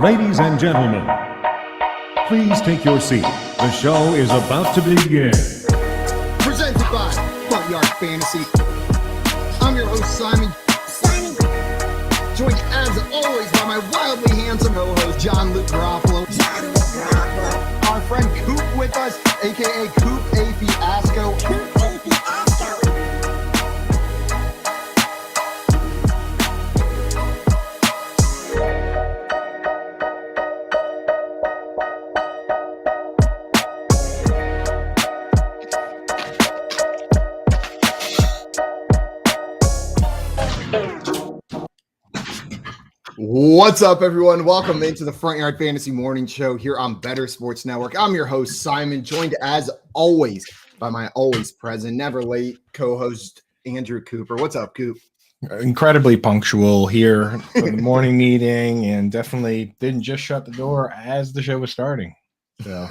Ladies and gentlemen, please take your seat. The show is about to begin. Presented by Front Yard Fantasy. I'm your host, Simon. Joined as always by my wildly handsome co-host, John Luke Garofalo. Our friend Coop with us, aka Coop A. Fiasco. What's up, everyone? Welcome into the Front Yard Fantasy Morning Show here on Better Sports Network. I'm your host, Simon, joined as always by my always present, never late co-host, Andrew Cooper. What's up, Coop? Incredibly punctual here for the morning meeting, and definitely didn't just shut the door as the show was starting. So,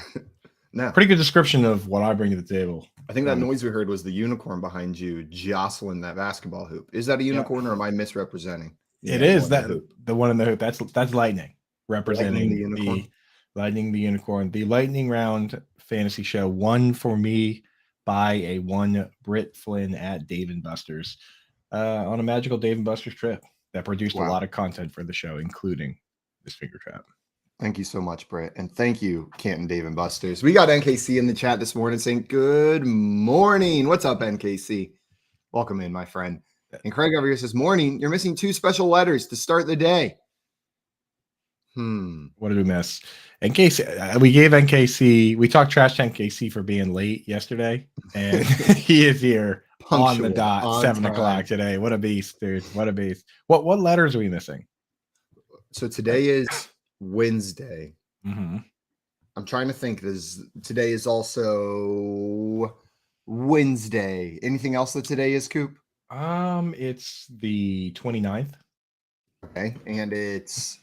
No. pretty good description of what I bring to the table. I think that noise we heard was the unicorn behind you jostling that basketball hoop. Is that a unicorn or am I misrepresenting? It is that the one in the hoop. That's lightning representing the lightning the unicorn. The lightning round fantasy show won for me by a one Britt Flynn at Dave & Buster's on a magical Dave & Buster's trip that produced a lot of content for the show, including this finger trap. Thank you so much, Britt. And thank you, Canton Dave & Buster's. We got NKC in the chat this morning saying, good morning. What's up, NKC? Welcome in, my friend. And Craig over here says, morning, you're missing two special letters to start the day. What did we miss? NKC, we gave NKC, we talked trash to NKC for being late yesterday, and he is here on the dot, 7 o'clock today. What a beast, dude. What a beast. What letters are we missing? So today is Wednesday. Mm-hmm. I'm trying to think. Today is also Wednesday. Anything else that today is, Coop? It's the 29th. Okay, and it's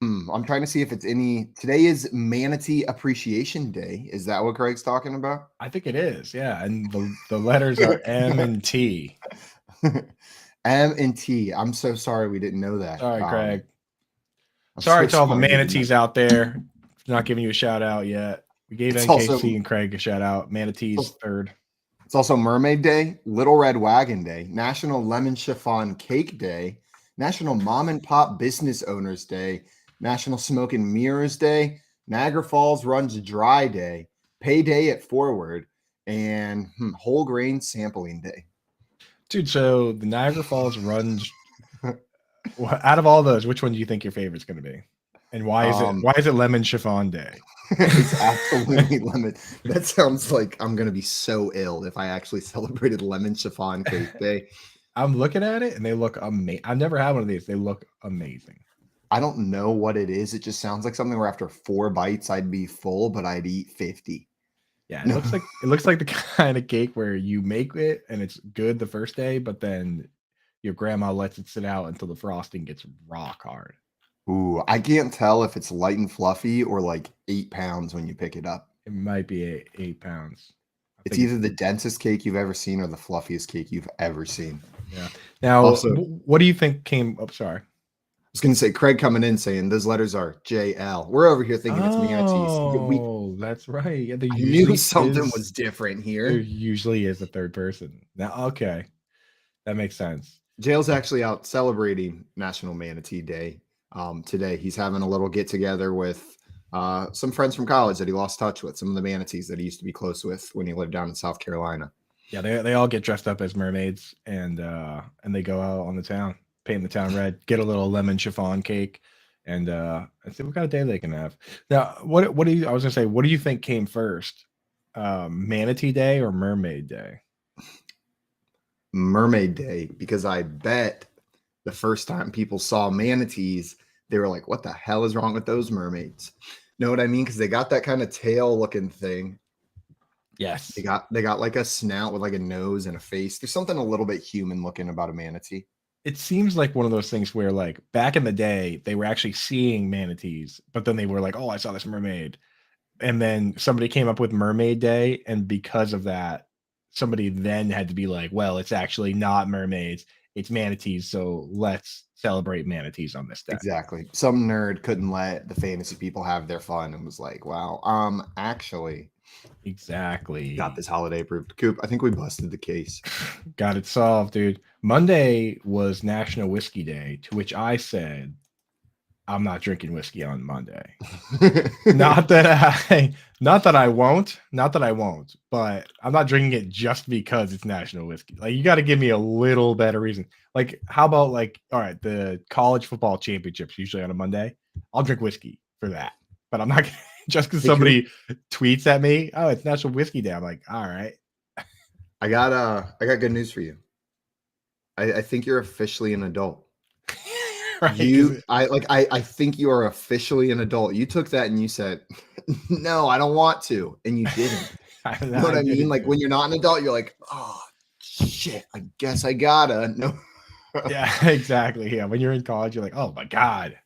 I'm trying to see if it's today is Manatee Appreciation Day. Is that what Craig's talking about? I think it is, yeah. And the letters are M and T. M and T. I'm so sorry we didn't know that. Sorry, Craig. Sorry to all the manatees out there. Not giving you a shout out yet. We gave NKC and Craig a shout out. Manatees third. It's also Mermaid Day, Little Red Wagon Day, National Lemon Chiffon Cake Day, National Mom and Pop Business Owners Day, National Smoke and Mirrors Day, Niagara Falls Runs Dry Day, Payday at Forward, and Whole Grain Sampling Day. Dude, so the Niagara Falls runs. Out of all those, which one do you think your favorite's going to be? And why is it Lemon Chiffon Day? It's absolutely lemon. That sounds like I'm going to be so ill if I actually celebrated Lemon Chiffon Cake Day. I'm looking at it and they look amazing. I've never had one of these. They look amazing. I don't know what it is. It just sounds like something where after 4 bites I'd be full, but I'd eat 50. Yeah, it looks like the kind of cake where you make it and it's good the first day, but then your grandma lets it sit out until the frosting gets rock hard. Ooh, I can't tell if it's light and fluffy or like 8 pounds when you pick it up. It might be 8 pounds. It's either the densest cake you've ever seen or the fluffiest cake you've ever seen. Yeah. Now, also, what do you think came up? Sorry. I was going to say, Craig coming in saying those letters are JL. We're over here thinking it's manatees. Oh, that's right. Yeah, I knew something was different here. There usually is a third person. Now, okay. That makes sense. JL's actually out celebrating National Manatee Day. Today he's having a little get together with some friends from college that he lost touch with, some of the manatees that he used to be close with when he lived down in South Carolina. Yeah, they all get dressed up as mermaids and they go out on the town, paint the town red, get a little lemon chiffon cake, and see what kind of day they can have. Now, what do you think came first? Manatee Day or Mermaid Day? Mermaid Day, because I bet the first time people saw manatees, they were like, what the hell is wrong with those mermaids? Know what I mean? Because they got that kind of tail looking thing. Yes. They got like a snout with like a nose and a face. There's something a little bit human looking about a manatee. It seems like one of those things where like back in the day, they were actually seeing manatees, but then they were like, oh, I saw this mermaid. And then somebody came up with Mermaid Day. And because of that, somebody then had to be like, well, it's actually not mermaids. it's manatees, so let's celebrate manatees on this day. Exactly. Some nerd couldn't let the fantasy people have their fun and was like, wow, actually Exactly. got this holiday approved. Coop, I think we busted the case. Got it solved, dude. Monday was National Whiskey Day, to which I said, I'm not drinking whiskey on Monday. not that I won't, but I'm not drinking it just because it's National Whiskey. Like, you got to give me a little better reason. Like, how about, like, all right, the college football championships usually on a Monday. I'll drink whiskey for that, but I'm not just because somebody tweets at me, oh, it's National Whiskey Day. I'm like, all right. I got good news for you. I think you're officially an adult. Right, I think you are officially an adult. You took that and you said, no, I don't want to. And you didn't. You know what I mean? Like, when you're not an adult, you're like, oh shit, I guess I gotta. No. Yeah, exactly. Yeah. When you're in college, you're like, oh my God.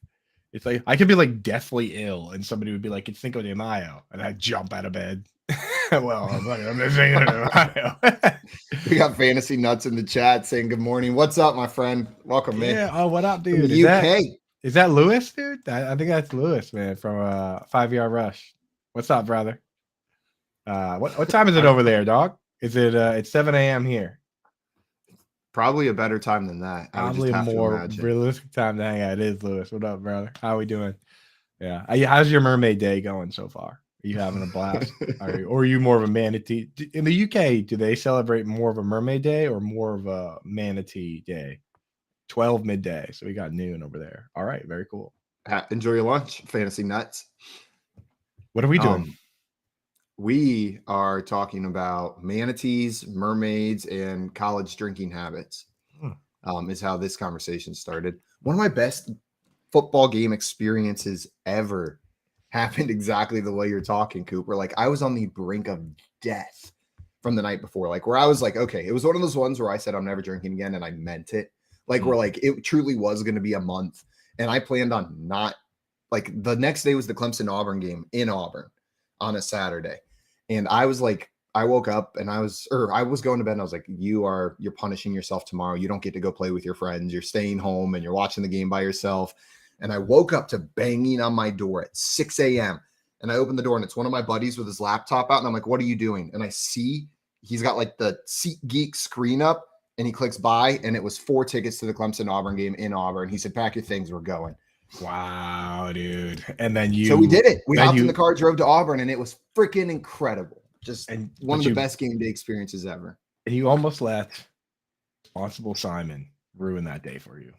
It's like I could be like deathly ill and somebody would be like, it's Cinco de Mayo. And I'd jump out of bed. Well, I'm missing it. We got Fantasy Nuts in the chat saying good morning. What's up, my friend? Welcome, man. Yeah. Oh, what up, dude? Is that Lewis, dude? I think that's Lewis, man, from 5 Yard Rush. What's up, brother? What time is it over there, dog? Is it it's 7 a.m. here? Probably a better time than that. Probably a more realistic time to hang out. It is, Lewis. What up, brother? How are we doing? Yeah. How's your mermaid day going so far? Are you having a blast? Or are you more of a manatee? In the UK, do they celebrate more of a mermaid day or more of a manatee day? 12 midday. So we got noon over there. All right. Very cool. Enjoy your lunch, Fantasy Nuts. What are we doing? We are talking about manatees, mermaids, and college drinking habits. Is how this conversation started. One of my best football game experiences ever happened exactly the way you're talking, Cooper. Like, I was on the brink of death from the night before, like, where I was like, okay, it was one of those ones where I said I'm never drinking again, and I meant it. Like, where like it truly was going to be a month, and I planned on not, like, the next day was the Clemson Auburn game in Auburn on a Saturday, and I was like, I woke up and I was going to bed and I was like, you're punishing yourself tomorrow. You don't get to go play with your friends. You're staying home and you're watching the game by yourself. And I woke up to banging on my door at 6 a.m. And I opened the door and it's one of my buddies with his laptop out. And I'm like, what are you doing? And I see he's got like the SeatGeek screen up and he clicks buy. And it was 4 tickets to the Clemson Auburn game in Auburn. He said, pack your things, we're going. Wow, dude. And then so we did it. We hopped in the car, drove to Auburn, and it was freaking incredible. Just one of the best game day experiences ever. And you almost let Responsible Simon ruin that day for you.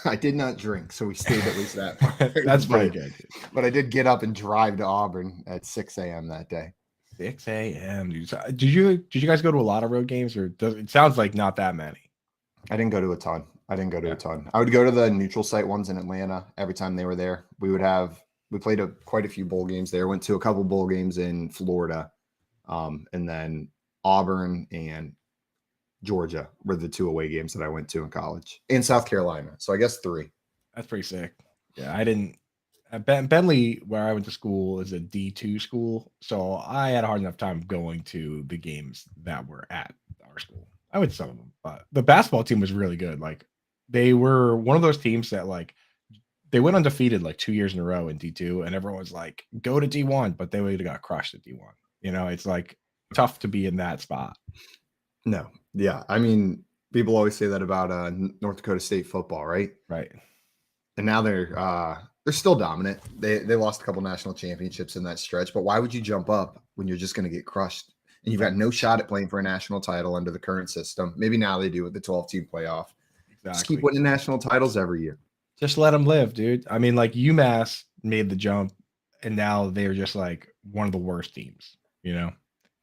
I did not drink, so we stayed at least that part. That's pretty good. But I did get up and drive to Auburn at 6 a.m. that day. 6 a.m. Dude. So did you guys go to a lot of road games, or it sounds like not that many? I didn't go to a ton. A ton. I would go to the neutral site ones in Atlanta every time they were there. We played quite a few bowl games there. Went to a couple bowl games in Florida, and then Auburn and Georgia were the 2 away games that I went to in college, and South Carolina. So I guess 3. That's pretty sick. Yeah, I didn't. Bentley, where I went to school, is a D2 school, so I had a hard enough time going to the games that were at our school. I went to some of them, but the basketball team was really good. Like, they were one of those teams that, like, they went undefeated like 2 years in a row in D2, and everyone was like, go to D1, but they would have got crushed at D1. You know, it's like tough to be in that spot. No. Yeah. I mean, people always say that about North Dakota State football, right? Right. And now they're still dominant. They lost a couple national championships in that stretch, but why would you jump up when you're just going to get crushed? And you've got no shot at playing for a national title under the current system. Maybe now they do with the 12-team playoff. Exactly. Just keep winning national titles every year. Just let them live, dude. I mean, like, UMass made the jump, and now they're just like one of the worst teams, you know,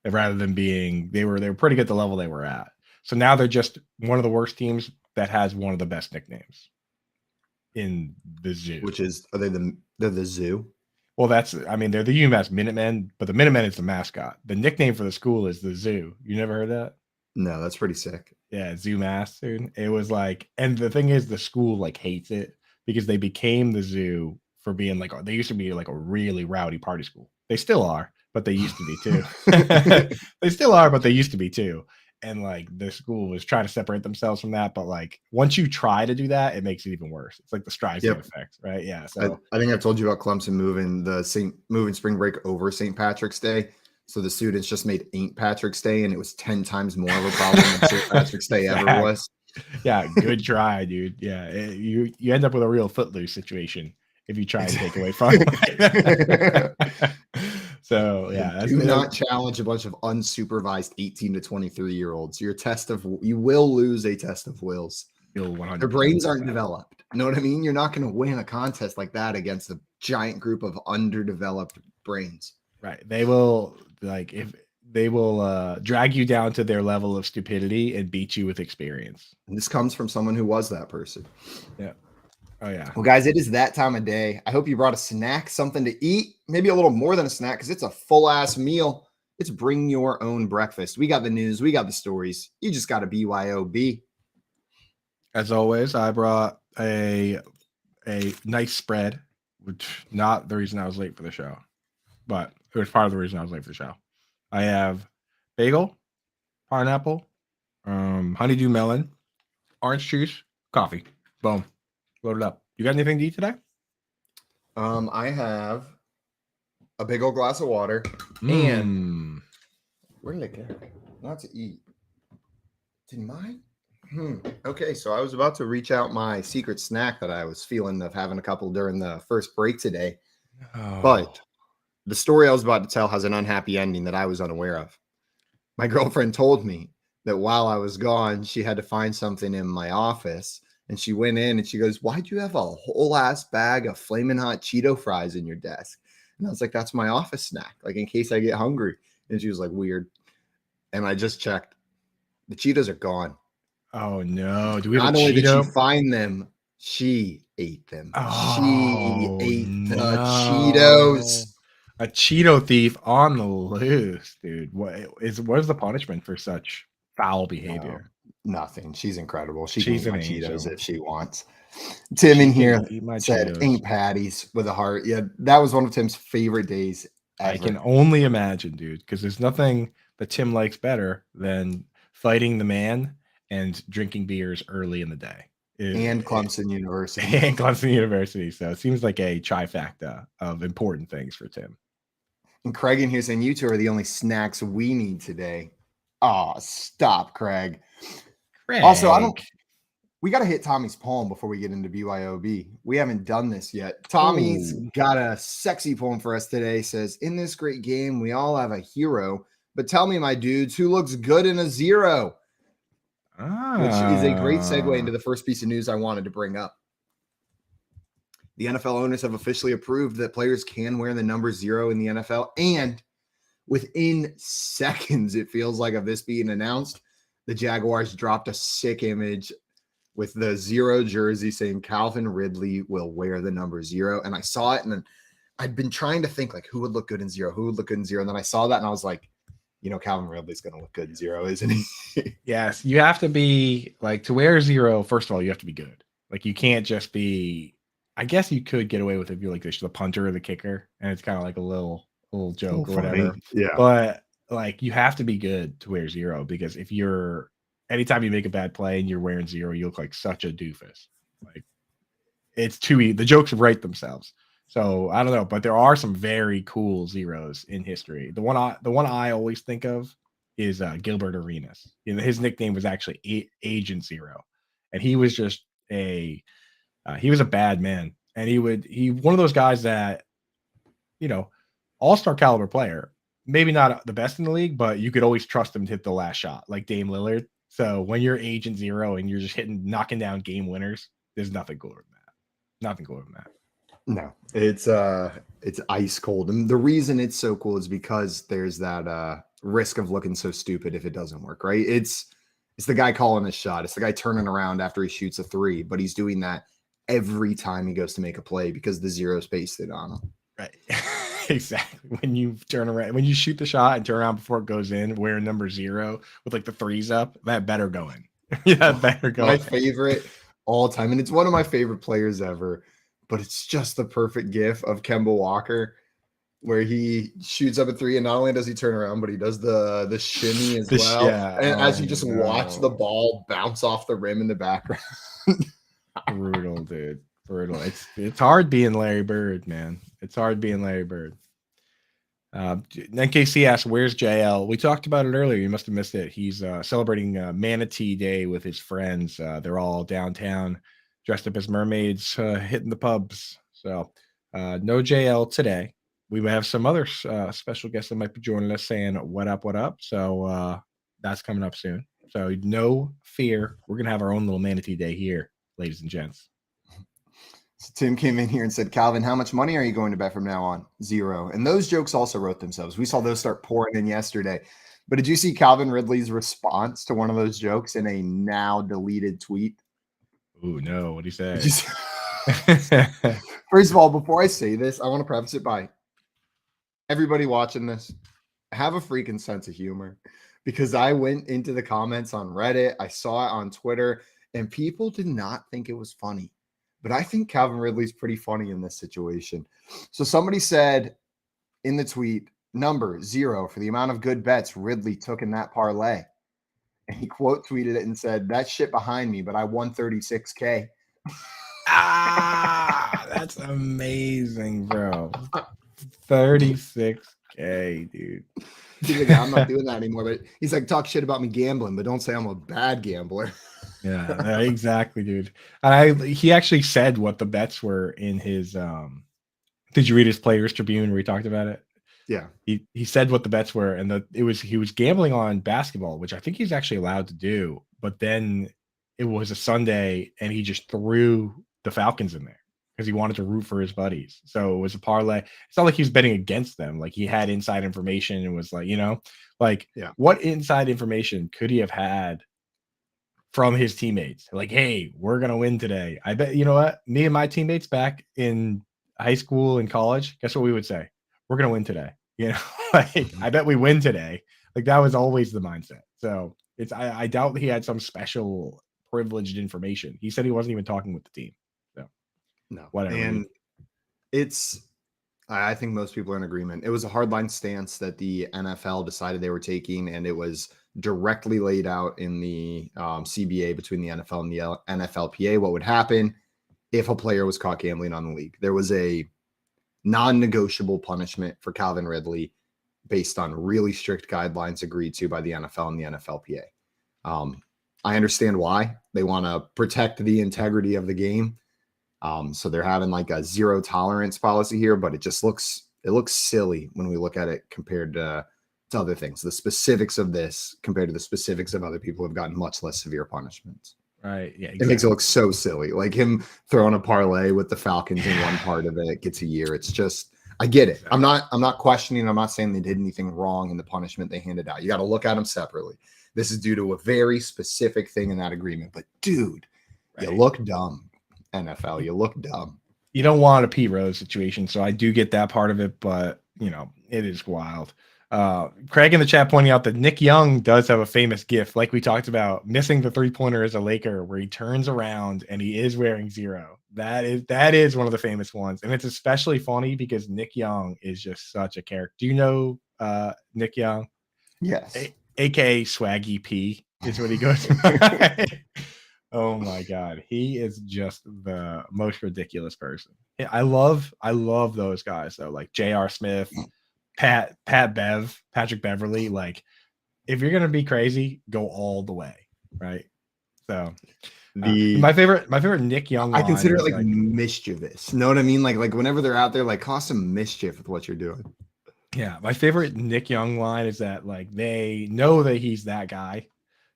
rather than being, they were pretty good at the level they were at. So now they're just one of the worst teams that has one of the best nicknames in the zoo. Which is, they're the zoo? Well, they're the UMass Minutemen, but the Minutemen is the mascot. The nickname for the school is the Zoo. You never heard that? No, that's pretty sick. Yeah, ZooMass, dude. It was like, and the thing is, the school like hates it because they became the Zoo for being like, they used to be like a really rowdy party school. They still are, but they used to be too. They still are, but they used to be too. and like the school was trying to separate themselves from that. But like once you try to do that, it makes it even worse. It's like the Streisand effect, right? Yeah. So I think I've told you about Clemson moving spring break over St. Patrick's Day. So the students just made Ain't Patrick's Day, and it was 10 times more of a problem than St. Patrick's Day ever was. Yeah, good try, dude. Yeah, you end up with a real footloose situation if you try and take away fun. So yeah, do not challenge a bunch of unsupervised 18 to 23-year-olds. You will lose a test of wills. Their brains aren't developed. You know what I mean? You're not going to win a contest like that against a giant group of underdeveloped brains. Right. They will drag you down to their level of stupidity and beat you with experience. And this comes from someone who was that person. Yeah. Oh yeah. Well, guys, it is that time of day. I hope you brought a snack, something to eat, maybe a little more than a snack, because it's a full-ass meal. It's bring your own breakfast. We got the news. We got the stories. You just got to BYOB. As always, I brought a nice spread, which not the reason I was late for the show, but it was part of the reason I was late for the show. I have bagel, pineapple, honeydew melon, orange juice, coffee. Boom. Load it up. You got anything to eat today? I have a big old glass of water and where did it go? Not to eat. Did mine? Okay, so I was about to reach out my secret snack that I was feeling of having a couple during the first break today. But the story I was about to tell has an unhappy ending that I was unaware of. My girlfriend told me that while I was gone, she had to find something in my office. And she went in and she goes, "Why'd you have a whole ass bag of Flamin' Hot Cheeto fries in your desk?" And I was like, "That's my office snack, like in case I get hungry." And she was like, "Weird." And I just checked. The Cheetos are gone. Oh no. Do we have Not a only did Cheeto? she find them, she ate them. Oh, she ate the Cheetos. A Cheeto thief on the loose, dude. What is the punishment for such foul behavior? Nothing. She's incredible. She's She's can eat my an Cheetos angel. if she wants. Tim She in can here eat my said, Cheetos. "Ain't patties" with a heart. Yeah, that was one of Tim's favorite days ever. I can only imagine, dude, because there's nothing that Tim likes better than fighting the man and drinking beers early in the day. And Clemson University. And Clemson University. So it seems like a trifecta of important things for Tim. And Craig in here saying, "You two are the only snacks we need today." Oh, stop, Craig. Also, we got to hit Tommy's poem before we get into BYOB. We haven't done this yet. Tommy's got a sexy poem for us today. Says, "In this great game, we all have a hero, but tell me, my dudes, who looks good in a zero?" Which is a great segue into the first piece of news I wanted to bring up. The NFL owners have officially approved that players can wear the number 0 in the NFL. And within seconds, it feels like, of this being announced, the Jaguars dropped a sick image with the 0 jersey saying Calvin Ridley will wear the number 0. And I saw it, and then I'd been trying to think, like, who would look good in 0? Who would look good in 0? And then I saw that, and I was like, Calvin Ridley's going to look good in 0, isn't he? Yes, you have to be, like, to wear 0, first of all, you have to be good. Like, you can't just be, I guess you could get away with it if you're like the punter or the kicker, and it's kind of like a little joke or whatever. Yeah. But, like, you have to be good to wear 0, because if anytime you make a bad play and you're wearing 0, you look like such a doofus. Like, it's too easy. The jokes write themselves. So I don't know, but there are some very cool 0s in history. The one I always think of is Gilbert Arenas. His nickname was actually Agent 0, and he was just he was a bad man, and he one of those guys that, all-star caliber player, maybe not the best in the league, but you could always trust him to hit the last shot, like Dame Lillard. So when you're Agent 0 and you're just knocking down game winners, there's nothing cooler than that. Nothing cooler than that. No, it's ice cold. And the reason it's so cool is because there's that risk of looking so stupid if it doesn't work, right? It's the guy calling a shot. It's the guy turning around after he shoots a 3, but he's doing that every time he goes to make a play because the 0's pasted on him. Right. Exactly. When you turn around, when you shoot the shot and turn around before it goes in, wearing number 0 with like the 3s up, that better go in. Yeah, better go My in. favorite all time, and it's one of my favorite players ever, but it's just the perfect gif of Kemba Walker where he shoots up a three, and not only does he turn around, but he does the shimmy as well. Yeah. And as you just watch the ball bounce off the rim in the background. Brutal, dude. Brutal. It's hard being Larry Bird, man. It's hard being Larry Bird. NKC asked, "Where's JL?" We talked about it earlier. You must have missed it. He's celebrating Manatee Day with his friends. They're all downtown, dressed up as mermaids, hitting the pubs. So no JL today. We may have some other special guests that might be joining us saying what up, what up. So that's coming up soon. So no fear. We're going to have our own little Manatee Day here, ladies and gents. So Tim came in here and said, "Calvin, how much money are you going to bet from now on?" 0. And those jokes also wrote themselves. We saw those start pouring in yesterday. But did you see Calvin Ridley's response to one of those jokes in a now deleted tweet? Ooh, no. What did he say? First of all, before I say this, I want to preface it by everybody watching this, have a freaking sense of humor, because I went into the comments on Reddit, I saw it on Twitter, and people did not think it was funny. But I think Calvin Ridley's pretty funny in this situation. So somebody said in the tweet, number 0 for the amount of good bets Ridley took in that parlay. And he quote tweeted it and said, "That shit behind me, but I won 36K. That's amazing, bro. 36K, dude. He's like, "I'm not doing that anymore." But he's like, "Talk shit about me gambling, but don't say I'm a bad gambler." Yeah, exactly, dude. He actually said what the bets were in his did you read his Players Tribune where he talked about it? Yeah. He said what the bets were, and he was gambling on basketball, which I think he's actually allowed to do, but then it was a Sunday and he just threw the Falcons in there because he wanted to root for his buddies. So it was a parlay. It's not like he was betting against them. Like he had inside information and was like, what inside information could he have had from his teammates? Like, hey, we're going to win today. I bet, you know what? Me and my teammates back in high school and college, guess what we would say? We're going to win today. Like, I bet we win today. Like that was always the mindset. So I doubt he had some special privileged information. He said he wasn't even talking with the team. So no, whatever. And I think most people are in agreement. It was a hardline stance that the NFL decided they were taking, and it was directly laid out in the CBA between the NFL and the NFLPA. What would happen if a player was caught gambling on the league? There was a non-negotiable punishment for Calvin Ridley based on really strict guidelines agreed to by the NFL and the NFLPA. I understand why. They want to protect the integrity of the game. So they're having like a zero tolerance policy here, but it looks silly when we look at it compared to other things. The specifics of this compared to the specifics of other people who have gotten much less severe punishments. Right. Yeah. Exactly. It makes it look so silly. Like him throwing a parlay with the Falcons in one part of it gets a year. It's just, I get it. I'm not questioning. I'm not saying they did anything wrong in the punishment they handed out. You got to look at them separately. This is due to a very specific thing in that agreement. But dude, you look dumb. NFL, you look dumb. You don't want a Pete Rose situation, so I do get that part of it, but it is wild. Craig in the chat pointing out that Nick Young does have a famous gif, like we talked about, missing the 3-pointer as a Laker, where he turns around and he is wearing 0. That is one of the famous ones, and it's especially funny because Nick Young is just such a character. Do you know Nick Young? Yes. AKA Swaggy P is what he goes by. Oh my God. He is just the most ridiculous person. I love those guys though, like J.R. Smith, Patrick Beverly. Like, if you're gonna be crazy, go all the way, right? So my favorite Nick Young I consider it like mischievous. Know what I mean? Like whenever they're out there, like cause some mischief with what you're doing. Yeah, my favorite Nick Young line is that like they know that he's that guy.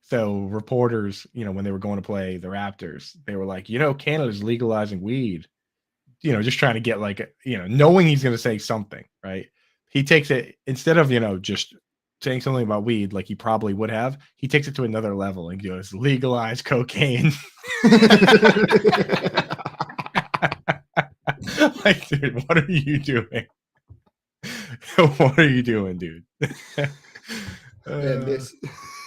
So reporters, when they were going to play the Raptors, they were like, Canada's legalizing weed, just trying to get knowing he's going to say something, right? He takes it instead of, just saying something about weed, like he probably would have, he takes it to another level and goes, legalize cocaine. Like, dude, what are you doing? What are you doing, dude?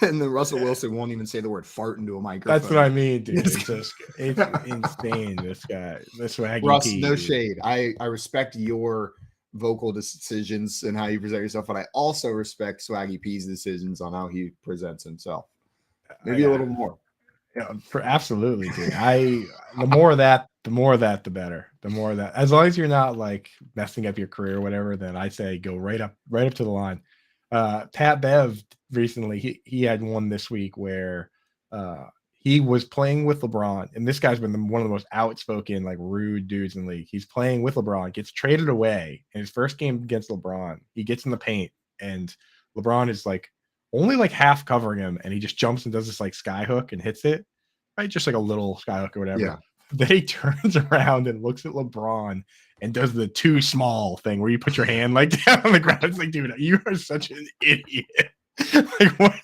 And the Russell Wilson won't even say the word fart into a microphone. That's what I mean, dude. It's insane. This guy, this swaggy Russ, P, no dude. shade. I respect your vocal decisions and how you present yourself, but I also respect Swaggy P's decisions on how he presents himself. Maybe a little more. Yeah, for absolutely, dude. The more of that, the better. The more of that, as long as you're not like messing up your career or whatever, then I say go right up to the line. Pat Bev recently, he had one this week where he was playing with LeBron, and this guy's been one of the most outspoken, like rude dudes in the league. He's playing with LeBron, gets traded away in his first game against LeBron. He gets in the paint, and LeBron is like only like half covering him, and he just jumps and does this like sky hook and hits it, right? Just like a little sky hook or whatever. Yeah. Then he turns around and looks at LeBron and does the too small thing where you put your hand like down on the ground. It's like, dude, you are such an idiot. Like, what?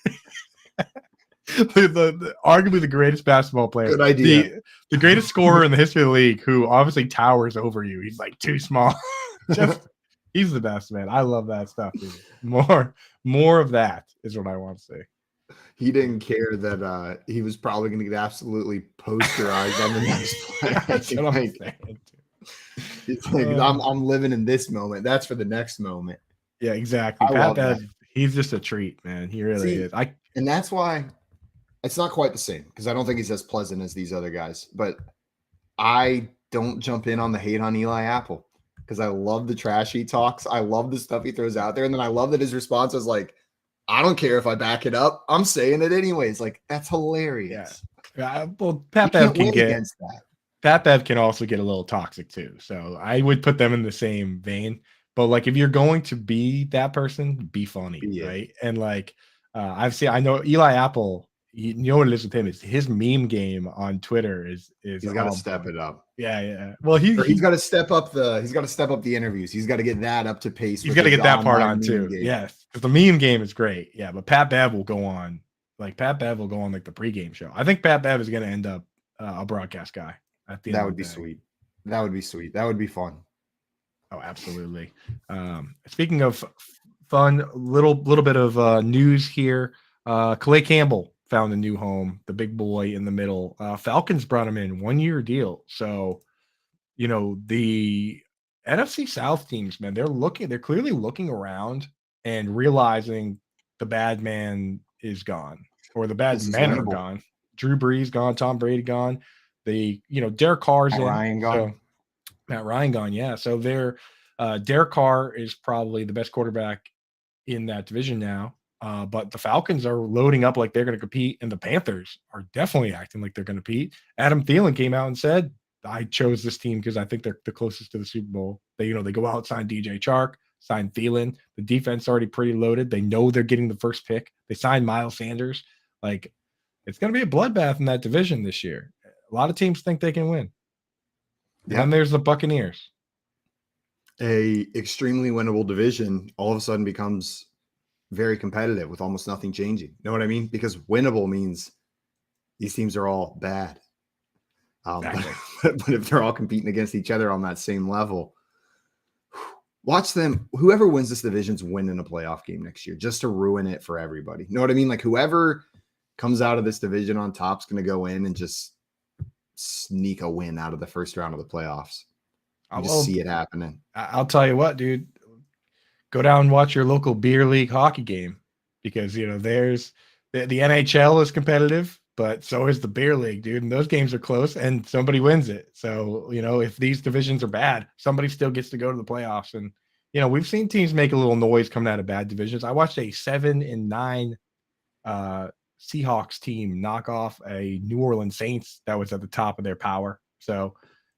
Arguably the greatest basketball player. Good idea. The greatest scorer in the history of the league, who obviously towers over you. He's like too small. He's the best, man. I love that stuff, dude. More of that is what I want to see. He didn't care that he was probably going to get absolutely posterized on the next play. That's what I'm saying. It's like, I'm living in this moment. That's for the next moment. Yeah, exactly. Pat Bev, he's just a treat, man. He really is. And that's why it's not quite the same, because I don't think he's as pleasant as these other guys. But I don't jump in on the hate on Eli Apple, because I love the trash he talks. I love the stuff he throws out there. And then I love that his response was like, I don't care if I back it up. I'm saying it anyways. Like, that's hilarious. Yeah. Well, Pat Bev can get against that. Pat Bev can also get a little toxic too. So I would put them in the same vein. But like, if you're going to be that person, be funny, right? And like, I know Eli Apple. You know what it is with him? Is his meme game on Twitter is he's got to step it up. Yeah. Well, he's got to step up the interviews. He's got to get that up to pace. He's got to get that part on too. Game. Yes, because the meme game is great. Yeah, but Pat Bev will go on like the pregame show. I think Pat Bev is going to end up a broadcast guy. That would be sweet. That would be sweet. That would be fun. Oh, absolutely. Speaking of fun, little bit of news here. Calais Campbell found a new home, the big boy in the middle. Falcons brought him in 1-year deal. So, you know, the NFC South teams, man, they're clearly looking around and realizing the bad man is gone, or the bad men are gone. Drew Brees gone, Tom Brady gone. Derek Carr's in. Ryan gone. So, Matt Ryan gone, yeah. So Derek Carr is probably the best quarterback in that division now. But the Falcons are loading up like they're going to compete, and the Panthers are definitely acting like they're going to compete. Adam Thielen came out and said, I chose this team because I think they're the closest to the Super Bowl. They go out, sign DJ Chark, sign Thielen. The defense already pretty loaded. They know they're getting the first pick. They signed Miles Sanders. Like, it's going to be a bloodbath in that division this year. A lot of teams think they can win. Yeah. Then there's the Buccaneers. A extremely winnable division all of a sudden becomes very competitive with almost nothing changing. Know what I mean? Because winnable means these teams are all bad. Exactly. But if they're all competing against each other on that same level, watch them. Whoever wins this division's winning a playoff game next year, just to ruin it for everybody. Know what I mean? Like, whoever comes out of this division on top is going to go in and just sneak a win out of the first round of the playoffs. I just see it happening. I'll tell you what, dude. Go down and watch your local beer league hockey game, because there's the NHL is competitive, but so is the beer league, dude. And those games are close, and somebody wins it. So if these divisions are bad, somebody still gets to go to the playoffs. And we've seen teams make a little noise coming out of bad divisions. I watched a 7-9 Seahawks team knock off a New Orleans Saints that was at the top of their power. So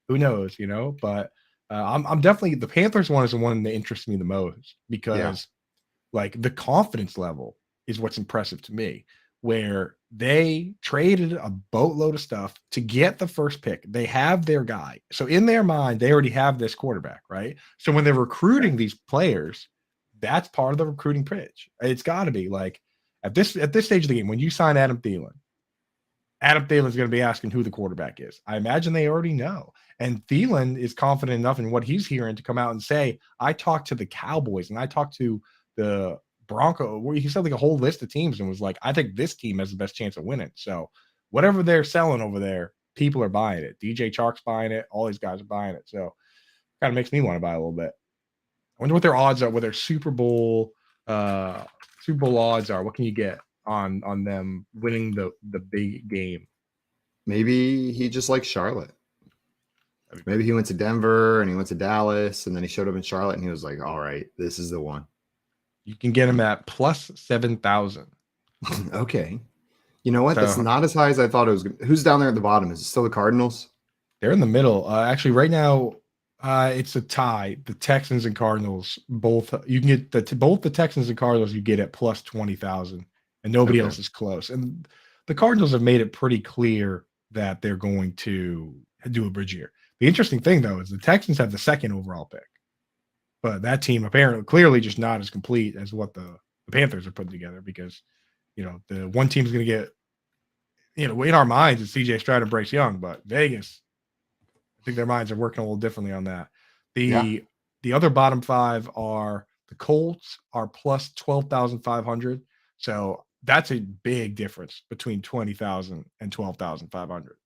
who knows, but. I'm definitely, the Panthers one is the one that interests me the most, because like the confidence level is what's impressive to me, where they traded a boatload of stuff to get the first pick. They have their guy. So in their mind, they already have this quarterback, right? So when they're recruiting these players, that's part of the recruiting pitch. It's got to be like at this stage of the game, when you sign Adam Thielen's going to be asking who the quarterback is. I imagine they already know. And Thielen is confident enough in what he's hearing to come out and say, I talked to the Cowboys and I talked to the Broncos. He said like a whole list of teams and was like, I think this team has the best chance of winning. So whatever they're selling over there, people are buying it. DJ Chark's buying it. All these guys are buying it. So kind of makes me want to buy a little bit. wonder what their odds are, what their Super Bowl odds are. What can you get on them winning the big game? Maybe he just likes Charlotte. Maybe he went to Denver and he went to Dallas and then he showed up in Charlotte and he was like, all right, this is the one. You can get him at plus 7,000. Okay. You know what? So, That's not as high as I thought it was. Who's down there at the bottom? Is it still the Cardinals? they're in the middle. Actually, right now, it's a tie. The Texans and Cardinals both. You can get both the Texans and Cardinals. You get at plus 20,000, and nobody else is close. And the Cardinals have made it pretty clear that they're going to do a bridge year. The interesting thing, though, is the Texans have the second overall pick, but that team apparently clearly just not as complete as what the Panthers are putting together, because the one team's going to get, in our minds it's CJ Stroud and Bryce Young, but Vegas, I think their minds are working a little differently on that. The other bottom five are the Colts are plus 12,500. So that's a big difference between 20,000 and 12,500,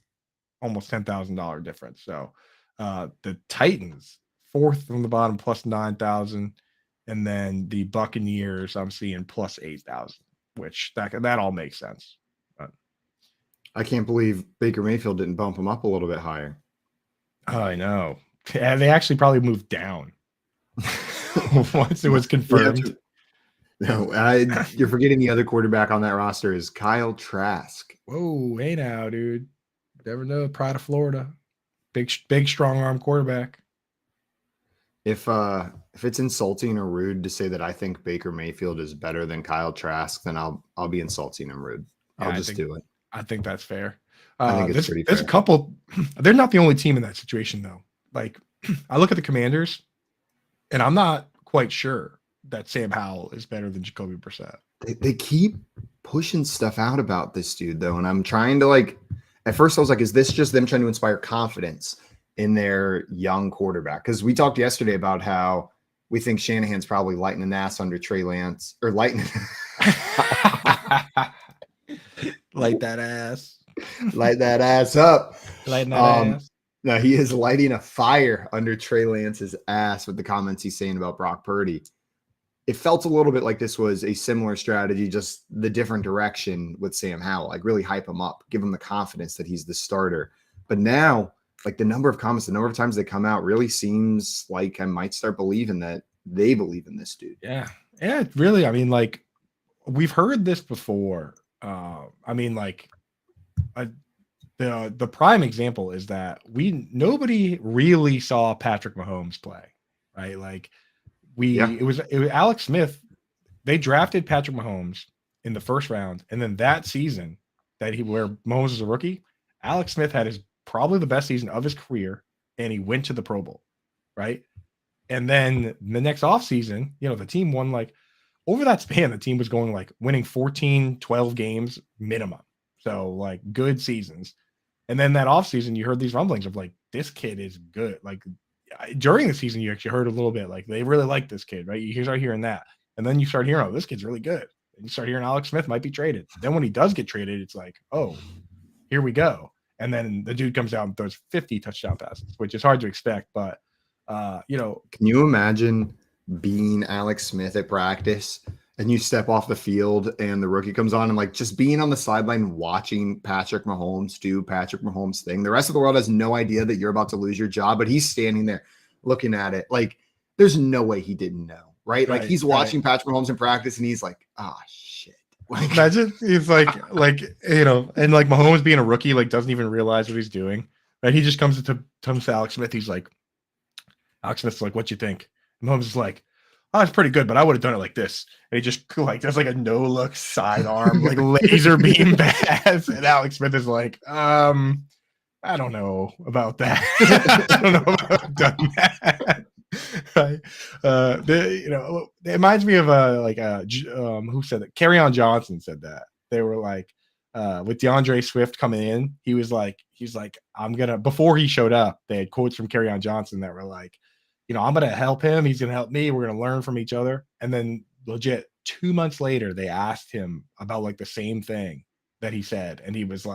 almost $10,000 difference. So the Titans, fourth from the bottom, plus 9,000. And then the Buccaneers, I'm seeing plus 8,000, which that all makes sense. But I can't believe Baker Mayfield didn't bump him up a little bit higher. I know. And they actually probably moved down once it was confirmed. You're forgetting the other quarterback on that roster is Kyle Trask. Whoa, hey now, dude. Never know. Pride of Florida. Big strong arm quarterback. If it's insulting or rude to say that I think Baker Mayfield is better than Kyle Trask, then I'll be insulting and rude. I'll just do it. I think that's fair. I think it's pretty fair. There's a couple. They're not the only team in that situation, though. Like, I look at the Commanders, and I'm not quite sure that Sam Howell is better than Jacoby Brissett. They keep pushing stuff out about this dude, though, and I'm trying to at first I was like, is this just them trying to inspire confidence in their young quarterback? Because we talked yesterday about how we think Shanahan's probably lighting an ass under Trey Lance, or lighting light that ass. Light that ass up. Lighting that ass. No, he is lighting a fire under Trey Lance's ass with the comments he's saying about Brock Purdy. It felt a little bit like this was a similar strategy, just the different direction with Sam Howell. Like, really hype him up, give him the confidence that he's the starter. But now, the number of comments, the number of times they come out really seems like I might start believing that they believe in this dude. Yeah. Yeah, really. I mean, we've heard this before. The prime example is that nobody really saw Patrick Mahomes play, right? It was Alex Smith. They drafted Patrick Mahomes in the first round, and then that season where Mahomes was a rookie, Alex Smith had probably the best season of his career, and he went to the Pro Bowl, right? And then the next offseason, the team won over that span, the team was going winning 14, 12 games minimum. So good seasons. And then that offseason, you heard these rumblings of this kid is good. During the season, you actually heard a little bit they really like this kid, right? You start hearing that. And then you start hearing, oh, this kid's really good. And you start hearing Alex Smith might be traded. Then when he does get traded, it's oh, here we go. And then the dude comes out and throws 50 touchdown passes, which is hard to expect. But, can you imagine being Alex Smith at practice and you step off the field and the rookie comes on and just being on the sideline watching Patrick Mahomes do Patrick Mahomes thing? The rest of the world has no idea that you're about to lose your job, but he's standing there looking at it. There's no way he didn't know, right? He's watching Patrick Mahomes in practice and he's like, ah, shit. Imagine he's and Mahomes being a rookie, doesn't even realize what he's doing, right? He just comes to Alex Smith. He's Alex Smith's what you think? And Mahomes is oh, it's pretty good, but I would have done it like this. And he just does a no-look sidearm, laser beam pass. And Alex Smith is I don't know about that. I don't know about done that. Right? It reminds me of who said that? Kerryon Johnson said that. They were with DeAndre Swift coming in, he's I'm gonna, before he showed up, they had quotes from Kerryon Johnson that were I'm gonna help him, he's gonna help me, we're gonna learn from each other. And then legit 2 months later, they asked him about the same thing that he said, and he was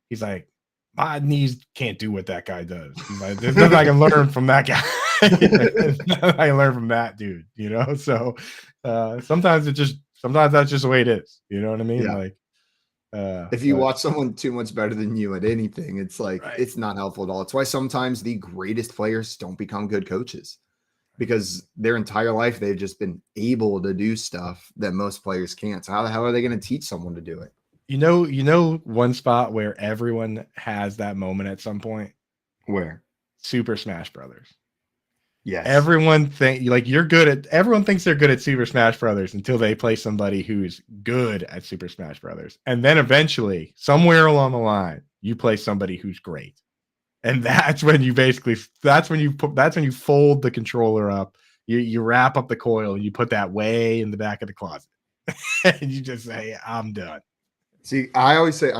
he's my knees can't do what that guy does. There's nothing I can learn from that guy. I learned from that dude, So sometimes that's just the way it is. You know what I mean? Yeah. Like If you but, watch someone too much better than you at anything, it's like right. it's not helpful at all. It's why sometimes the greatest players don't become good coaches because their entire life they've just been able to do stuff that most players can't. So how the hell are they going to teach someone to do it? One spot where everyone has that moment at some point. Where? Super Smash Brothers. Yes. Everyone thinks they're good at Super Smash Brothers until they play somebody who's good at Super Smash Brothers. And then eventually, somewhere along the line, you play somebody who's great. And that's when you fold the controller up, you wrap up the coil, and you put that way in the back of the closet. And you just say, I'm done. See, I always say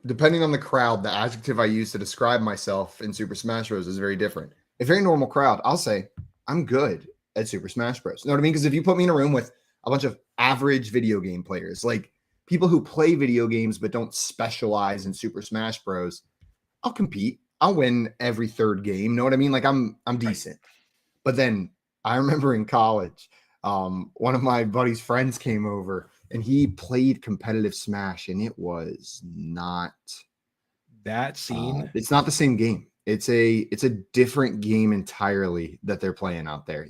depending on the crowd, the adjective I use to describe myself in Super Smash Bros. Is very different. A very normal crowd, I'll say, I'm good at Super Smash Bros. You know what I mean? Because if you put me in a room with a bunch of average video game players, like people who play video games but don't specialize in Super Smash Bros., I'll compete. I'll win every third game. Know what I mean? Like I'm decent. But then I remember in college, one of my buddy's friends came over and he played competitive Smash, and it was not that scene. It's not the same game. It's a different game entirely that they're playing out there.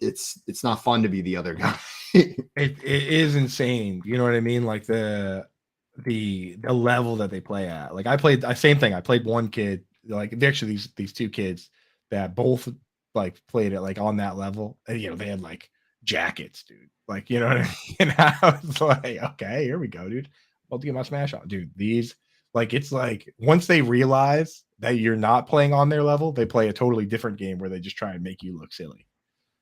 It's not fun to be the other guy. It is insane. You know what I mean? Like the level that they play at. Like I played one kid, like actually these two kids that both like played it like on that level. And they had like jackets, dude. Like, you know what I mean? And I was like, okay, here we go, dude. About to get my Smash on. Dude, these it's like once they realize that you're not playing on their level, they play a totally different game where they just try and make you look silly.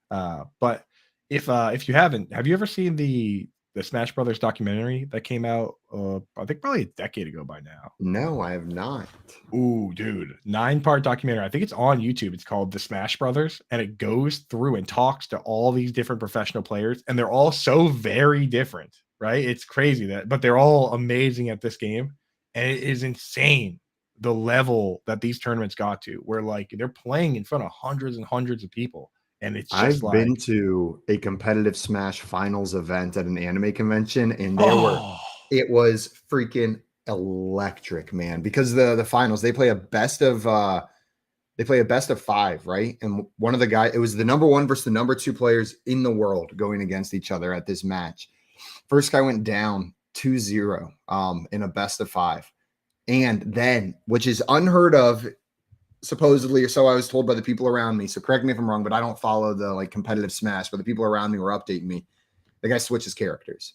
But if you haven't, have you ever seen the Smash Brothers documentary that came out? I think probably a decade ago by now. No, I have not. Ooh, dude, 9-part documentary. I think it's on YouTube. It's called The Smash Brothers, and it goes through and talks to all these different professional players, and they're all so very different, right? It's crazy but they're all amazing at this game, and it is insane the level that these tournaments got to, where like they're playing in front of hundreds and hundreds of people. And it's just I've been to a competitive Smash finals event at an anime convention, and it was freaking electric, man. Because the finals, they play a best of 5, right? And one of the guys, it was the number 1 versus the number 2 players in the world going against each other at this match. First guy went down 2-0 in a best of 5. And then, which is unheard of, supposedly, or so I was told by the people around me. So correct me if I'm wrong, but I don't follow the like competitive Smash, but the people around me were updating me. The guy switches characters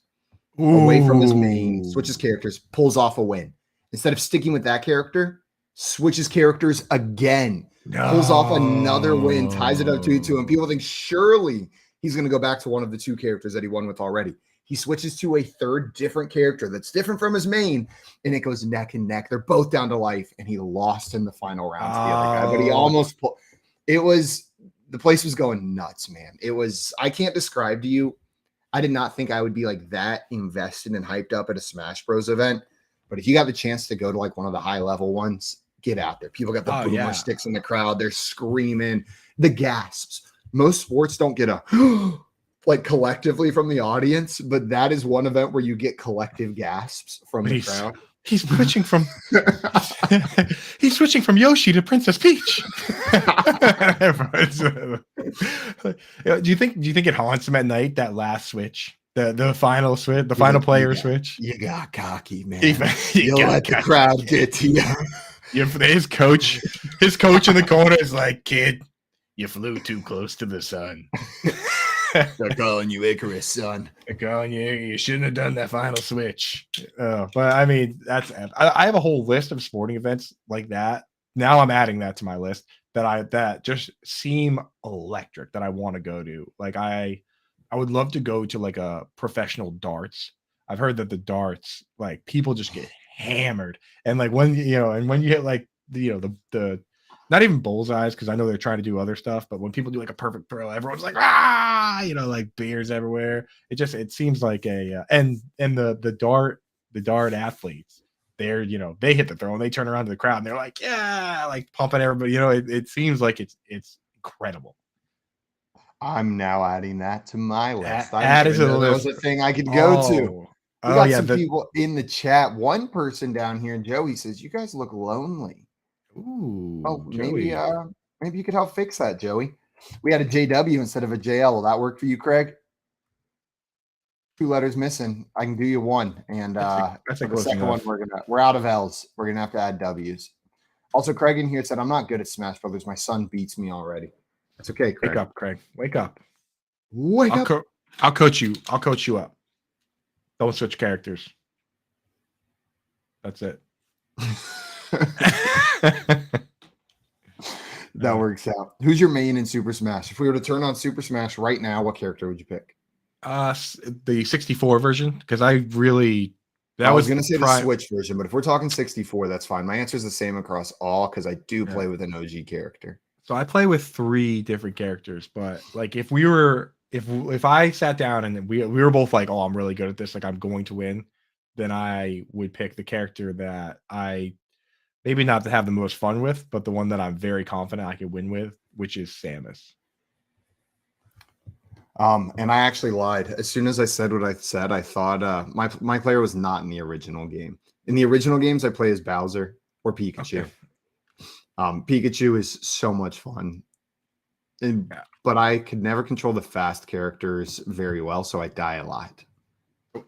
away from his main, switches characters, pulls off a win. Instead of sticking with that character, switches characters again, pulls off another win, ties it up 2-2. And people think surely he's going to go back to one of the 2 characters that he won with already. He switches to a third different character that's different from his main, and it goes neck and neck. They're both down to life, and he lost in the final round to the other guy. But he almost the place was going nuts, man. I can't describe to you. I did not think I would be like that invested and hyped up at a Smash Bros event. But if you got the chance to go to like one of the high level ones, get out there. People got the boomer sticks in the crowd. They're screaming, the gasps. Most sports don't get a like collectively from the audience, but that is one event where you get collective gasps from the crowd. He's switching from Yoshi to Princess Peach. Do you think it haunts him at night, that last switch? The final switch, the final player switch? You got cocky, man. You let the crowd get to you. His coach in the corner is like, kid, you flew too close to the sun. They're calling you Icarus, son. They're calling you. You shouldn't have done that final switch. But I mean, I have a whole list of sporting events like that. Now I'm adding that to my list that just seem electric that I want to go to. Like I would love to go to like a professional darts. I've heard that the darts, like people just get hammered, and like when you hit like the not even bullseyes, because I know they're trying to do other stuff, but when people do like a perfect throw, everyone's like, like beers everywhere. It seems like and the dart athletes, they're they hit the throw and they turn around to the crowd and they're like, yeah, like pumping everybody. It seems like it's incredible. I'm now adding that to my list. I Add didn't it to even the know that was list. a thing I could go to. We Oh got yeah, some people in the chat. One person down here, Joey, says, "You guys look lonely." Oh, ooh, maybe Joey. maybe you could help fix that, Joey. We had a JW instead of a JL. Will that work for you, Craig? 2 letters missing. I can do you one. And That's for a the close second enough. one, we're out of L's. We're gonna have to add W's. Also, Craig in here said, "I'm not good at Smash Brothers. My son beats me already." That's okay, Craig. Wake up, Craig. Wake up. Wake up. I'll coach you. I'll coach you up. Don't switch characters. That's it. That works out. Who's your main in Super Smash? If we were to turn on Super Smash right now, what character would you pick? The 64 version, because I really I was going to say the Switch version, but if we're talking 64, that's fine. My answer is the same across all because I do play with an OG character. So I play with 3 different characters, but like if we were if I sat down and we were both like, oh, I'm really good at this, like I'm going to win, then I would pick the character that I maybe not to have the most fun with, but the one that I'm very confident I could win with, which is Samus. And I actually lied. As soon as I said what I said, I thought my player was not in the original game. In the original games, I play as Bowser or Pikachu. Okay. Pikachu is so much fun. But I could never control the fast characters very well, so I die a lot.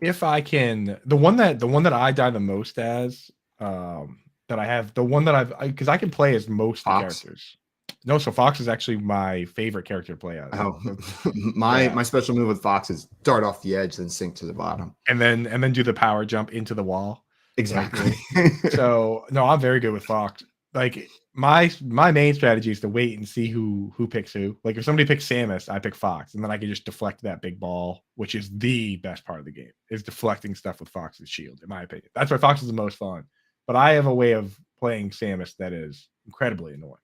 If I can, the one that I die the most as, that I have, the one that because I can play as most of the characters. No, so Fox is actually my favorite character to play as. Oh, my special move with Fox is dart off the edge, then sink to the bottom, and then do the power jump into the wall. Exactly. So no, I'm very good with Fox. Like my main strategy is to wait and see who picks who. Like if somebody picks Samus, I pick Fox, and then I can just deflect that big ball, which is the best part of the game, is deflecting stuff with Fox's shield, in my opinion. That's why Fox is the most fun. But I have a way of playing Samus that is incredibly annoying,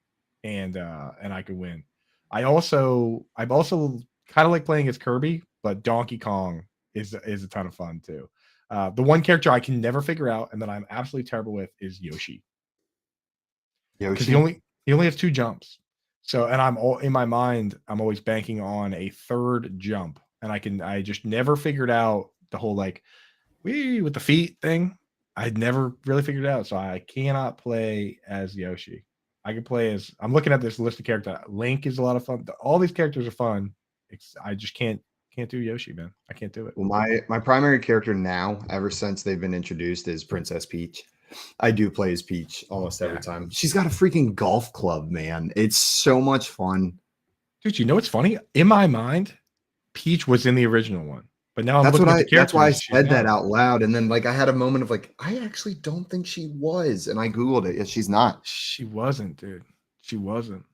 and I can win. I'm also kind of like playing as Kirby, but Donkey Kong is a ton of fun too. The one character I can never figure out and that I'm absolutely terrible with is Yoshi. Because he only has 2 jumps. So, and I'm all in my mind, I'm always banking on a 3rd jump, and I just never figured out the whole like with the feet thing. I'd never really figured it out, so I cannot play as Yoshi. I can play as, I'm looking at this list of characters. Link is a lot of fun. All these characters are fun. I just can't do Yoshi, man. I can't do it. Well, my primary character now, ever since they've been introduced, is Princess Peach. I do play as Peach almost every time. She's got a freaking golf club, man. It's so much fun. Dude, you know what's funny? In my mind, Peach was in the original one. But now I'm looking at the characters. That's why I said that out loud. And then like I had a moment of like, I actually don't think she was. And I Googled it. Yeah, she's not. She wasn't, dude. She wasn't.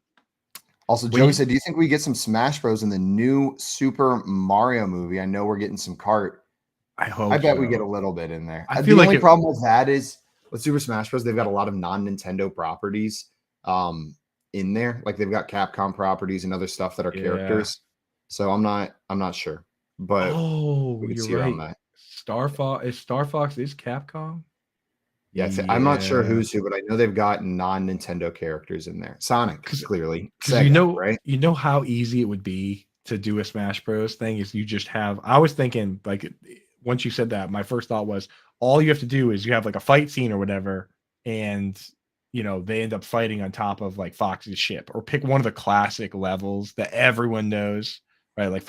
Also, Joey said, do you think we get some Smash Bros in the new Super Mario movie? I know we're getting some kart. I bet we get a little bit in there. The only problem with that is with Super Smash Bros, they've got a lot of non-Nintendo properties in there. Like they've got Capcom properties and other stuff that are characters. So I'm not sure. But you're right. Star Fox is Capcom. Yes, I'm not sure who's who, but I know they've got non-Nintendo characters in there. Sonic, clearly. Sega, right? You know how easy it would be to do a Smash Bros thing is you just have. I was thinking like once you said that, my first thought was all you have to do is you have like a fight scene or whatever, and they end up fighting on top of like Fox's ship, or pick one of the classic levels that everyone knows. Right, like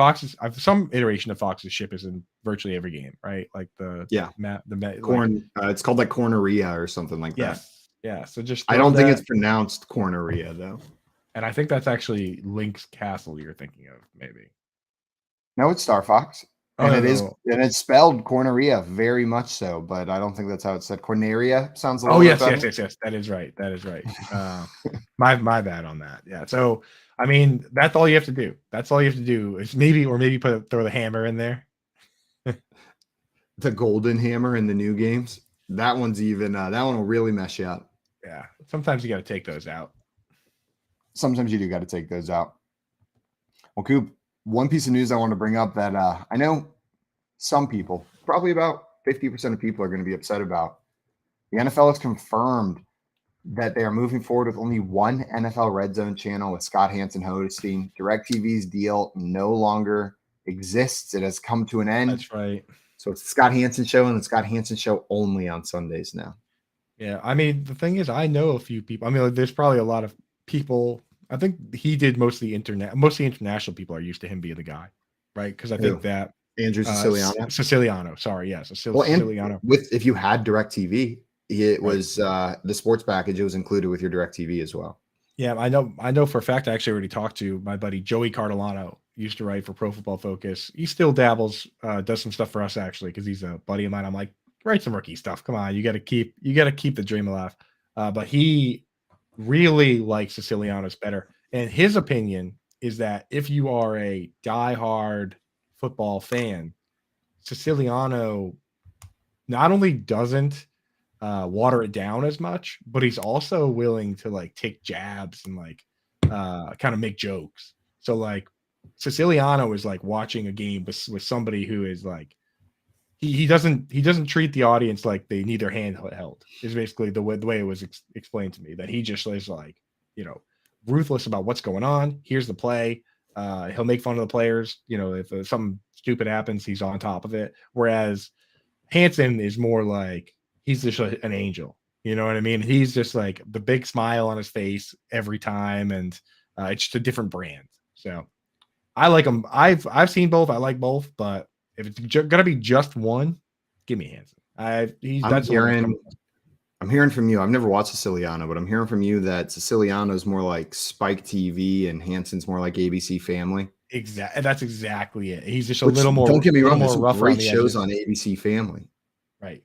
some iteration of Fox's ship is in virtually every game, right? Like it's called like Corneria or something like that. Yeah. So just I don't think it's pronounced Corneria though, and I think that's actually Link's castle you're thinking of, maybe. No, it's Star Fox, and it's spelled Corneria, very much so. But I don't think that's how it's said. Corneria sounds a little. Yes. That is right. My bad on that. Yeah. So. I mean, that's all you have to do. That's all you have to do is maybe throw the hammer in there. The golden hammer in the new games. That one's even, that one will really mess you up. Yeah. Sometimes you got to take those out. Sometimes you do got to take those out. Well, Coop, one piece of news I want to bring up that I know some people, probably about 50% of people are going to be upset about. The NFL has confirmed that they are moving forward with only one NFL Red Zone channel with Scott Hansen hosting. DirecTV's deal no longer exists. It has come to an end. That's right. So it's the Scott Hansen show and the Scott Hansen show only on Sundays now. Yeah, I mean, the thing is, I know a few people. I mean, like, there's probably a lot of people. I think he did mostly international people are used to him being the guy, right? Because I think that Andrew Siciliano. Siciliano, sorry, yes, Siciliano. If you had DirecTV, it was the sports package. It was included with your DirecTV as well. Yeah, I know for a fact. I actually already talked to my buddy Joey Cardilano. Used to write for Pro Football Focus. He still dabbles, does some stuff for us actually because he's a buddy of mine. I'm like, write some rookie stuff. Come on, you got to keep the dream alive. But he really likes Siciliano's better, and his opinion is that if you are a diehard football fan, Siciliano not only doesn't water it down as much, but he's also willing to like take jabs and like kind of make jokes. So like Siciliano is like watching a game with somebody who is like he doesn't treat the audience like they need their hand held. Is basically the way it was explained to me, that he just is like, you know, ruthless about what's going on. Here's the play. He'll make fun of the players. You know, if something stupid happens, he's on top of it. Whereas Hansen is more like he's just an angel. You know what I mean? He's just like the big smile on his face every time, and it's just a different brand. So I like him. I've seen both. I like both, but if it's gonna be just one, give me Hansen. I'm hearing from you. I've never watched Siciliano, but I'm hearing from you that Siciliano is more like Spike TV and Hansen's more like ABC Family. Exactly. That's exactly it. He's just a little more. Don't get me wrong. More There's rough some great on shows on ABC Family. Right.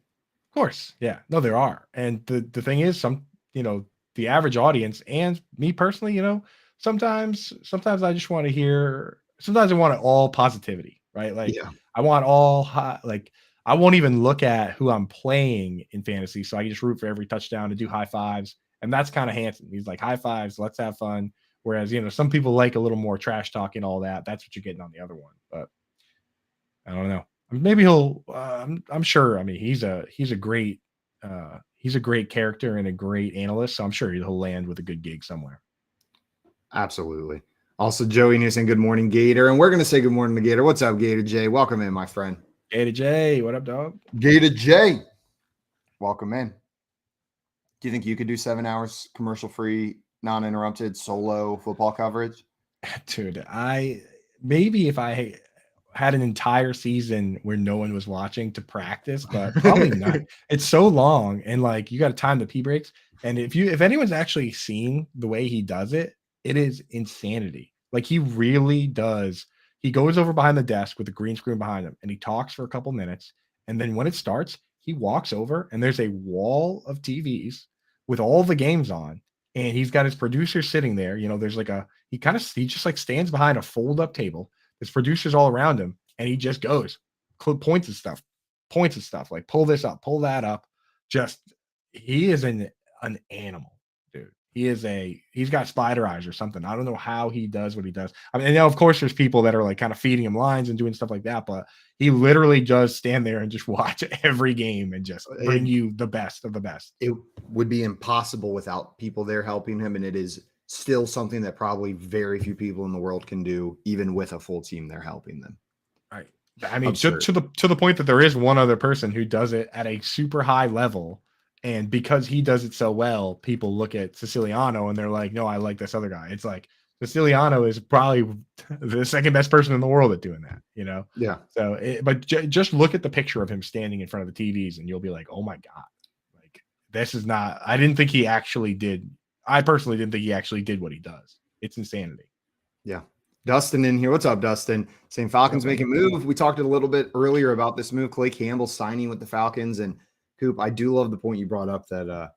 Of course. Yeah. No, there are. And the thing is, the average audience and me personally, sometimes I just want to hear. Sometimes I want all positivity, right? Like I want all I won't even look at who I'm playing in fantasy, so I can just root for every touchdown and do high fives. And that's kind of Hansen. He's like, high fives, let's have fun. Whereas, some people like a little more trash talking, all that. That's what you're getting on the other one. But I don't know. Maybe he'll. I'm sure. I mean, he's a great character and a great analyst. So I'm sure he'll land with a good gig somewhere. Absolutely. Also, Joey Newsom, good morning, Gator. And we're going to say good morning to Gator. What's up, Gator J? Welcome in, my friend. Gator J, what up, dog? Gator J, welcome in. Do you think you could do 7 hours commercial-free, non-interrupted, solo football coverage? Dude, maybe if I had an entire season where no one was watching to practice, but probably not. It's so long, and like you got to time the pee breaks. And if anyone's actually seen the way he does it, it is insanity. Like he really does. He goes over behind the desk with a green screen behind him and he talks for a couple minutes. And then when it starts, he walks over and there's a wall of TVs with all the games on. And he's got his producer sitting there. There's like he just like stands behind a fold up table. There's producers all around him. And he just goes, points at stuff, like pull this up, pull that up. He is an animal. He's got spider eyes or something. I don't know how he does what he does. I mean, of course there's people that are like kind of feeding him lines and doing stuff like that, but he literally does stand there and just watch every game and just bring you the best of the best. It would be impossible without people there helping him. And it is still something that probably very few people in the world can do, even with a full team there helping them. Right. I mean, to the point that there is one other person who does it at a super high level. And because he does it so well, people look at Siciliano and they're like, no, I like this other guy. It's like Siciliano is probably the second best person in the world at doing that, Yeah. So, just look at the picture of him standing in front of the TVs and you'll be like, oh my God, like this is not, I didn't think he actually did. I personally didn't think he actually did what he does. It's insanity. Yeah. Dustin in here. What's up, Dustin? Saying Falcons make a move. We talked a little bit earlier about this move. Clay Campbell signing with the Falcons, and Coop, I do love the point you brought up that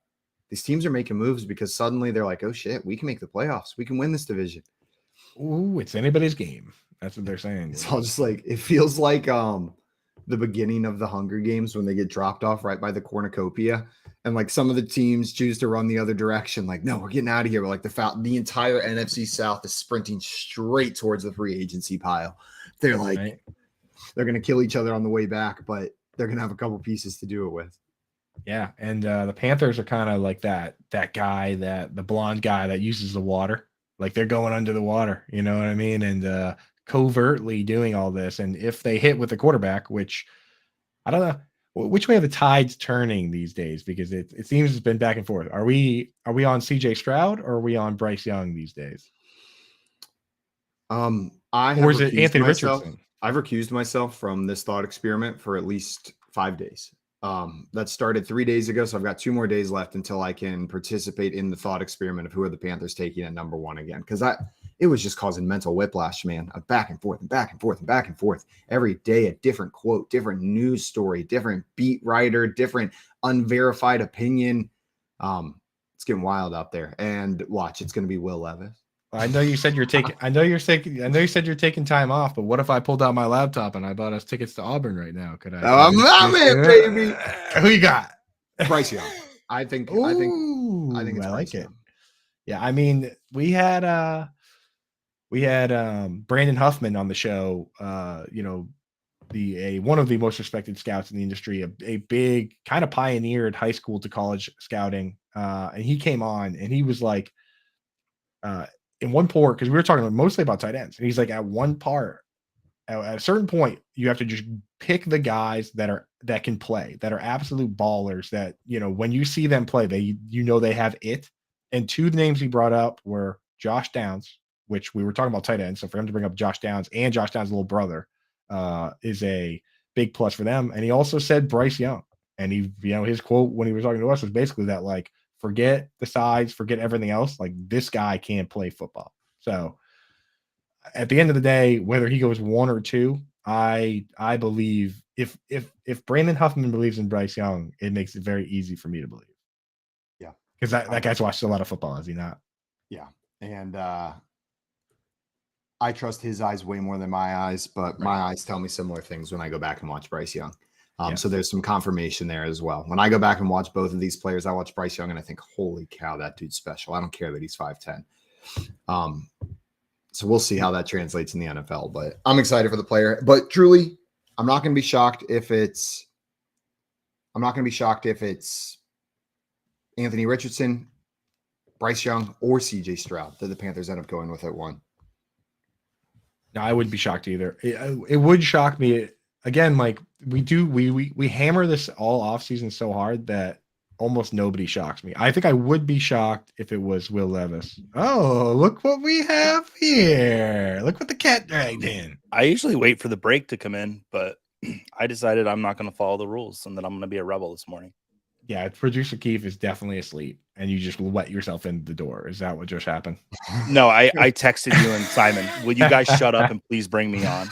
these teams are making moves because suddenly they're like, oh shit, we can make the playoffs. We can win this division. Ooh, it's anybody's game. That's what they're saying. It's all just like, it feels like the beginning of the Hunger Games when they get dropped off right by the cornucopia. And like some of the teams choose to run the other direction. Like, no, we're getting out of here. But like the entire NFC South is sprinting straight towards the free agency pile. They're like, They're going to kill each other on the way back, but they're going to have a couple pieces to do it with. Yeah, and the Panthers are kind of like that guy, the blonde guy that uses the water. Like they're going under the water, you know what I mean? And covertly doing all this. And if they hit with the quarterback, which I don't know which way are the tides turning these days, because it seems it's been back and forth. Are we on CJ Stroud or are we on Bryce Young these days? I have Or is it recused Anthony myself. Richardson? I've recused myself from this thought experiment for at least 5 days. That started 3 days ago, so I've got 2 more days left until I can participate in the thought experiment of who are the Panthers taking at number 1 again. Because it was just causing mental whiplash, man. Of back and forth and back and forth and back and forth. Every day a different quote, different news story, different beat writer, different unverified opinion. It's getting wild out there. And watch, it's going to be Will Levis. I know you said you're taking. I know you said you're taking time off. But what if I pulled out my laptop and I bought us tickets to Auburn right now? Could I? I'm in, baby. Who you got? Bryce Young. I think it's I Bryce like it. Young. Yeah, I mean, we had Brandon Huffman on the show. One of the most respected scouts in the industry, a big kind of pioneered high school to college scouting. And he came on and he was like, in one part, because we were talking mostly about tight ends, and he's like, at a certain point, you have to just pick the guys that can play, that are absolute ballers, that when you see them play, they have it. And 2 names he brought up were Josh Downs, which we were talking about tight ends, so for him to bring up Josh Downs and Josh Downs' little brother is a big plus for them. And he also said Bryce Young, and his quote when he was talking to us was basically that, like, forget the size, forget everything else. Like, this guy can't play football. So at the end of the day, whether he goes 1 or 2, I believe if Brandon Huffman believes in Bryce Young, it makes it very easy for me to believe. Yeah. Because that guy's watched a lot of football, has he not? Yeah. And I trust his eyes way more than my eyes, but my eyes tell me similar things when I go back and watch Bryce Young. So there's some confirmation there as well. When I go back and watch both of these players, I watch Bryce Young and I think, holy cow, that dude's special. I don't care that he's 5'10". So we'll see how that translates in the NFL, but I'm excited for the player. But truly, I'm not going to be shocked if it's Anthony Richardson, Bryce Young, or CJ Stroud that the Panthers end up going with at 1. No, I wouldn't be shocked either. It would shock me. Again, like we hammer this all offseason so hard that almost nobody shocks me. I think I would be shocked if it was Will Levis. Oh, look what we have here. Look what the cat dragged in. I usually wait for the break to come in, but I decided I'm not going to follow the rules and that I'm going to be a rebel this morning. Yeah, producer Keith is definitely asleep, and you just let yourself in the door. Is that what just happened? No, I texted you and Simon, will you guys shut up and please bring me on?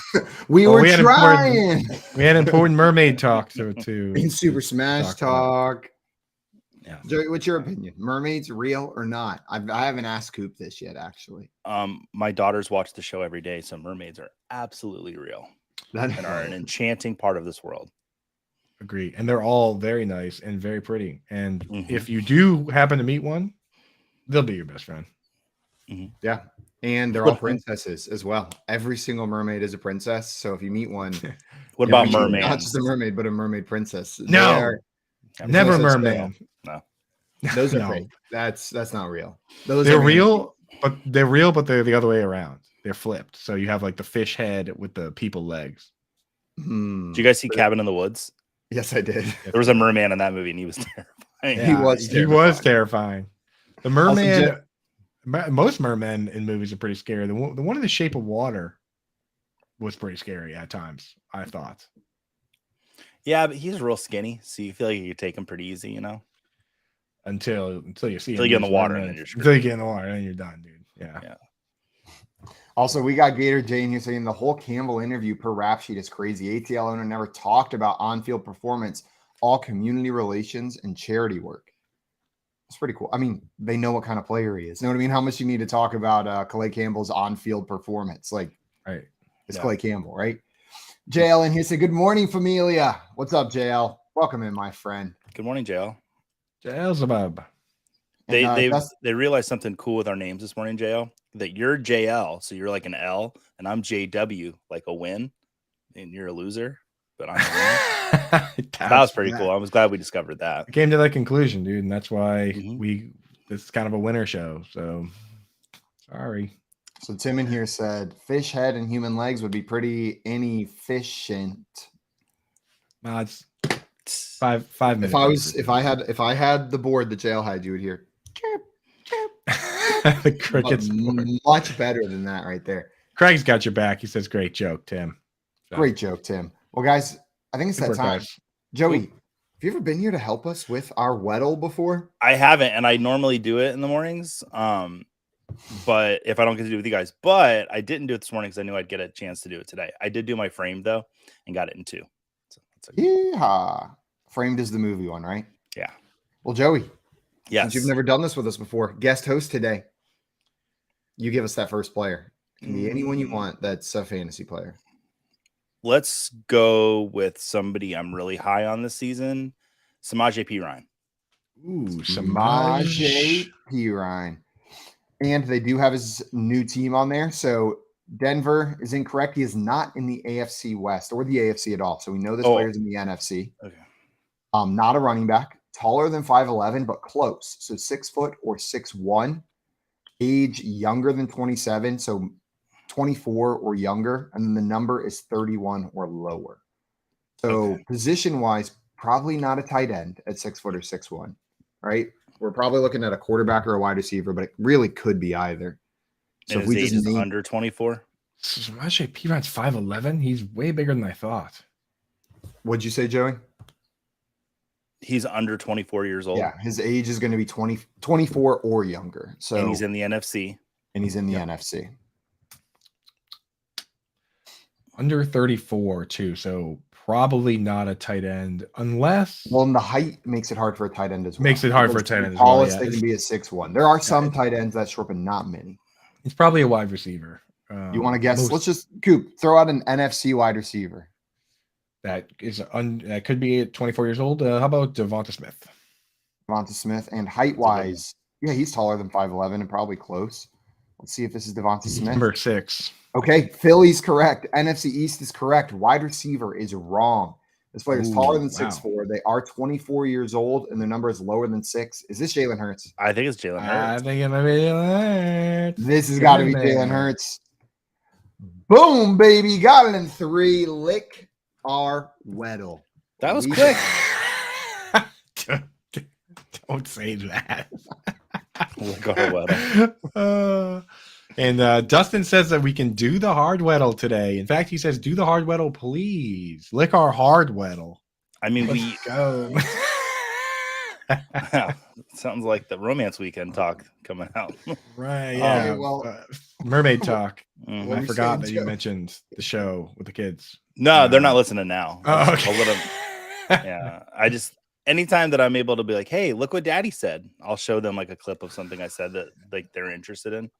We were trying. We had important mermaid talk to in Super Smash talk. Yeah. Joey, what's your opinion? Mermaids real or not? I haven't asked Coop this yet, actually. My daughters watch the show every day, so mermaids are absolutely real and are an enchanting part of this world. Agree. And they're all very nice and very pretty. And if you do happen to meet one, they'll be your best friend. Yeah. And they're all princesses as well. Every single mermaid is a princess. So if you meet one, what about mermaids? Not just a mermaid, but a mermaid princess. No, never merman. No, those are fake. That's not real. They're real, but they're the other way around. They're flipped. So you have like the fish head with the people legs. Did you guys see Cabin in the Woods? Yes, I did. There was a merman in that movie, and he was terrifying. Yeah, he was terrifying. The merman, most mermen in movies are pretty scary. The one in The Shape of Water was pretty scary at times, I thought. Yeah, but he's real skinny, so you feel like you could take him pretty easy, Until you see him. Until you get in the water, and then you're screwed. Until you get in the water, and then you're done, dude. Yeah. Also, we got Gator Jane here saying the whole Campbell interview per rap sheet is crazy. ATL owner never talked about on-field performance, all community relations and charity work. It's pretty cool. I mean, they know what kind of player he is. You know what I mean? How much you need to talk about Calais Campbell's on-field performance? Like, right? It's Calais Campbell, right? JL in here said, "Good morning, familia." What's up, JL? Welcome in, my friend. Good morning, JL. JL's a bub. They realized something cool with our names this morning, JL. That you're JL, so you're like an L, and I'm JW, like a win, and you're a loser. but I don't know. That was pretty cool. I was glad we discovered that. I came to that conclusion, dude, and that's why Mhm. this is kind of a winner show. So sorry. So Tim in here said fish head and human legs would be pretty inefficient. It's 5 minutes. If I had the board the jail had, you would hear chirp, chirp, the but crickets. much better than that right there. Craig's got your back. He says, "Great joke, Tim." So, Great joke, Tim. Well, guys, I think it's good that work, time. guys. Joey, have you ever been here to help us with our Weddle before? I haven't, and I normally do it in the mornings. But if I don't get to do it with you guys, but I didn't do it this morning because I knew I'd get a chance to do it today. I did do my frame though, and got it in 2. So that's Yeehaw. Framed is the movie one, right? Yeah. Well, Joey, Yes. since you've never done this with us before, guest host today. You give us that first player. It can be anyone you want that's a fantasy player. Let's go with somebody I'm really high on this season, Samaje Perine. Ooh, Samaje Perine. And they do have his new team on there. So Denver is incorrect. He is not in the AFC West or the AFC at all. So we know this player's in the NFC. Okay. Not a running back, taller than 5'11", but close. So 6 foot or 6'1", age younger than 27. So 24 or younger. And then the number is 31 or lower. So position wise, probably not a tight end at 6 foot or 6'1", right? We're probably looking at a quarterback or a wide receiver, but it really could be either. So And if his we age just is name, under 24. Samaje Perine's 5'11". He's way bigger than I thought. what'd you say, Joey? He's under 24 years old. Yeah, his age is going to be 24 or younger. So And he's in the NFC. NFC. Under 34 too, so probably not a tight end unless Well, and the height makes it hard for a tight end as well. Makes it hard for a Because tight the end as well, tallest yeah. they can be is 6'1". There are some tight ends that short, but not many. he's probably a wide receiver. You want to guess? most- Let's just Coop throw out an NFC wide receiver. that could be at 24 years old. How about Devonta Smith? Devonta Smith, and height wise, yeah, he's taller than 5'11" and probably close. Let's see if this is Devonta Smith. Number 6. Okay, Philly's correct. NFC East is correct. Wide receiver is wrong. This player is taller than 6'4". They are 24 years old, and their number is lower than 6. Is this Jalen Hurts? I think it's Jalen I Hurts. think it might be Jalen Hurts. This has got to be Jalen Hurts. Boom, baby. Got it in 3. Lick our Weddle. That was We- quick. Don't say that. We'll go to Weddle. And Dustin says that we can do the hard Weddle today. In fact, he says, "Do the hard Weddle, please. Lick our hard Weddle." I mean, Let's go. sounds like the romance weekend talk coming out. Right? Yeah. Okay, well- mermaid talk. Mhm. What I were you forgot saying, that you Joe? mentioned the show with the kids. No, they're not listening now. Oh, Just okay. a little- yeah, I just anytime that I'm able to be like, "Hey, look what Daddy said," I'll show them like a clip of something I said that like they're interested in.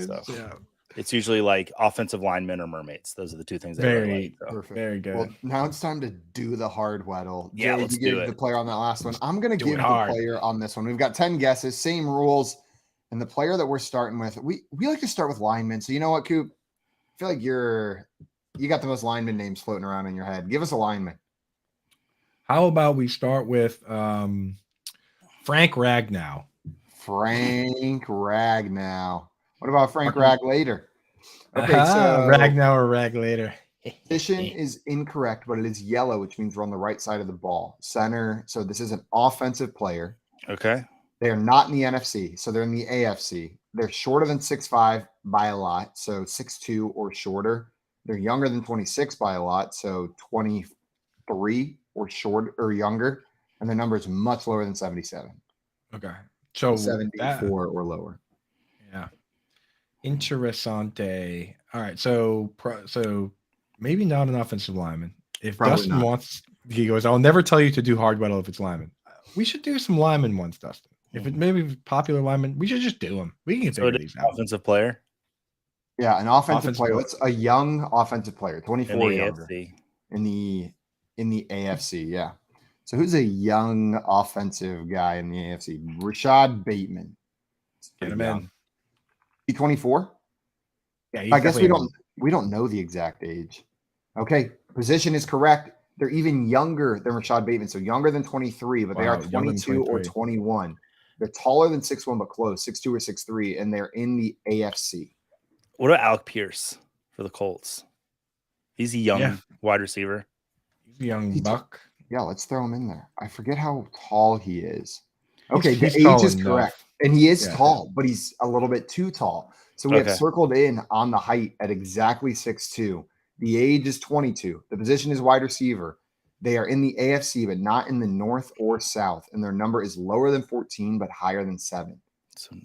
So. Yeah. It's usually like offensive linemen or mermaids. Those are the 2 things I really Very, like. So. Perfect. very good. Well, now it's time to do the hard Weddle. Yeah, Joey, let's you gave do it. the player on that last one. I'm going to Do give it the hard. player on this one. We've got 10 guesses, same rules. And the player that we're starting with, we like to start with linemen. So you know what, Coop? I feel like you got the most lineman names floating around in your head. Give us a lineman. How about we start with Frank Ragnow? Frank Ragnow. What about Frank Raglater? Okay, Ragnow or Raglater. position is incorrect, but it is yellow, which means we're on the right side of the ball. Center. So this is an offensive player. Okay. They are not in the NFC, so they're in the AFC. They're shorter than 6'5" by a lot, so 6'2" or shorter. They're younger than 26 by a lot, so 23 or short or younger. And their number is much lower than 77. Okay. So 74 or lower. Yeah. Interessante. All right. So maybe not an offensive lineman. If Probably Dustin not. wants, he goes, "I'll never tell you to do hard Weddle if it's lineman." We should do some linemen once, Dustin. If it maybe popular linemen, we should just do them. We can So figure it these is out. offensive player Yeah, an offensive Offensive player. player. That's a young offensive player, in 24 the or younger. AFC. In the AFC, yeah. So who's a young offensive guy in the AFC? Rashad Bateman. Get him in. He 24? Yeah, he's I guess definitely we don't know the exact age. Okay, position is correct. They're even younger than Rashad Bateman, so younger than 23, but they Wow, are younger than 22 or 23. 21. They're taller than 6'1", but close, 6'2" or 6'3", and they're in the AFC. What about Alec Pierce for the Colts? He's a young Yeah. wide receiver. He's a young He buck. Yeah, let's throw him in there. I forget how tall he is. Okay, He's the tall age is enough. correct. And he is Yeah. tall, but he's a little bit too tall. So we have Okay. circled in on the height at exactly 6'2". The age is 22. The position is wide receiver. They are in the AFC, but not in the North or South. And their number is lower than 14, but higher than 7. So,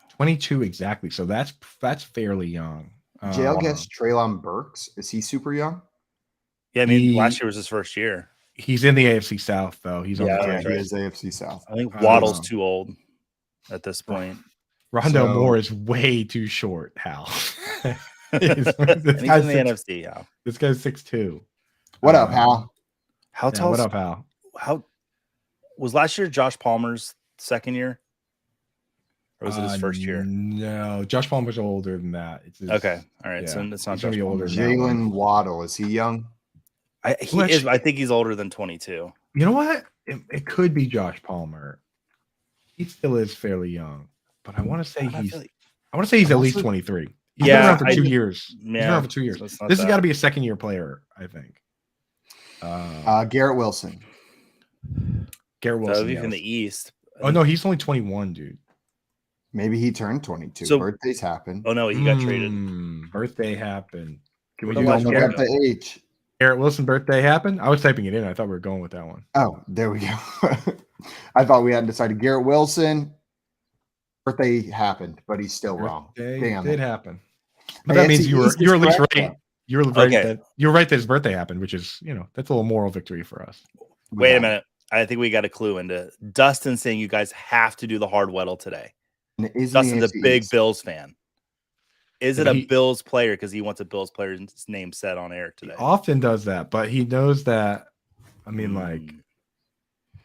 22 exactly. So that's fairly young. JL guessed Treylon Burks. Is he super young? yeah, I mean, He- last year was his first year. He's in the AFC South though. He's on Yeah, the that's He right. is AFC South. I think I Waddle's don't too old at this point. Rondo So- Moore is way too short, Hal. And he's in the NFC. Yeah. This guy's 6'2". What up, Hal? How Yeah, tall? what up, Hal? How was last year? Josh Palmer's second year, or was it his first year? No, Josh Palmer's older than that. It's his, Okay, all right. So yeah, it's not he's gonna Josh be Palmer. older than that one. Jalen Waddle. Is he young? He Well, is. I think he's older than 22. You know what? It could be Josh Palmer. He still is fairly young, but I want to say I he's feel like- at least Also- 23. He's Yeah, been around for I- 2 years. He's been Yeah, around for 2 years. so it's not This has that. got to be a second-year player, I think. Garrett Wilson. Garrett So Wilson. he's in yes. the East. Oh no, he's only 21, dude. Maybe he turned 22. So- Birthdays happen. Oh no, he got traded. Birthday happened. Can we What do about that Look one? up the age. Garrett Wilson birthday happened? I was typing it in. I thought we were going with that one. Oh, there we go. I thought we hadn't decided. Garrett Wilson. Birthday happened, but he's still wrong. Birthday Damn did it. happen. But that AFC means you were East is at least correct, right. though. You were right Okay. that you're right that his birthday happened, which is, that's a little moral victory for us. Wait a Yeah. minute. I think we got a clue into Dustin saying you guys have to do the hard Weddle today. And it is in the Dustin's a AFC big East. Bills fan. Is it Yeah, a he- Bills player because he wants a Bills player's name said on air today? He often does that, but he knows that. I mean, like, Mm.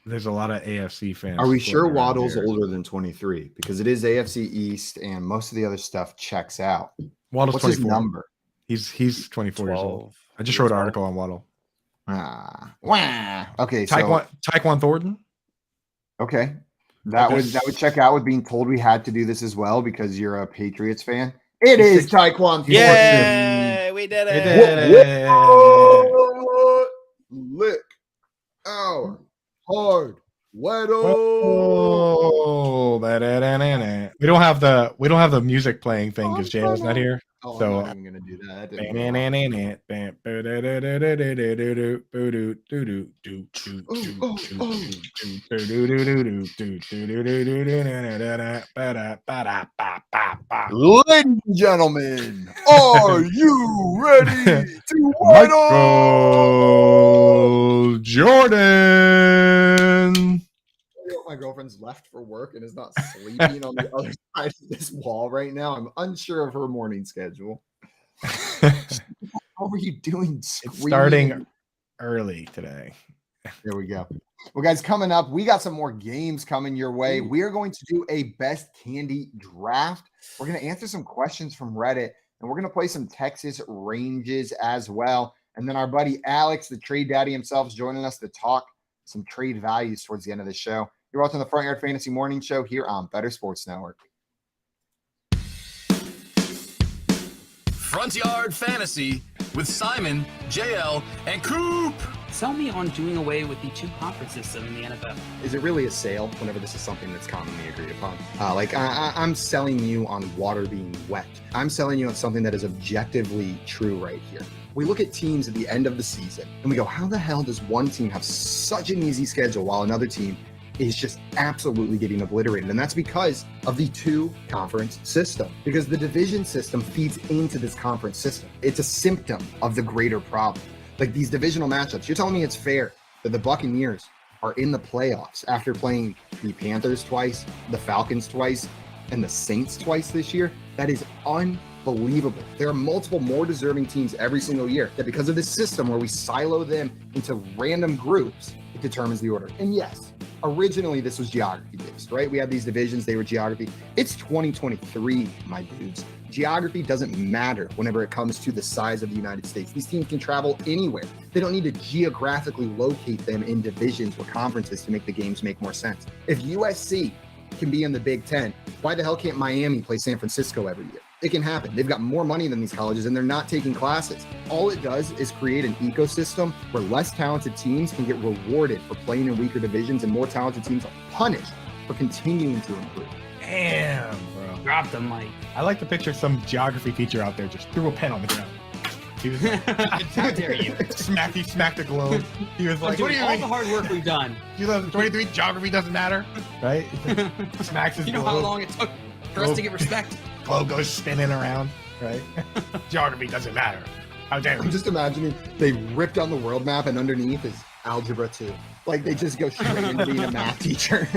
there's a lot of AFC fans. Are we floating sure around Waddle's here. older than 23? Because it is AFC East and most of the other stuff checks out. Waddle's What's his 24. number? He's 24 years old. 12. I just wrote an article on Waddle. Wah. Okay, so Tyquan Thornton. okay. That Okay. would check out with being told we had to do this as well because you're a Patriots fan. It is Tyquan Thornton. Yay, we did They it. did it. Whoa. Lick our hard Weddle. Oh, we don't have the music playing thing because Jalen's not here. Oh, So- I'm not even gonna do that. That didn't go well. Ladies and gentlemen, are you ready to Weddle? Michael Jordan. My girlfriend's left for work and is not sleeping on the other side of this wall right now. I'm unsure of her morning schedule. How are you doing? It's Screaming? starting early today. There we go. Well, guys, coming up, we got some more games coming your way. Ooh. We are going to do a best candy draft. We're going to answer some questions from Reddit, and we're going to play some Texas ranges as well. And then our buddy Alex, the trade daddy himself, is joining us to talk some trade values towards the end of the show. You're watching the Front Yard Fantasy Morning Show here on Better Sports Network. Front Yard Fantasy with Simon, JL, and Coop. Sell me on doing away with the 2-conference system in the NFL. Is it really a sale whenever this is something that's commonly agreed upon? I'm selling you on water being wet. I'm selling you on something that is objectively true right here. We look at teams at the end of the season and we go, how the hell does one team have such an easy schedule while another team is just absolutely getting obliterated? And that's because of the 2-conference system, because the division system feeds into this conference system. It's a symptom of the greater problem. Like these divisional matchups, you're telling me it's fair that the Buccaneers are in the playoffs after playing the Panthers twice, the Falcons twice, and the Saints twice this year? That is unbelievable. There are multiple more deserving teams every single year that because of this system where we silo them into random groups, it determines the order. And yes, originally this was geography based, right? We had these divisions, they were geography. It's 2023, my dudes. Geography doesn't matter whenever it comes to the size of the United States. These teams can travel anywhere. They don't need to geographically locate them in divisions or conferences to make the games make more sense. If USC can be in the Big Ten, why the hell can't Miami play San Francisco every year? It can happen. They've got more money than these colleges and they're not taking classes. All it does is create an ecosystem where less talented teams can get rewarded for playing in weaker divisions and more talented teams are punished for continuing to improve. Damn, bro. Drop the mic. I like to picture some geography teacher out there just threw a pen on the ground. He was How dare you? he smacked the globe. He was like, what do you all mean? the hard work we've done. 2023 geography doesn't matter, right? Smacks his You know globe. how long it took for us to get respect? Globe goes spinning around, right? Geography doesn't matter. How dare I'm you? just imagining they ripped on the world map and underneath is algebra 2. Like they just go straight into being a math teacher.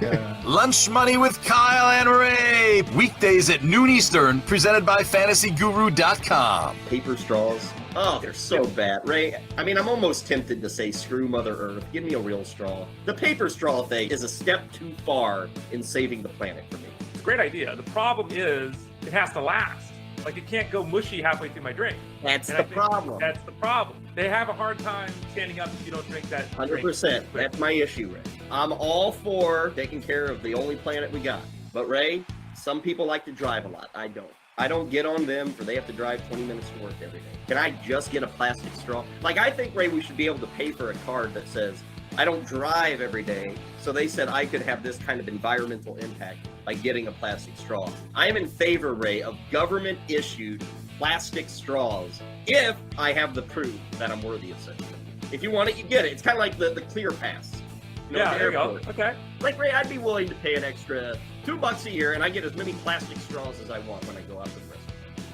Yeah. Lunch Money with Kyle and Ray. Weekdays at noon Eastern, presented by fantasyguru.com. Paper straws. Oh, they're so bad. Ray, I mean, I'm almost tempted to say screw Mother Earth. Give me a real straw. The paper straw thing is a step too far in saving the planet for me. It's a great idea. The problem is it has to last. Like it can't go mushy halfway through my drink. That's And the I think problem. That's the problem. They have a hard time standing up if you don't drink that. 100%. That's my issue, Ray. I'm all for taking care of the only planet we got. But Ray, some people like to drive a lot. I don't. I don't get on them for they have to drive 20 minutes to work every day. Can I just get a plastic straw? Like, I think, Ray, we should be able to pay for a card that says, I don't drive every day, so they said I could have this kind of environmental impact by getting a plastic straw. I am in favor, Ray, of government-issued plastic straws if I have the proof that I'm worthy of such a thing. If you want it, you get it. It's kind of like the Clear Pass. You know, Yeah, at the there you go. airport. Okay. Like, Ray, I'd be willing to pay an extra $2 a year, and I get as many plastic straws as I want when I go out to the restaurant.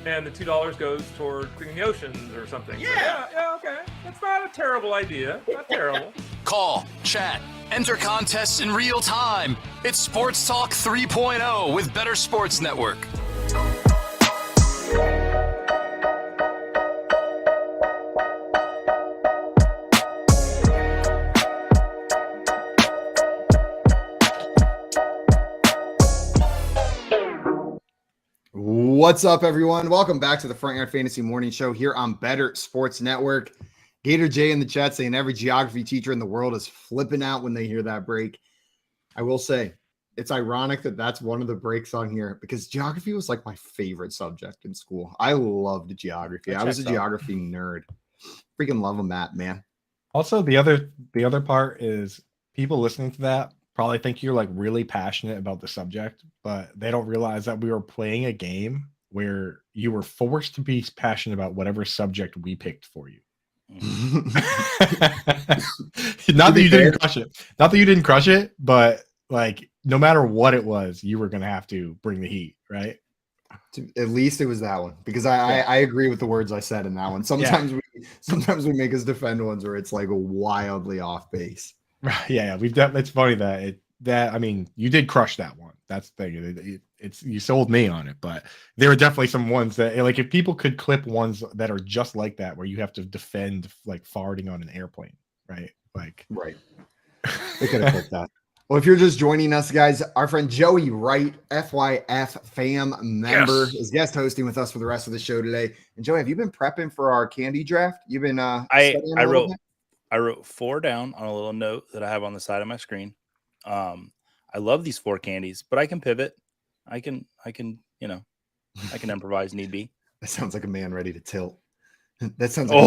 And the $2 goes toward cleaning the oceans or something. Yeah. Yeah, okay. That's not a terrible idea. Not terrible. Call, chat, enter contests in real time. It's Sports Talk 3.0 with Better Sports Network. What's up, everyone? Welcome back to the Front Yard Fantasy Morning Show here on Better Sports Network. Gator J in the chat saying every geography teacher in the world is flipping out when they hear that break. I will say it's ironic that that's one of the breaks on here because geography was like my favorite subject in school. I loved geography. I was a geography nerd. Freaking love them, Matt, man. Also, the other part is people listening to that probably think you're like really passionate about the subject, but they don't realize that we were playing a game where you were forced to be passionate about whatever subject we picked for you. Not that you didn't crush it. Not that you didn't crush it, but like no matter what it was, you were gonna have to bring the heat, right? At least it was that one because I agree with the words I said in that one. Sometimes we make us defend ones where it's like wildly off base. Yeah, it's funny that I mean you did crush that one. That's the thing. It's you sold me on it, but there are definitely some ones that like if people could clip ones that are just like that where you have to defend like farting on an airplane, right? Like right. They could have clipped that. Well, if you're just joining us, guys, our friend Joey Wright, FYF fam member, is guest hosting with us for the rest of the show today. And Joey, have you been prepping for our candy draft? You've been I wrote 4 down on a little note that I have on the side of my screen. I love these 4 candies, but I can pivot. I can, improvise need be. That sounds like a man ready to tilt. That sounds like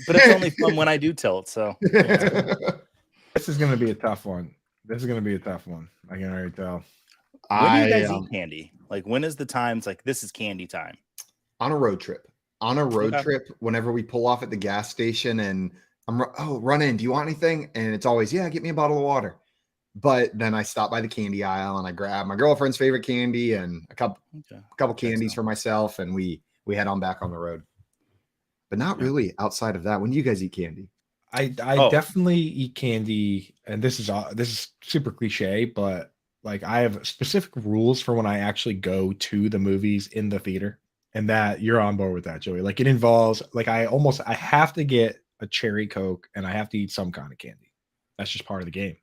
but it's only fun when I do tilt. So this is going to be a tough one. I can already tell. When do you guys eat candy? Like, when is the times like this is candy time? On a road trip. Whenever we pull off at the gas station and run in. Do you want anything? And it's always, yeah, get me a bottle of water. But then I stop by the candy aisle and I grab my girlfriend's favorite candy and a couple candies for myself, and we head on back on the road. But not really outside of that. When do you guys eat candy? I definitely eat candy, and this is super cliche, but like I have specific rules for when I actually go to the movies in the theater, and that you're on board with that, Joey. Like it involves like I have to get a cherry Coke and I have to eat some kind of candy. That's just part of the game.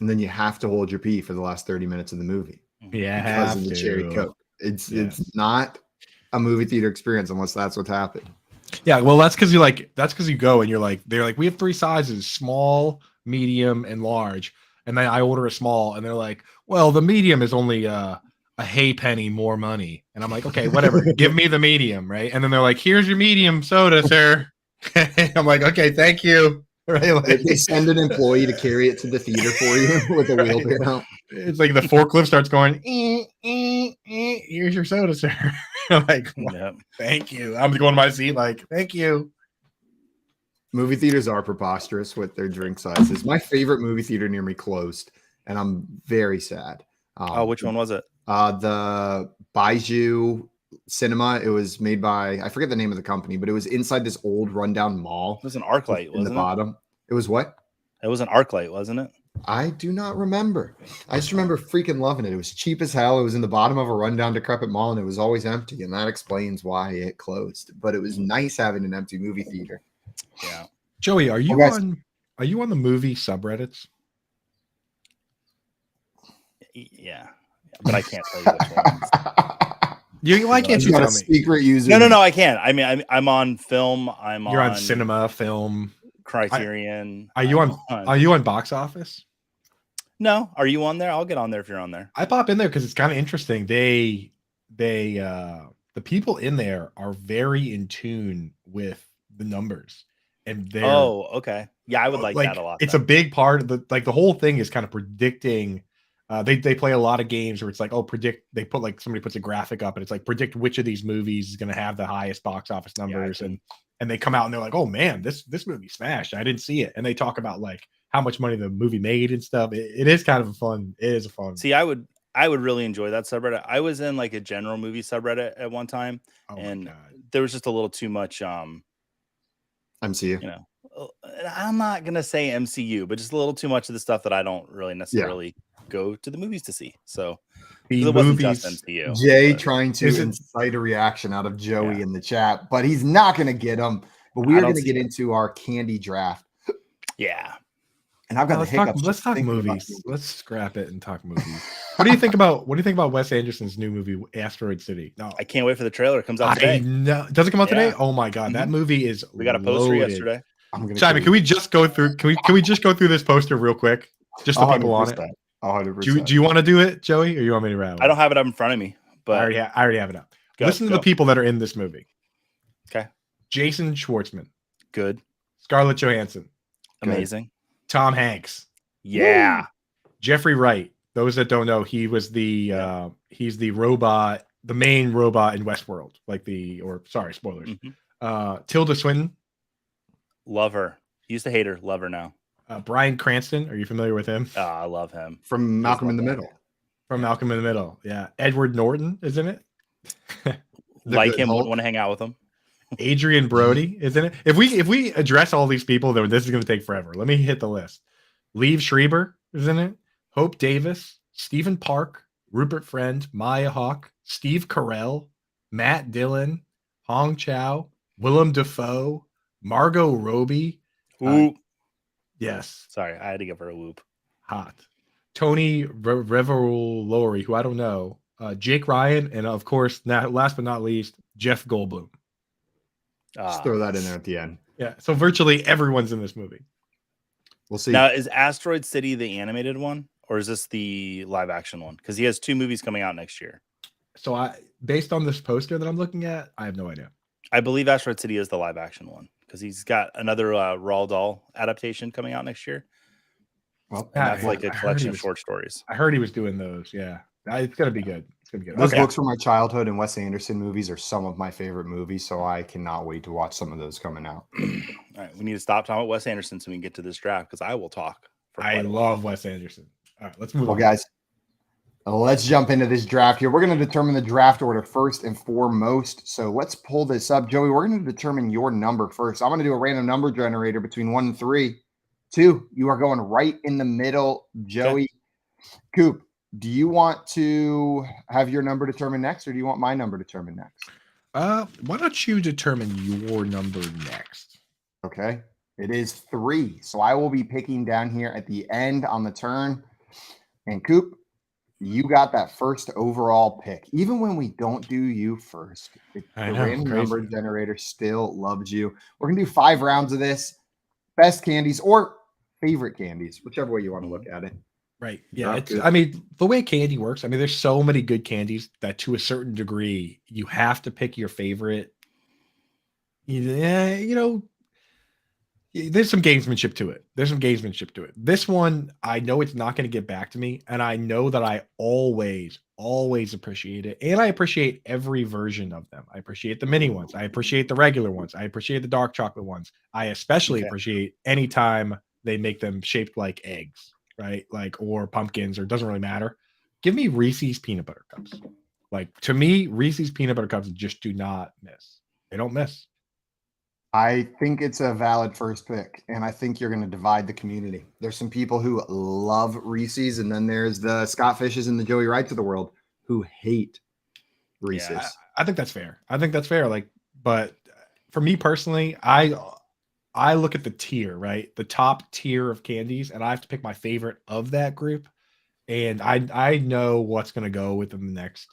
And then you have to hold your pee for the last 30 minutes of the movie. Yeah, because of the cherry Coke. It's Yes. it's not a movie theater experience unless that's what's happened. Yeah, well, that's because you go and they're like, we have 3 sizes: small, medium, and large. And then I order a small, and they're like, well, the medium is only a hay penny more money. And I'm like, okay, whatever, give me the medium, right? And then they're like, here's your medium soda, sir. I'm like, okay, thank you. Right? Like, They send an employee to carry it to the theater for you with a Right. wheelbarrow. It's like the forklift starts going, here's your soda, sir. I'm like, well, Yep. thank you. I'm going to my seat like, thank you. Movie theaters are preposterous with their drink sizes. My favorite movie theater near me closed, and I'm very sad. Oh, which one was it? The Baiju Cinema. It was made by, I forget the name of the company, but it was inside this old rundown mall. It was an ArcLight, in the wasn't it? bottom. It was what? It was an ArcLight, wasn't it? I do not remember. I just remember freaking loving it. It was cheap as hell. It was in the bottom of a rundown, decrepit mall, and it was always empty. And that explains why it closed. But it was nice having an empty movie theater. Yeah. Joey, are you Well, guys- on the movie subreddits? Yeah. But I can't tell you which ones. Why can't He's you got tell a me? secret user. No, I can't. I mean, I'm on film. You're on cinema, film. Criterion. Are you on box office? No. Are you on there? I'll get on there if you're on there. I pop in there because it's kind of interesting. The people in there are very in tune with the numbers, and they're okay. Yeah, I would like that a lot. It's a big part of the whole thing is kind of predicting. They play a lot of games where it's like, predict. They put somebody puts a graphic up and it's like predict which of these movies is going to have the highest box office numbers, and they come out and they're like, oh man, this movie smashed. I didn't see it, and they talk about like how much money the movie made and stuff. It is kind of a fun. It is a fun. See, I would really enjoy that subreddit. I was in like a general movie subreddit at one time, and there was just a little too much. MCU. You know, I'm not gonna say MCU, but just a little too much of the stuff that I don't really necessarily go to the movies to see. So the it wasn't movies, just MCU. Jay but trying to incite a reaction out of Joey in the chat, but he's not going to get them. But we are going to get into our candy draft. Yeah. And I've got let's talk movies. Let's scrap it and talk movies. What do you think about Wes Anderson's new movie, Asteroid City? No, I can't wait for the trailer. It comes out today. Does it come out today? Oh my god, that movie is. We got a poster yesterday. Simon, can we just go through? Can we just go through this poster real quick? Just the people on it. 100%. Do you want to do it, Joey, or you want me to rattle? I don't have it up in front of me, but I already have it up. Listen to the people that are in this movie. Okay. Jason Schwartzman. Good. Scarlett Johansson. Amazing. Tom Hanks. Yeah. Woo! Jeffrey Wright. Those that don't know, he was he's the robot, the main robot in Westworld. Spoilers. Tilda Swinton. Love her. Used to hate her. Love her now. Bryan Cranston. Are you familiar with him? I love him. From Malcolm in the Middle. From Malcolm in the Middle. Yeah. Edward Norton, isn't it? Like him, wouldn't want to hang out with him. Adrian Brody, isn't it? If we address all these people, then this is going to take forever. Let me hit the list. Liev Schreiber, isn't it? Hope Davis, Stephen Park, Rupert Friend, Maya Hawke, Steve Carell, Matt Dillon, Hong Chow, Willem Dafoe, Margot Robbie. Ooh. Yes. Sorry, I had to give her a whoop. Hot. Tony Revolori, who I don't know. Jake Ryan, and of course, last but not least, Jeff Goldblum. Just throw that in there at the end. Yeah. So virtually everyone's in this movie. We'll see. Now, is Asteroid City the animated one, or is this the live action one? Because he has 2 movies coming out next year. So based on this poster that I'm looking at, I have no idea. I believe Asteroid City is the live action one because he's got another Roald Dahl adaptation coming out next year. Well, that's like a collection of short stories. I heard he was doing those. Yeah, it's gonna be good. It's gonna be good. Those books from my childhood and Wes Anderson movies are some of my favorite movies, so I cannot wait to watch some of those coming out. All right, we need to stop talking about Wes Anderson so we can get to this draft because I will talk. I love Wes Anderson. All right, let's move on, guys. Let's jump into this draft here. We're going to determine the draft order first and foremost. So let's pull this up. Joey, we're going to determine your number first. I'm going to do a random number generator between 1 and 3. 2, you are going right in the middle. Joey, Coop, do you want to have your number determined next, or do you want my number determined next? Why don't you determine your number next? Okay. It is 3. So I will be picking down here at the end on the turn. And Coop, You got that first overall pick. Even when we don't do you first, the random number generator still loves you. We're going to do 5 rounds of this. Best candies or favorite candies, whichever way you want to look at it. Right. Yeah. I mean, the way candy works, I mean, there's so many good candies that to a certain degree, you have to pick your favorite. Yeah, there's some gamesmanship to it. This one, I know it's not going to get back to me, and I know that I always appreciate it, and I appreciate every version of them. I appreciate the mini ones. I appreciate the regular ones. I appreciate the dark chocolate ones. I especially appreciate anytime they make them shaped like eggs, right? Like, or pumpkins, or it doesn't really matter. Give me Reese's peanut butter cups. Like, to me, Reese's peanut butter cups just do not miss. They don't miss. I think it's a valid first pick, and I think you're going to divide the community. There's some people who love Reese's, and then there's the Scott Fishes and the Joey Wrights of the world who hate Reese's. Yeah, I think that's fair. Like, but for me personally, I look at the tier, right? The top tier of candies, and I have to pick my favorite of that group. And I know what's going to go within the next,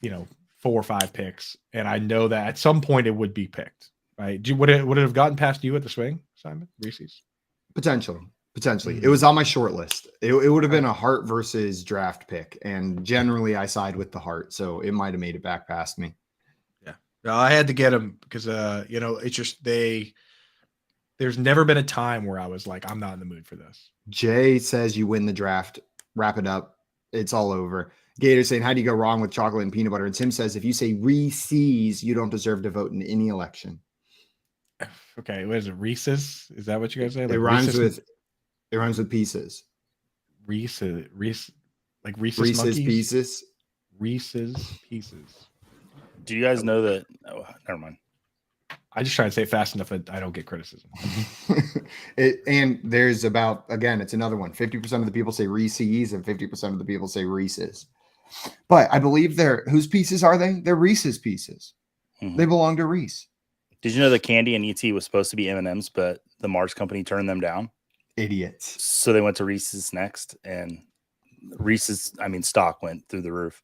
4 or 5 picks, and I know that at some point it would be picked. Right? Would it have gotten past you at the swing, Simon? Reese's? Potentially. It was on my short list. It would have been a heart versus draft pick, and generally I side with the heart, so it might have made it back past me. Yeah, no, I had to get them because it's just there's never been a time where I was like, I'm not in the mood for this. Jay says you win the draft. Wrap it up. It's all over. Gator saying, how do you go wrong with chocolate and peanut butter? And Tim says, if you say Reese's, you don't deserve to vote in any election. Okay, what is it? Reese's? Is that what you guys say? Like it rhymes with pieces. Reese's Pieces. Reese's Pieces. Do you guys know that? Oh, never mind. I just try and say it fast enough that I don't get criticism. And there's it's another one. 50% of the people say Reese's and 50% of the people say Reese's. But I believe whose pieces are they? They're Reese's pieces. Mm-hmm. They belong to Reese. Did you know that candy and ET was supposed to be M&Ms, but the Mars company turned them down? Idiots. So they went to Reese's next, and Reese's, stock went through the roof.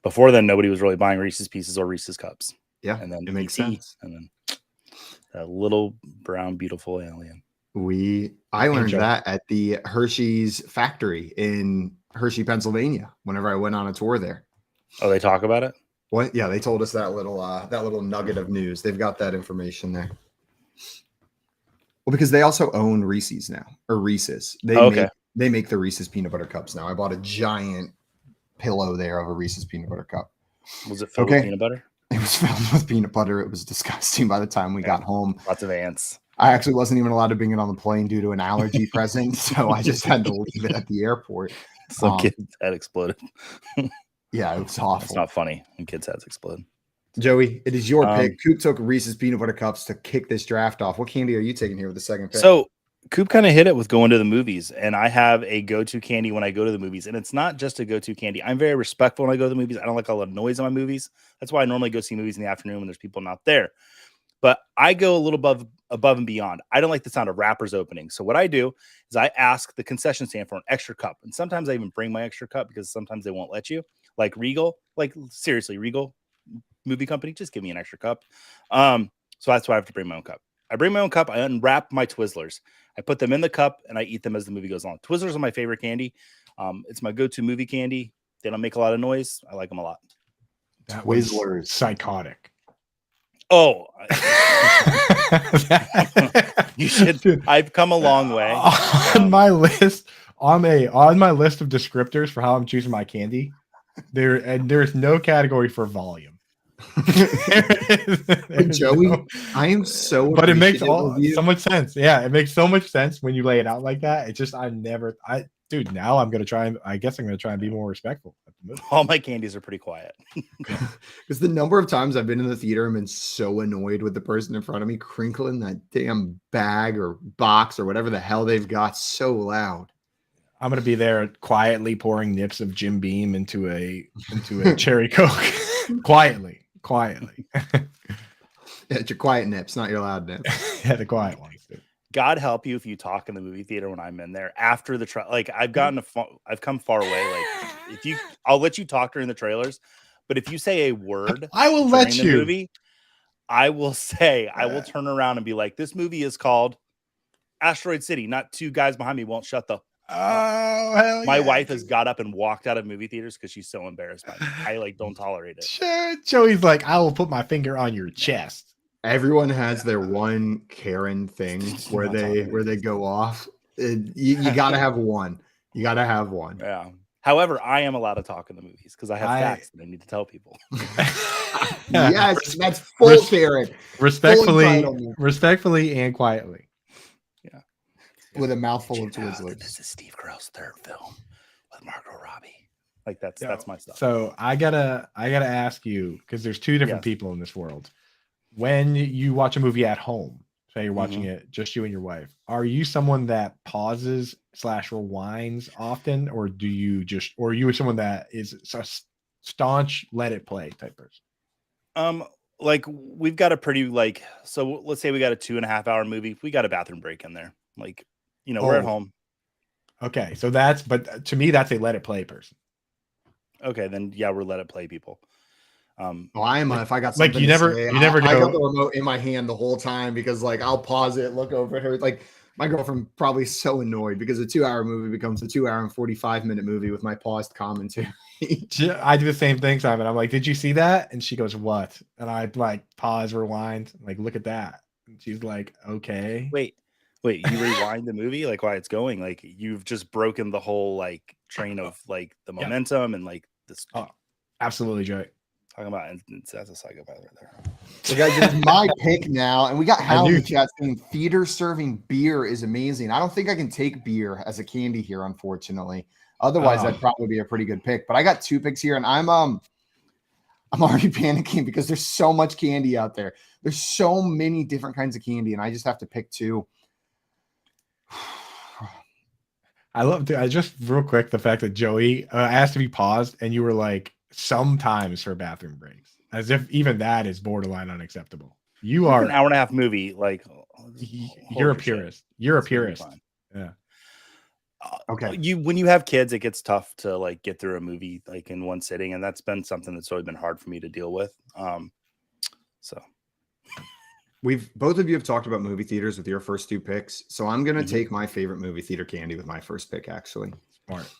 Before then, nobody was really buying Reese's Pieces or Reese's Cups. Yeah, and then it makes sense. And then that little brown, beautiful alien. I learned that at the Hershey's factory in Hershey, Pennsylvania, whenever I went on a tour there. Oh, they talk about it? What? Yeah, they told us that little nugget of news. They've got that information there. Well, because they also own Reese's now, or Reese's. They make the Reese's peanut butter cups now. I bought a giant pillow there of a Reese's peanut butter cup. Was it filled with peanut butter? It was filled with peanut butter. It was disgusting by the time we got home. Lots of ants. I actually wasn't even allowed to bring it on the plane due to an allergy present, so I just had to leave it at the airport. Some kid's head exploded. Yeah, it was awful. It's not funny when kids' heads explode. Joey, it is your pick. Coop took Reese's peanut butter cups to kick this draft off. What candy are you taking here with the second pick? So Coop kind of hit it with going to the movies, and I have a go-to candy when I go to the movies, and it's not just a go-to candy. I'm very respectful when I go to the movies. I don't like a lot of noise in my movies. That's why I normally go see movies in the afternoon when there's people not there. But I go a little above and beyond. I don't like the sound of wrappers opening. So what I do is I ask the concession stand for an extra cup, and sometimes I even bring my extra cup because sometimes they won't let you. Like Regal, seriously, Regal movie company, just give me an extra cup. So that's why I have to bring my own cup. I bring my own cup. I unwrap my Twizzlers. I put them in the cup and I eat them as the movie goes on. Twizzlers are my favorite candy. It's my go-to movie candy. They don't make a lot of noise. I like them a lot. Twizzlers, psychotic. Oh, you should. I've come a long way on my list. On my list of descriptors for how I'm choosing my candy, there's no category for volume. Joey, I am so. But it makes so much sense. Yeah, it makes so much sense when you lay it out like that. It's just dude. Now I'm gonna try and I guess I'm gonna try and be more respectful. All my candies are pretty quiet. Because the number of times I've been in the theater and been so annoyed with the person in front of me crinkling that damn bag or box or whatever the hell they've got so loud. I'm gonna be there quietly pouring nips of Jim Beam into a cherry Coke. quietly. Yeah, it's your quiet nips, not your loud nips. Yeah, the quiet ones. Dude. God help you if you talk in the movie theater when I'm in there after the like I've come far away. Like if you, I'll let you talk during the trailers, but if you say a word, I will during let the you. movie, I will turn around and be like, this movie is called Asteroid City. Not two guys behind me won't shut the. Oh, hell My yeah, wife has dude. got up and walked out of movie theaters because she's so embarrassed by me. I like don't tolerate it. Sure, Joey's like, I will put my finger on your chest. Everyone has their one Karen thing where they go off. You got to have one. You got to have one. Yeah. However, I am allowed to talk in the movies because I have facts that I need to tell people. Yes, that's full Karen. Respectfully and quietly. Yeah. With a mouthful of Twizzlers. This is Steve Carell's third film with Margot Robbie. Like that's my stuff. So I gotta ask you, because there's two different people in this world. When you watch a movie at home, say you're watching it just you and your wife, are you someone that pauses / rewinds often, or are you someone that is a staunch let it play type person? Like we've got a pretty so let's say we got a 2.5 hour movie. We got a bathroom break in there. Like, we're at home. Okay, so but to me that's a let it play person. Okay, then yeah, we're let it play people. I am. If I got something you never I got the remote in my hand the whole time because I'll pause it, look over at her. Like my girlfriend probably so annoyed because a 2-hour movie becomes a 2-hour and 45-minute movie with my paused commentary. I do the same thing, Simon. I'm like, did you see that? And she goes, what? And I pause, rewind, look at that. And she's like, okay. Wait, you rewind the movie why it's going? Like you've just broken the whole train of the momentum and this. Oh, absolutely, Joey. Talking about that's a psychopath right there. So guys, it's my pick now, and we got Hal in the chat saying theater serving beer is amazing. I don't think I can take beer as a candy here, unfortunately. Otherwise, that'd probably be a pretty good pick. But I got 2 picks here, and I'm already panicking because there's so much candy out there. There's so many different kinds of candy, and I just have to pick 2. I just real quick the fact that Joey asked to be paused, and you were like, sometimes for bathroom breaks, as if even that is borderline unacceptable. You are an 1.5 movie. You're a purist. You're a purist. Yeah. Okay. When you have kids, it gets tough to get through a movie in one sitting, and that's been something that's always been hard for me to deal with. So both of you have talked about movie theaters with your first 2 picks, so I'm gonna take my favorite movie theater candy with my first pick. Actually, smart.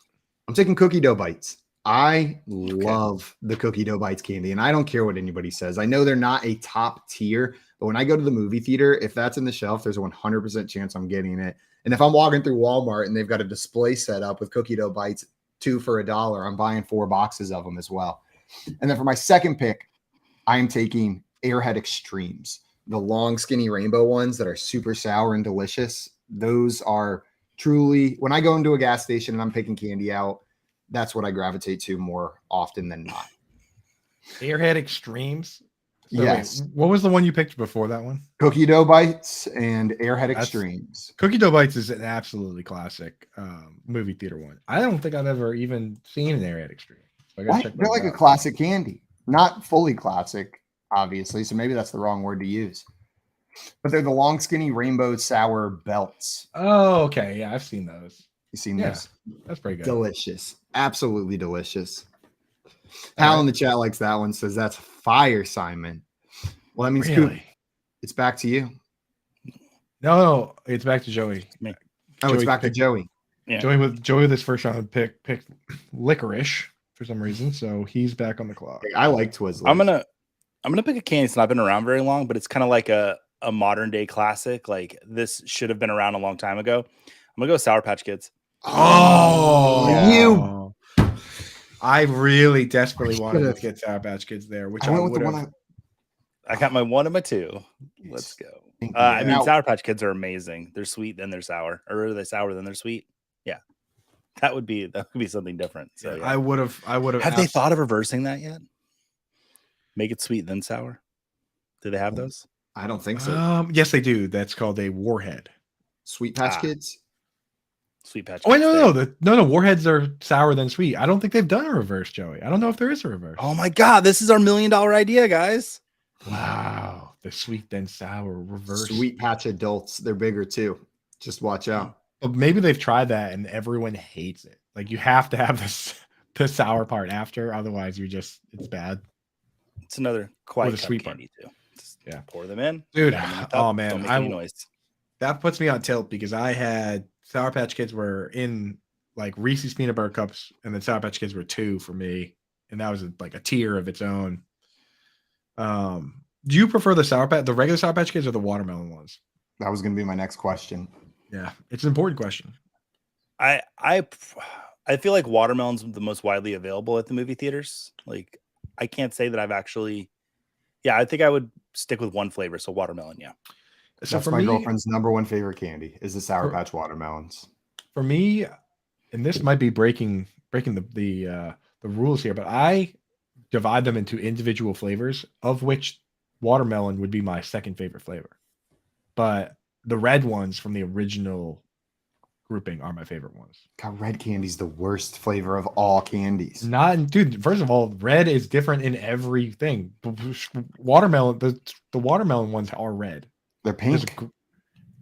I'm taking cookie dough bites. I love the cookie dough bites candy, and I don't care what anybody says. I know they're not a top tier, but when I go to the movie theater, if that's in the shelf, there's a 100% chance I'm getting it. And if I'm walking through Walmart and they've got a display set up with cookie dough bites, 2 for $1, I'm buying 4 boxes of them as well. And then for my second pick, I am taking Airhead Extremes, the long, skinny rainbow ones that are super sour and delicious. Those are truly, when I go into a gas station and I'm picking candy out, that's what I gravitate to more often than not. Airhead Extremes? So yes. Wait, what was the one you picked before that one? Cookie dough bites and Airhead Extremes. Cookie dough bites is an absolutely classic movie theater one. I don't think I've ever even seen an Airhead Extreme. So they're like a classic candy. Not fully classic, obviously. So maybe that's the wrong word to use. But they're the long, skinny rainbow sour belts. Oh, okay. Yeah, I've seen those. You seen those? That's pretty good. Delicious. Absolutely delicious. Hal in the chat likes that one, says that's fire, Simon. Well, that means Coop, it's back to you. No, it's back to Joey. It's back to Joey. Yeah. Joey with his first round pick picked licorice for some reason, so he's back on the clock. I like Twizzlers. I'm gonna pick a candy that's not been around very long, but it's kind of like a modern day classic. Like this should have been around a long time ago. I'm gonna go Sour Patch Kids. Oh, I really desperately wanted to get Sour Patch Kids there, which I would have. I got my 1 and my 2. Let's go. I mean, Sour Patch Kids are amazing. They're sweet, then they're sour, or are they sour, then they're sweet? Yeah, that would be something different. So yeah. I would have. Have they thought of reversing that yet? Make it sweet then sour. Do they have those? I don't think so. Yes, they do. That's called a Warhead. Sweet Patch Kids. Sweet Patch. Oh, no. Warheads are sour than sweet. I don't think they've done a reverse, Joey. I don't know if there is a reverse. Oh my God, this is our $1 million idea, guys. Wow. the sweet then sour reverse. Sweet patch adults. They're bigger too. Just watch out. But maybe they've tried that and everyone hates it. Like you have to have the sour part after, otherwise it's bad. It's another Or quiet the cup sweet part. candy too. Just Yeah. pour them in, Dude, put 'em in the cup, oh man, don't make any noise. that puts me on tilt because I had Sour Patch Kids were in like Reese's peanut butter cups, and then Sour Patch Kids were 2 for me, and that was like a tier of its own. Do you prefer the regular Sour Patch Kids or the watermelon ones? That was going to be my next question. Yeah, it's an important question. I feel like watermelon's the most widely available at the movie theaters. Like I can't say that I've actually. Yeah, I think I would stick with one flavor, so watermelon. Yeah. So That's for my me, girlfriend's number one favorite candy is the Sour Patch watermelons. for me, and this might be breaking the rules here, but I divide them into individual flavors, of which watermelon would be my second favorite flavor. But the red ones from the original grouping are my favorite ones. God, red candy's the worst flavor of all candies. Dude, first of all, red is different in everything. Watermelon, the watermelon ones are red. They're pink.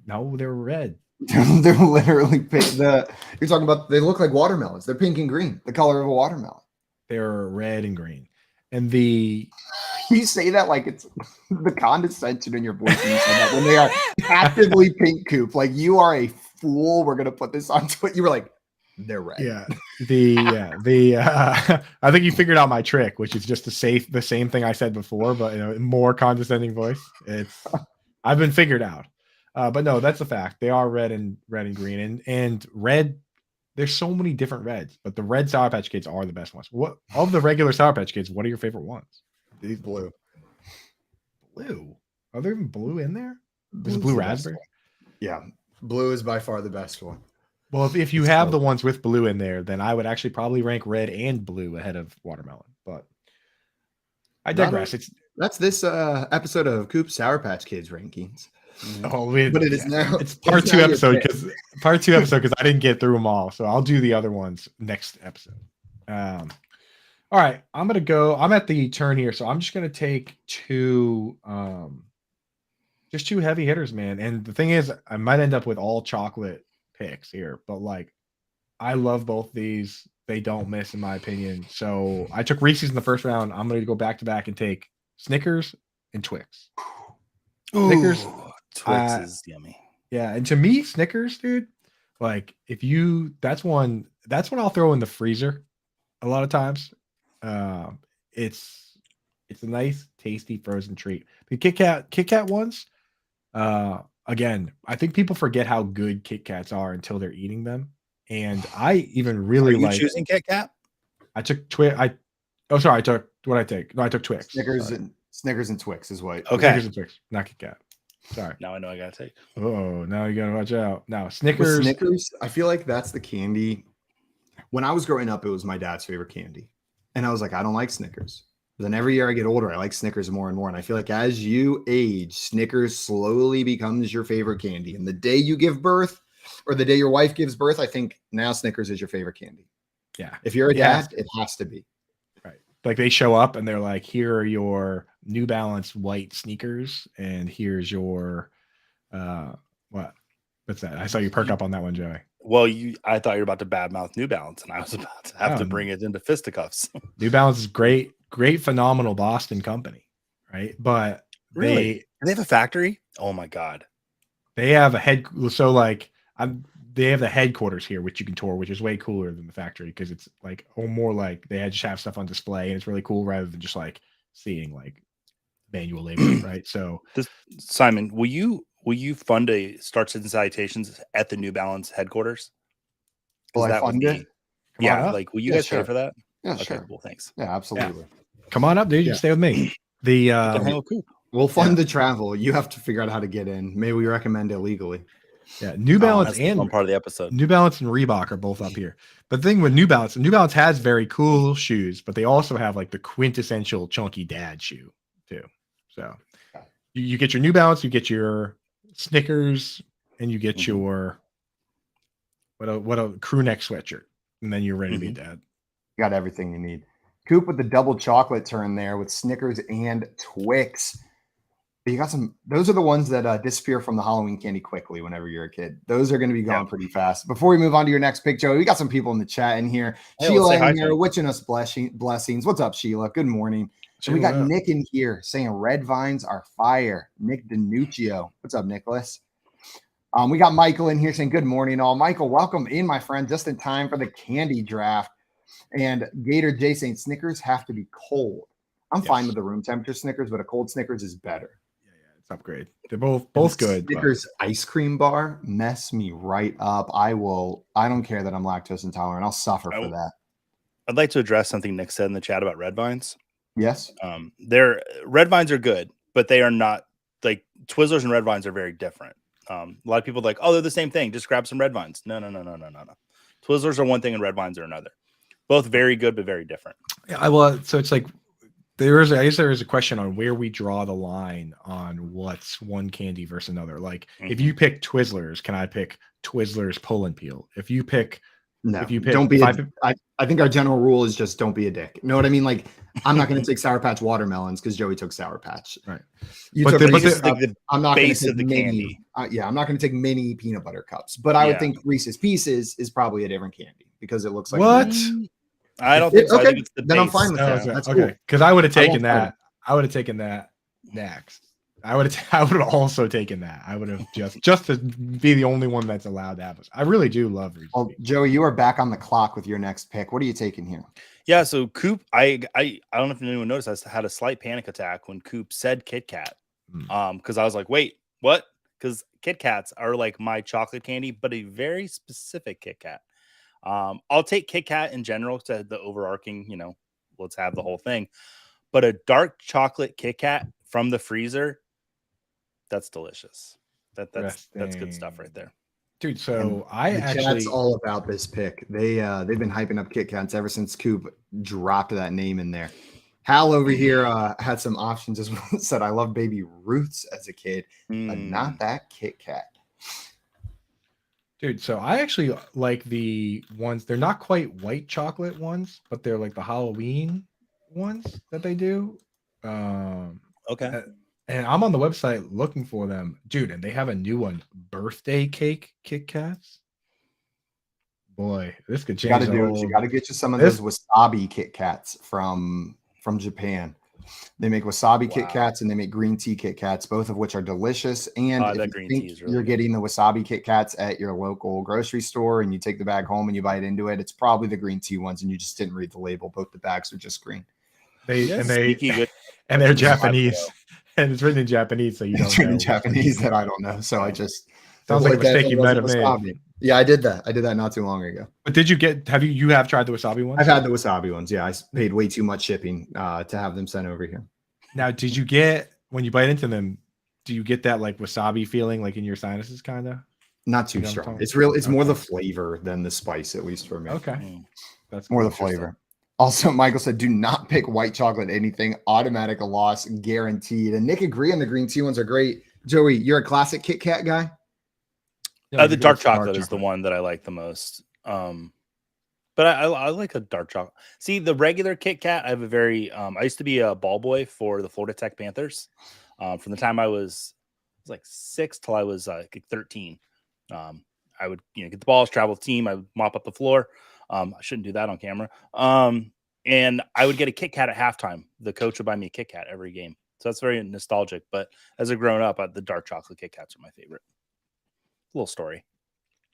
No, they're red. They're literally pink. You're talking about, they look like watermelons. They're pink and green, the color of a watermelon. They're red and green. And you say that like it's the condescension in your voice when you say that, when they are actively pink, Coop. Like you are a fool. We're gonna put this on Twitter. You were like, they're red. Yeah. I think you figured out my trick, which is just to say the same thing I said before, but in a more condescending voice. I've been figured out. But no, that's a fact. They are red and green, and red. There's so many different reds, but the red Sour Patch Kids are the best ones. What of the regular Sour Patch Kids? What are your favorite ones? These blue. Blue. Are there even blue in there? There's a Blue's blue the best raspberry. one. Yeah, blue is by far the best one. Well, if you have the ones with blue in there, then I would actually probably rank red and blue ahead of watermelon. But I digress. That's this episode of Coop Sour Patch Kids rankings. But it is now. It's part two episode because I didn't get through them all. So I'll do the other ones next episode. All right, I'm at the turn here, so I'm just gonna take two heavy hitters, man. And the thing is, I might end up with all chocolate picks here, but like I love both these. They don't miss, in my opinion. So I took Reese's in the first round. I'm gonna go back to back and take Snickers and Twix. Snickers. Twix is yummy. Yeah, and to me, Snickers, dude, like that's one I'll throw in the freezer a lot of times. It's a nice, tasty frozen treat. The Kit Kat ones, again, I think people forget how good Kit Kats are until they're eating them. And I even really like choosing Kit Kat. I took Twix. I took what I take. No, I took Twix. Snickers and Twix is what. Okay, Snickers and Twix, not Kit Kat. Sorry. Now I know I gotta take. Oh, now you gotta watch out. Now Snickers. I feel like that's the candy. When I was growing up, it was my dad's favorite candy, and I was like, I don't like Snickers. But then every year I get older, I like Snickers more and more. And I feel like as you age, Snickers slowly becomes your favorite candy. And the day you give birth, or the day your wife gives birth, I think now Snickers is your favorite candy. Yeah. If you're a dad, it has to be. Right. Like they show up and they're like, here are your New Balance white sneakers, and here's your what's that? I saw you perk up on that one, Joey. Well, I thought you were about to badmouth New Balance, and I was about to have to bring it into fisticuffs. New Balance is great, phenomenal Boston company, right? But really, do they have a factory? Oh my god, they have they have the headquarters here, which you can tour, which is way cooler than the factory because it's like more like they just have stuff on display, and it's really cool rather than just like seeing like manual labor, right? So, Simon, will you fund a Starts and Citations at the New Balance headquarters? Will I fund it? Yeah, like will you guys pay for that? Yeah, okay, sure. Cool, thanks. Yeah, absolutely. Yeah. Come on up, dude. You stay with me. We'll fund the travel. You have to figure out how to get in. Maybe we recommend illegally. Yeah, New Balance that's one part of the episode. New Balance and Reebok are both up here. But the thing with New Balance has very cool shoes, but they also have like the quintessential chunky dad shoe too. So you get your New Balance, you get your Snickers, and you get your what a crew neck sweatshirt, and then you're ready to be dad. You got everything you need. Coop with the double chocolate turn there with Snickers and Twix. But you got some, those are the ones that disappear from the Halloween candy quickly whenever you're a kid. Those are going to be gone pretty fast. Before we move on to your next pick, Joey, we got some people in the chat in here. Hey, Sheila let's say hi in to here, him. wishing us blessings. What's up, Sheila? Good morning. And we Sheila, got Nick in here saying red vines are fire. Nick DiNuccio. What's up, Nicholas? We got Michael in here saying good morning, all. Michael, welcome in, my friend, just in time for the candy draft. And Gator J saying Snickers have to be cold. I'm fine with the room temperature Snickers, but a cold Snickers is better. Yeah, it's upgrade. They're both good. Snickers ice cream bar mess me right up. I don't care that I'm lactose intolerant. I'll suffer for that. I'd like to address something Nick said in the chat about red vines. Yes. They're red vines are good, but they are not like Twizzlers and red vines are very different. A lot of people are like, oh, they're the same thing. Just grab some red vines. No. Twizzlers are one thing and red vines are another. Both very good, but very different. Yeah, so it's like I guess there is a question on where we draw the line on what's one candy versus another. Like if you pick Twizzlers, can I pick Twizzlers pull and peel? If you pick don't be. I think our general rule is just don't be a dick. You know what I mean? Like I'm not going to take Sour Patch watermelons because Joey took Sour Patch. Right. I'm not going to take mini. I'm not going to take mini peanut butter cups. But I would think Reese's Pieces is probably a different candy because it looks like what? I don't think so. Okay. I think it's the then base. I'm fine with that. That's okay. cool. Because I would have taken that. I would have taken that next. I would have also taken that. I would have just to be the only one that's allowed to have us. I really do love Reese's. Well, Joey, you are back on the clock with your next pick. What are you taking here? Yeah, so Coop, I don't know if anyone noticed, I had a slight panic attack when Coop said Kit Kat. Because I was like, wait, what? Because Kit Kats are like my chocolate candy, but a very specific Kit Kat. I'll take Kit Kat in general to the overarching, let's have the whole thing. But a dark chocolate Kit Kat from the freezer, that's delicious. That's good stuff right there. Dude, so Chat's all about this pick. They've been hyping up Kit Kats ever since Coop dropped that name in there. Hal over here had some options as well. Said I love Baby Ruths as a kid, but not that Kit Kat. Dude, so I actually like the ones. They're not quite white chocolate ones, but they're like the Halloween ones that they do. Okay. And I'm on the website looking for them, dude. And they have a new one, birthday cake Kit Kats. Boy, this could change. You got to get you some of those wasabi Kit Kats from Japan. They make wasabi Kit Kats and they make green tea Kit Kats, both of which are delicious. And if you think you're getting the wasabi Kit Kats at your local grocery store and you take the bag home and you bite into it, it's probably the green tea ones and you just didn't read the label. Both the bags are just green. And they're Japanese. And it's written in Japanese, so you don't know. It's written in Japanese that I don't know. So I just sounds like a mistake you might have made. Yeah, I did that. I did that not too long ago. But did you have tried the wasabi ones? I've had the wasabi ones. Yeah, I paid way too much shipping to have them sent over here. Now, did you get, when you bite into them, do you get that like wasabi feeling like in your sinuses kind of? Not too strong. It's more the flavor than the spice, at least for me. Okay. That's more the flavor. Also, Michael said, do not pick white chocolate anything. Automatic loss guaranteed. And Nick agreed on the green tea ones are great. Joey, you're a classic Kit Kat guy? The dark chocolate is the one that I like the most. But I like a dark chocolate. See, the regular Kit Kat, I have a very I used to be a ball boy for the Florida Tech Panthers. From the time I was like 6 till I was 13. I would get the balls, travel with the team, I would mop up the floor. I shouldn't do that on camera. And I would get a Kit Kat at halftime. The coach would buy me a Kit Kat every game. So that's very nostalgic. But as a grown up, the dark chocolate Kit Kats are my favorite. Little story.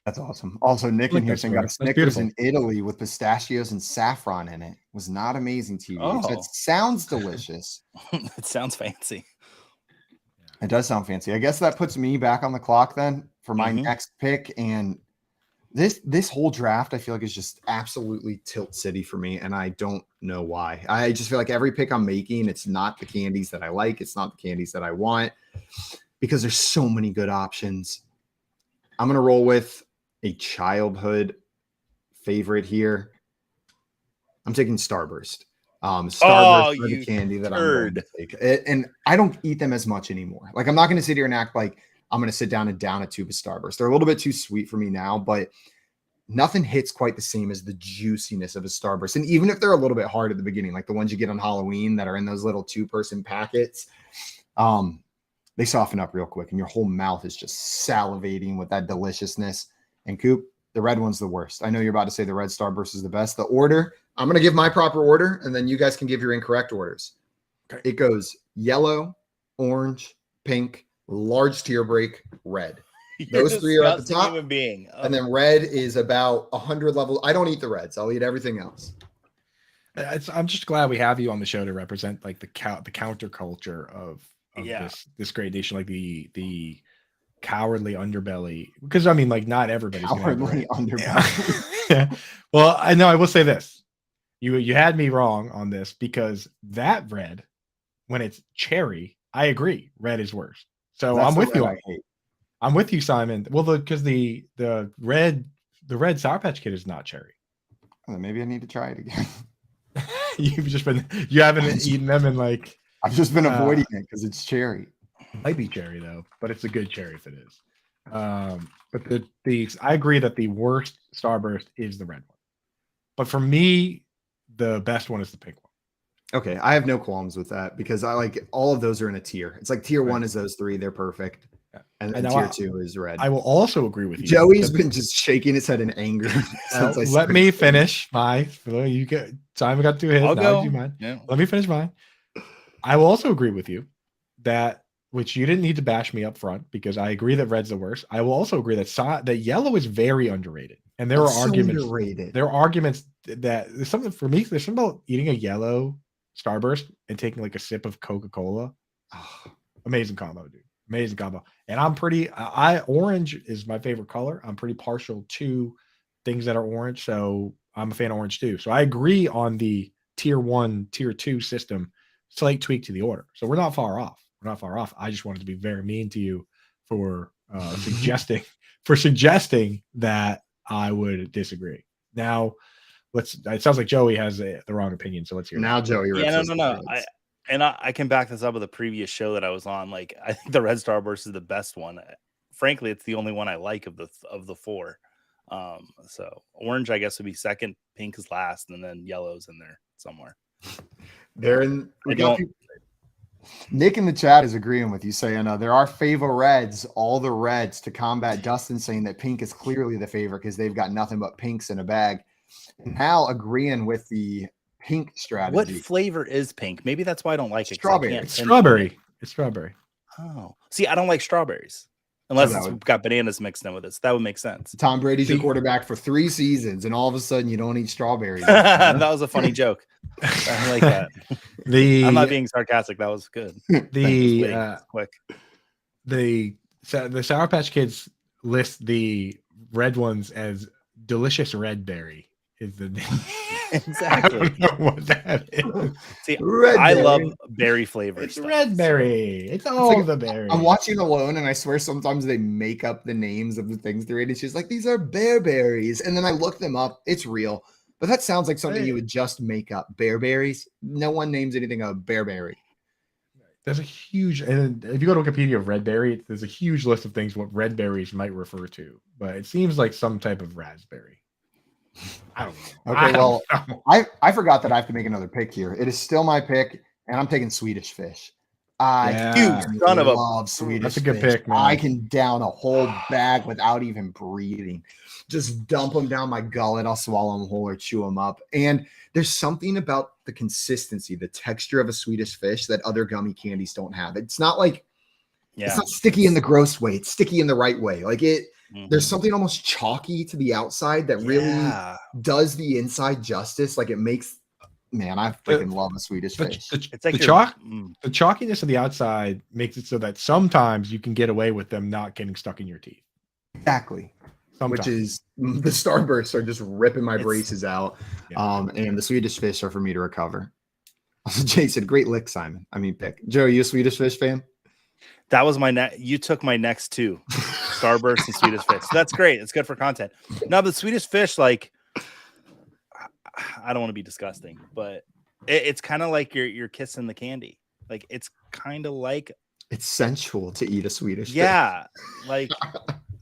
That's awesome. Also, Nick in here saying got a Snickers in Italy with pistachios and saffron in it. Was not amazing TV. Oh. That sounds delicious. It sounds fancy. It does sound fancy. I guess that puts me back on the clock then for my next pick. And this whole draft, I feel like is just absolutely tilt city for me. And I don't know why. I just feel like every pick I'm making, it's not the candies that I like. It's not the candies that I want because there's so many good options. I'm going to roll with a childhood favorite here. I'm taking Starburst. Starburst are the candy that I'm going to take. And I don't eat them as much anymore. Like, I'm not going to sit here and act like I'm going to sit down and down a tube of Starburst. They're a little bit too sweet for me now, but nothing hits quite the same as the juiciness of a Starburst. And even if they're a little bit hard at the beginning, like the ones you get on Halloween that are in those little 2-person packets, they soften up real quick and your whole mouth is just salivating with that deliciousness. And Coop, the red one's the worst. I know you're about to say the red Starburst is the best. The order, I'm going to give my proper order and then you guys can give your incorrect orders. Okay. It goes yellow, orange, pink, large tear break, red. Those three are at the top. Human being. Oh. And then red is about 100 levels. I don't eat the reds. I'll eat everything else. I'm just glad we have you on the show to represent like the counterculture of this great nation, like the cowardly underbelly. Because I mean, like not everybody's Cowardly underbelly. Yeah. Well, I know I will say this. You had me wrong on this because that red, when it's cherry, I agree. Red is worse. So That's I'm with you. I hate. I'm with you, Simon. Well, because the red Sour Patch Kid is not cherry. Well, maybe I need to try it again. You haven't eaten them in like. I've just been avoiding it because it's cherry. Might be cherry though, but it's a good cherry if it is. But I agree that the worst Starburst is the red one. But for me, the best one is the pink one. Okay, I have no qualms with that because I like all of those are in a tier. It's like tier one is those three; they're perfect, and then tier two is red. I will also agree with you. Joey's been just shaking his head in anger. Let me finish my. You get Simon got 2 hits. I'll go. Yeah. Let me finish mine. I will also agree with you that, which you didn't need to bash me up front because I agree that red's the worst. I will also agree that yellow is very underrated, and there are arguments. Underrated. There are arguments that there's something for me. There's something about eating a yellow Starburst and taking like a sip of Coca-Cola. Oh, amazing combo, dude. Amazing combo. And I'm pretty. Orange is my favorite color. I'm pretty partial to things that are orange, so I'm a fan of orange too. So I agree on the tier 1, tier 2 system. Slight tweak to the order. So we're not far off. I just wanted to be very mean to you for suggesting that I would disagree. Now, it sounds like Joey has the wrong opinion. So let's hear now. that. Joey, No. I can back this up with a previous show that I was on. Like, I think the red Starburst is the best one. Frankly, it's the only one I like of the four. So orange, I guess, would be second. Pink is last, and then yellow's in there somewhere. Nick in the chat is agreeing with you, saying there are favor reds, all the reds, to combat Dustin saying that pink is clearly the favorite because they've got nothing but pinks in a bag. Hal agreeing with the pink strategy. What flavor is pink? Maybe that's why I don't like it. Strawberry. It's strawberry. It's strawberry. Oh, see, I don't like strawberries. Unless it's got bananas mixed in with it. So that would make sense. Tom Brady's your quarterback for 3 seasons, and all of a sudden you don't eat strawberries. That was a funny joke. I like that. I'm not being sarcastic. That was good. Quick. The Sour Patch Kids list the red ones as delicious red berry. Is the name. Exactly. I don't know what that is. See, I love berry flavor. It's stuff, red berry. It's all the berry. I'm watching Alone, and I swear sometimes they make up the names of the things they're eating. She's like, these are bear berries. And then I look them up. It's real. But that sounds like something you would just make up. Bear berries. No one names anything a bear berry. There's a huge, and if you go to Wikipedia of red berry, there's a huge list of things what red berries might refer to. But it seems like some type of raspberry. I don't know. Okay, I forgot that I have to make another pick here. It is still my pick, and I'm taking Swedish fish. I love Swedish That's a good fish. pick, man. I can down a whole bag without even breathing. Just dump them down my gullet. I'll swallow them whole or chew them up. And there's something about the consistency, the texture of a Swedish fish that other gummy candies don't have. It's not like it's not sticky in the gross way. It's sticky in the right way. Like it. There's something almost chalky to the outside that really does the inside justice. Like it makes, man, I freaking love a Swedish fish. It's like the chalkiness of the outside makes it so that sometimes you can get away with them not getting stuck in your teeth. Exactly. Sometimes. Which is the Starbursts are just ripping my braces out. And the Swedish fish are for me to recover. Jay said, great lick, Simon. I mean, pick. Joe, are you a Swedish fish fan? That was you took my next two. Starburst and Swedish fish. So that's great. It's good for content. No, but Swedish fish, like, I don't want to be disgusting, but it's kind of like you're kissing the candy. Like it's kind of like it's sensual to eat a Swedish fish. Yeah, like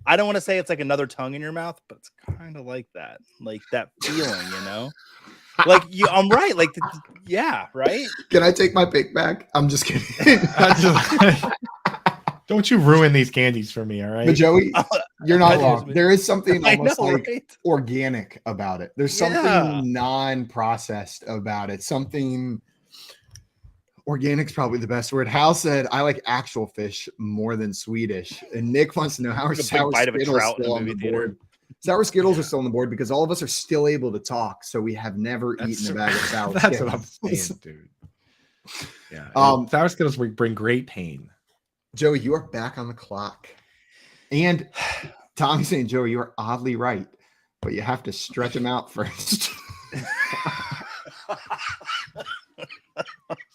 I don't want to say it's like another tongue in your mouth, but it's kind of like that, like that feeling, you know. Like I'm right. Like right. Can I take my pick back? I'm just kidding. Don't you ruin these candies for me, all right? But Joey, you're not wrong. is- There is something I almost know, like right? organic about it. There's Yeah. something non-processed about it. Something organic's probably the best word. Hal said, I like actual fish more than Swedish. And Nick wants to know how are Like a big sour bite of a Skittles trout in still a on the movie theater. board? Sour Skittles are still on the board because all of us are still able to talk. So we have never eaten a bag of sour That's Skittles. what I'm saying, dude. Yeah. Sour Skittles bring great pain. Joey, you are back on the clock. And Tommy's saying, Joey, you are oddly right, but you have to stretch them out first.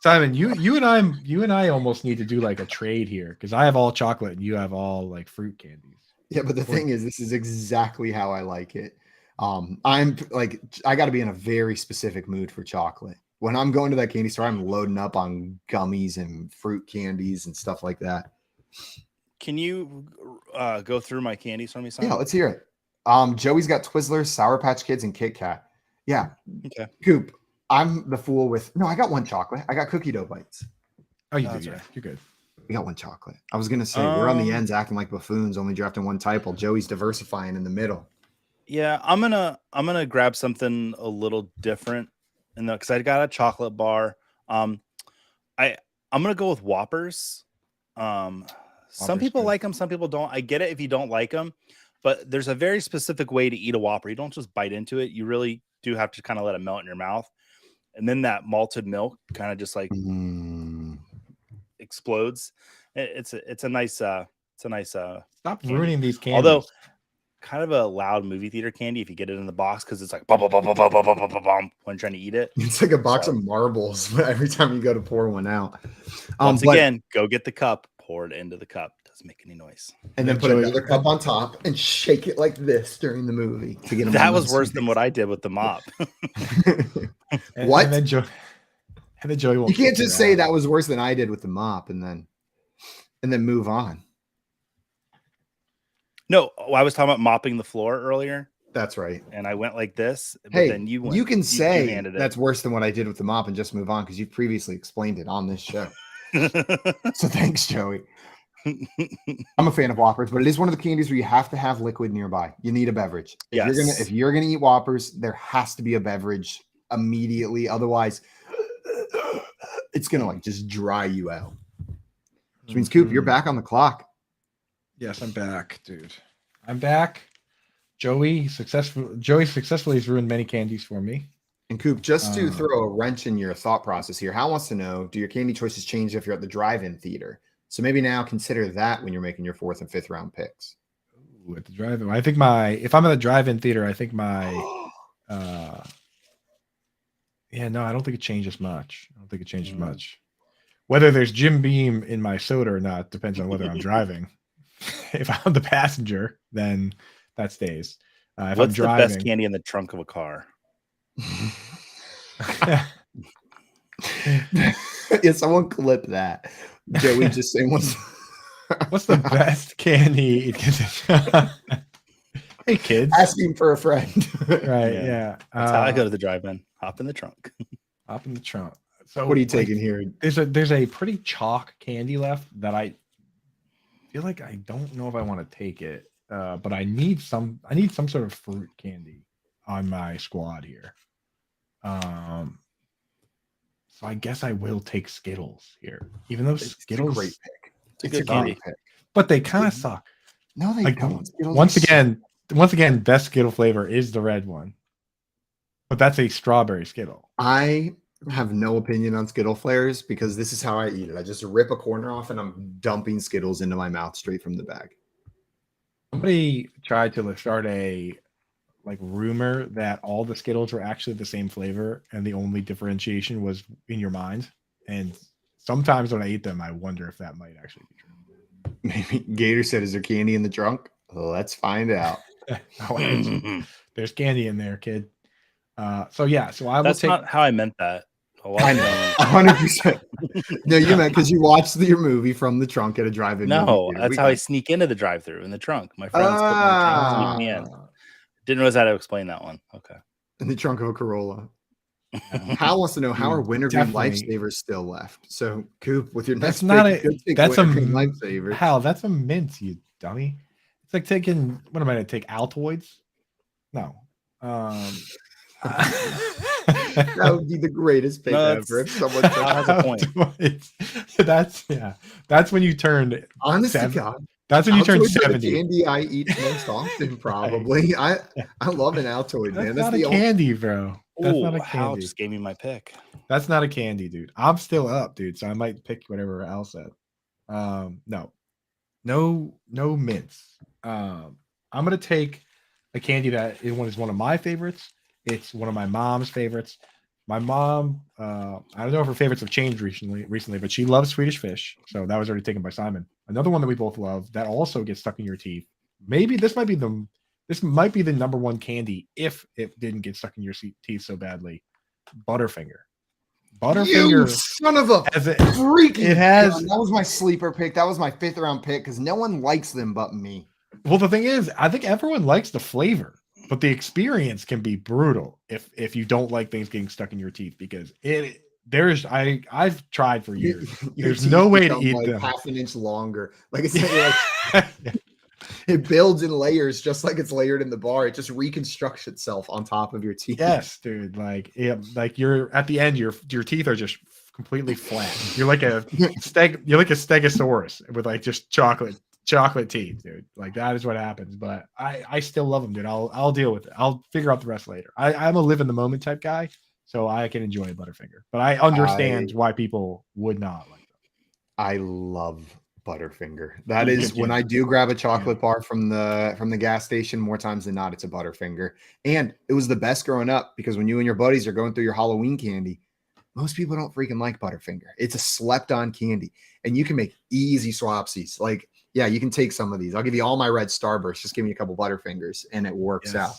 Simon, you and I almost need to do like a trade here because I have all chocolate and you have all like fruit candies. Yeah, but the thing is, this is exactly how I like it. I'm like, I got to be in a very specific mood for chocolate. When I'm going to that candy store, I'm loading up on gummies and fruit candies and stuff like that. Can you go through my candies for me, Simon? Yeah, let's hear it. Joey's got Twizzlers, Sour Patch Kids, and Kit Kat. Yeah. Okay. Coop, I'm the fool with, no, I got one chocolate. I got cookie dough bites. Oh, you That's do, yeah. right. You're good. We got one chocolate. I was going to say, we're on the ends acting like buffoons, only drafting one type while Joey's diversifying in the middle. Yeah, I'm gonna grab something a little different, and because I got a chocolate bar. I'm gonna go with Whoppers. Some Whoppers people good. like them, some people don't. I get it if you don't like them, but there's a very specific way to eat a Whopper. You don't just bite into it. You really do have to kind of let it melt in your mouth, and then that malted milk kind of just like explodes. It's a nice Stop candy. ruining these candies. Although kind of a loud movie theater candy if you get it in the box because it's like bum, bum, bum, bum, bum, bum, bum, bum, bum, when trying to eat it. It's like a box of marbles every time you go to pour one out. Once again, go get the cup, pour it into the cup. Doesn't make any noise. And then put another cup on top and shake it like this during the movie to get them. That was worse than what I did with the mop. What? And then Joey won't. You can't just say that was worse than I did with the mop and then move on. No, I was talking about mopping the floor earlier. That's right. And I went like this. But Hey, then you can say handed it. that's worse than what I did with the mop and just move on because you've previously explained it on this show. So thanks, Joey. I'm a fan of Whoppers, but it is one of the candies where you have to have liquid nearby. You need a beverage. If you're gonna eat Whoppers, there has to be a beverage immediately. Otherwise, it's gonna like just dry you out. Which means, Coop, you're back on the clock. Yes, I'm back, dude. I'm back. Joey successfully has ruined many candies for me. And Coop, just to throw a wrench in your thought process here, Hal wants to know, do your candy choices change if you're at the drive-in theater? So maybe now consider that when you're making your 4th and 5th round picks. Ooh, at the drive-in, I think if I'm at the drive-in theater, I think I don't think it changes much. Whether there's Jim Beam in my soda or not depends on whether I'm driving. If I'm the passenger, then that stays. If What's I'm driving, the best candy in the trunk of a car? Yeah, someone clip that. Joey just saying what's the best candy? Hey kids, asking for a friend. Right? Yeah. That's how I go to the drive-in. Hop in the trunk. Hop in the trunk. So what are you taking here? There's a pretty chalk candy left that I feel like I don't know if I want to take it, but I need some sort of fruit candy on my squad here. So I guess I will take Skittles here, even though Skittles, it's a great pick. It's a good candy pick. But they kind of suck. No, they don't. Skittles Once again, best Skittle flavor is the red one, but that's a strawberry Skittle. I have no opinion on Skittle flavors because this is how I eat it. I just rip a corner off and I'm dumping Skittles into my mouth straight from the bag. Somebody tried to start a rumor that all the Skittles were actually the same flavor and the only differentiation was in your mind. And sometimes when I eat them, I wonder if that might actually be true. Maybe Gator said, "Is there candy in the trunk?" Let's find out. There's candy in there, kid. So I will That's take. not how I meant that. I know, 100%. No, you meant because you watched your movie from the trunk at a drive-in. No, that's how I sneak into the drive-through in the trunk. My friends put me in the trunk, sneak me in. Didn't realize how to explain that one. Okay. In the trunk of a Corolla. Hal wants to know how are wintergreen Definitely. lifesavers still left. So, Coop, with your next That's not pick, you a. could take That's a wintergreen lifesavers. Hal. That's a mint, you dummy. It's like taking. What am I going to take? Altoids? No. That would be the greatest pick No, ever if someone Hal took has a point. Altoids. That's when you turn. Honest to 7 God, That's when you turn Altoids are the 70. candy I eat most often, probably. I love an Altoid, man. That's That's not the a candy, bro. That's Ooh, not a Hal candy. just gave me my pick. That's not a candy, dude. I'm still up, dude. So I might pick whatever Al said. No mints. I'm gonna take a candy that is one of my favorites. It's one of my mom's favorites. My mom, I don't know if her favorites have changed recently, but she loves Swedish fish. So that was already taken by Simon. Another one that we both love that also gets stuck in your teeth. Maybe this might be the number one candy if it didn't get stuck in your teeth so badly. Butterfinger. You son of a freaking it has gun. That was my sleeper pick. That was my 5th round pick because no one likes them but me. Well, the thing is, I think everyone likes the flavor, but the experience can be brutal if you don't like things getting stuck in your teeth because I've tried for years. Your There's teeth no way to become eat like them. half an inch longer. Like it's like it builds in layers just like it's layered in the bar. It just reconstructs itself on top of your teeth. Yes, dude. Like you're at the end, your teeth are just completely flat. You're like a stegosaurus with like just chocolate teeth, dude. Like that is what happens. But I still love them, dude. I'll deal with it. I'll figure out the rest later. I'm a live in the moment type guy, so I can enjoy a Butterfinger. But I understand why people would not like them. I love Butterfinger. That is when I do grab a chocolate bar from the gas station, more times than not, it's a Butterfinger. And it was the best growing up because when you and your buddies are going through your Halloween candy, most people don't freaking like Butterfinger. It's a slept on candy, and you can make easy swapsies. Like, yeah, you can take some of these. I'll give you all my red Starbursts. Just give me a couple Butterfingers, and it works out.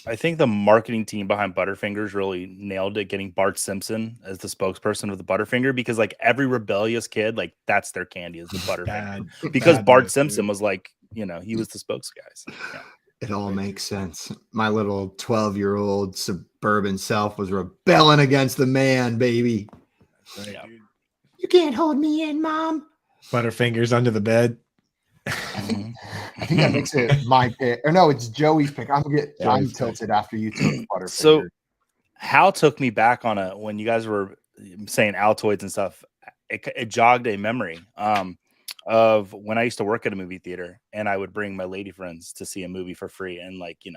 I think the marketing team behind Butterfingers really nailed it, getting Bart Simpson as the spokesperson of the Butterfinger because like every rebellious kid, like that's their candy is the Butterfinger. Because Bart Simpson was like, he was the spokes guy. So, yeah. It all makes sense. My little 12-year-old suburban self was rebelling against the man, baby. That's right, dude. You can't hold me in, Mom. Butterfingers under the bed. I think that makes it my pick. Or no, it's Joey's pick. I'm tilted after you took Butterfinger. So Hal took me back on when you guys were saying Altoids and stuff. It jogged a memory of when I used to work at a movie theater and I would bring my lady friends to see a movie for free. And like you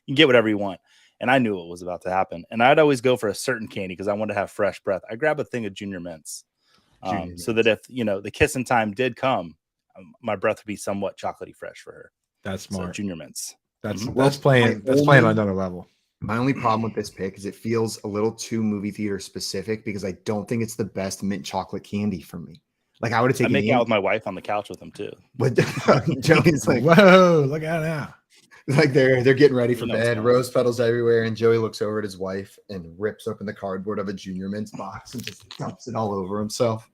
can get whatever you want. And I knew what was about to happen. And I'd always go for a certain candy because I wanted to have fresh breath. I grab a thing of Junior Mints. So that if the kissing time did come, my breath would be somewhat chocolatey fresh for her. That's smart. So Junior Mints. That's playing on another level. My only problem with this pick is it feels a little too movie theater specific because I don't think it's the best mint chocolate candy for me. Like I would have taken. I make out with my wife on the couch with them too. But Joey's like, whoa, look at that. Like they're getting ready for bed, rose petals everywhere, and Joey looks over at his wife and rips open the cardboard of a Junior Mints box and just dumps it all over himself.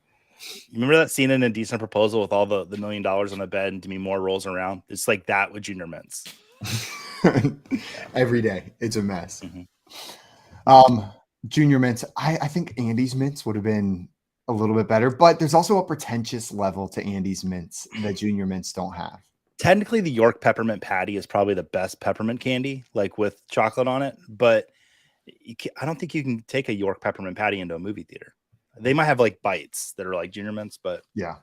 Remember that scene in Indecent Proposal with all the $1 million on the bed and Demi Moore rolls around? It's like that with Junior Mints. Every day. It's a mess. Mm-hmm. Junior Mints. I think Andy's Mints would have been a little bit better, but there's also a pretentious level to Andy's Mints that Junior Mints don't have. Technically, the York Peppermint Patty is probably the best peppermint candy, like with chocolate on it, but I don't think you can take a York Peppermint Patty into a movie theater. They might have like bites that are like Junior Mints, but yeah,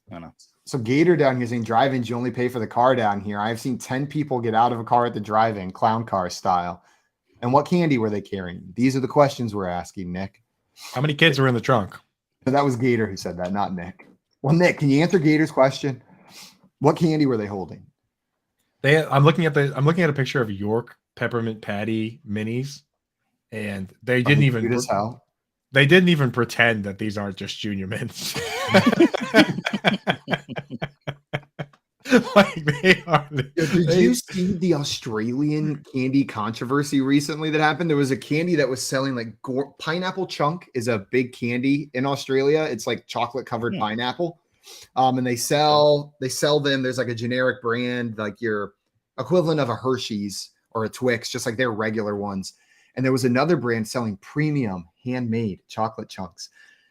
I don't know. So Gator down here saying drive-ins, you only pay for the car down here. I've seen 10 people get out of a car at the drive-in, clown car style. And what candy were they carrying? These are the questions we're asking, Nick. How many kids were in the trunk? So that was Gator who said that, not Nick. Well, Nick, can you answer Gator's question? What candy were they holding? I'm looking at a picture of York Peppermint Patty minis, and they didn't even. As hell. They didn't even pretend that these aren't just Junior Mints. Like they are. Did you see the Australian candy controversy recently that happened? There was a candy that was selling like pineapple chunk is a big candy in Australia. It's like chocolate covered pineapple. And they sell them. There's like a generic brand, like your equivalent of a Hershey's or a Twix, just like their regular ones. And there was another brand selling premium handmade chocolate chunks.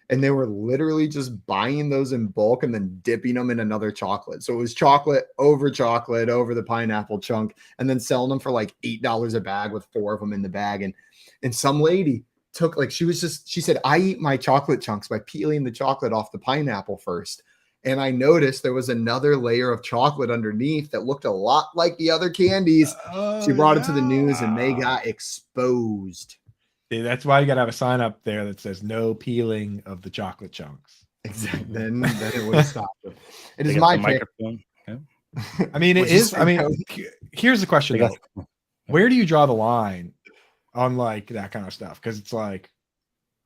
And they were literally just buying those in bulk and then dipping them in another chocolate. So it was chocolate over the pineapple chunk, and then selling them for like $8 a bag with 4 of them in the bag. And some lady took, like, she said, I eat my chocolate chunks by peeling the chocolate off the pineapple first. And I noticed there was another layer of chocolate underneath that looked a lot like the other candies. She brought it to the news and they got exposed. See, that's why you got to have a sign up there that says no peeling of the chocolate chunks. Exactly. Then it would have stopped them. It They is got my the pick. microphone. Yeah. I mean, it Which is. is I mean, here's the question They got- though: where do you draw the line on like that kind of stuff? Because it's like,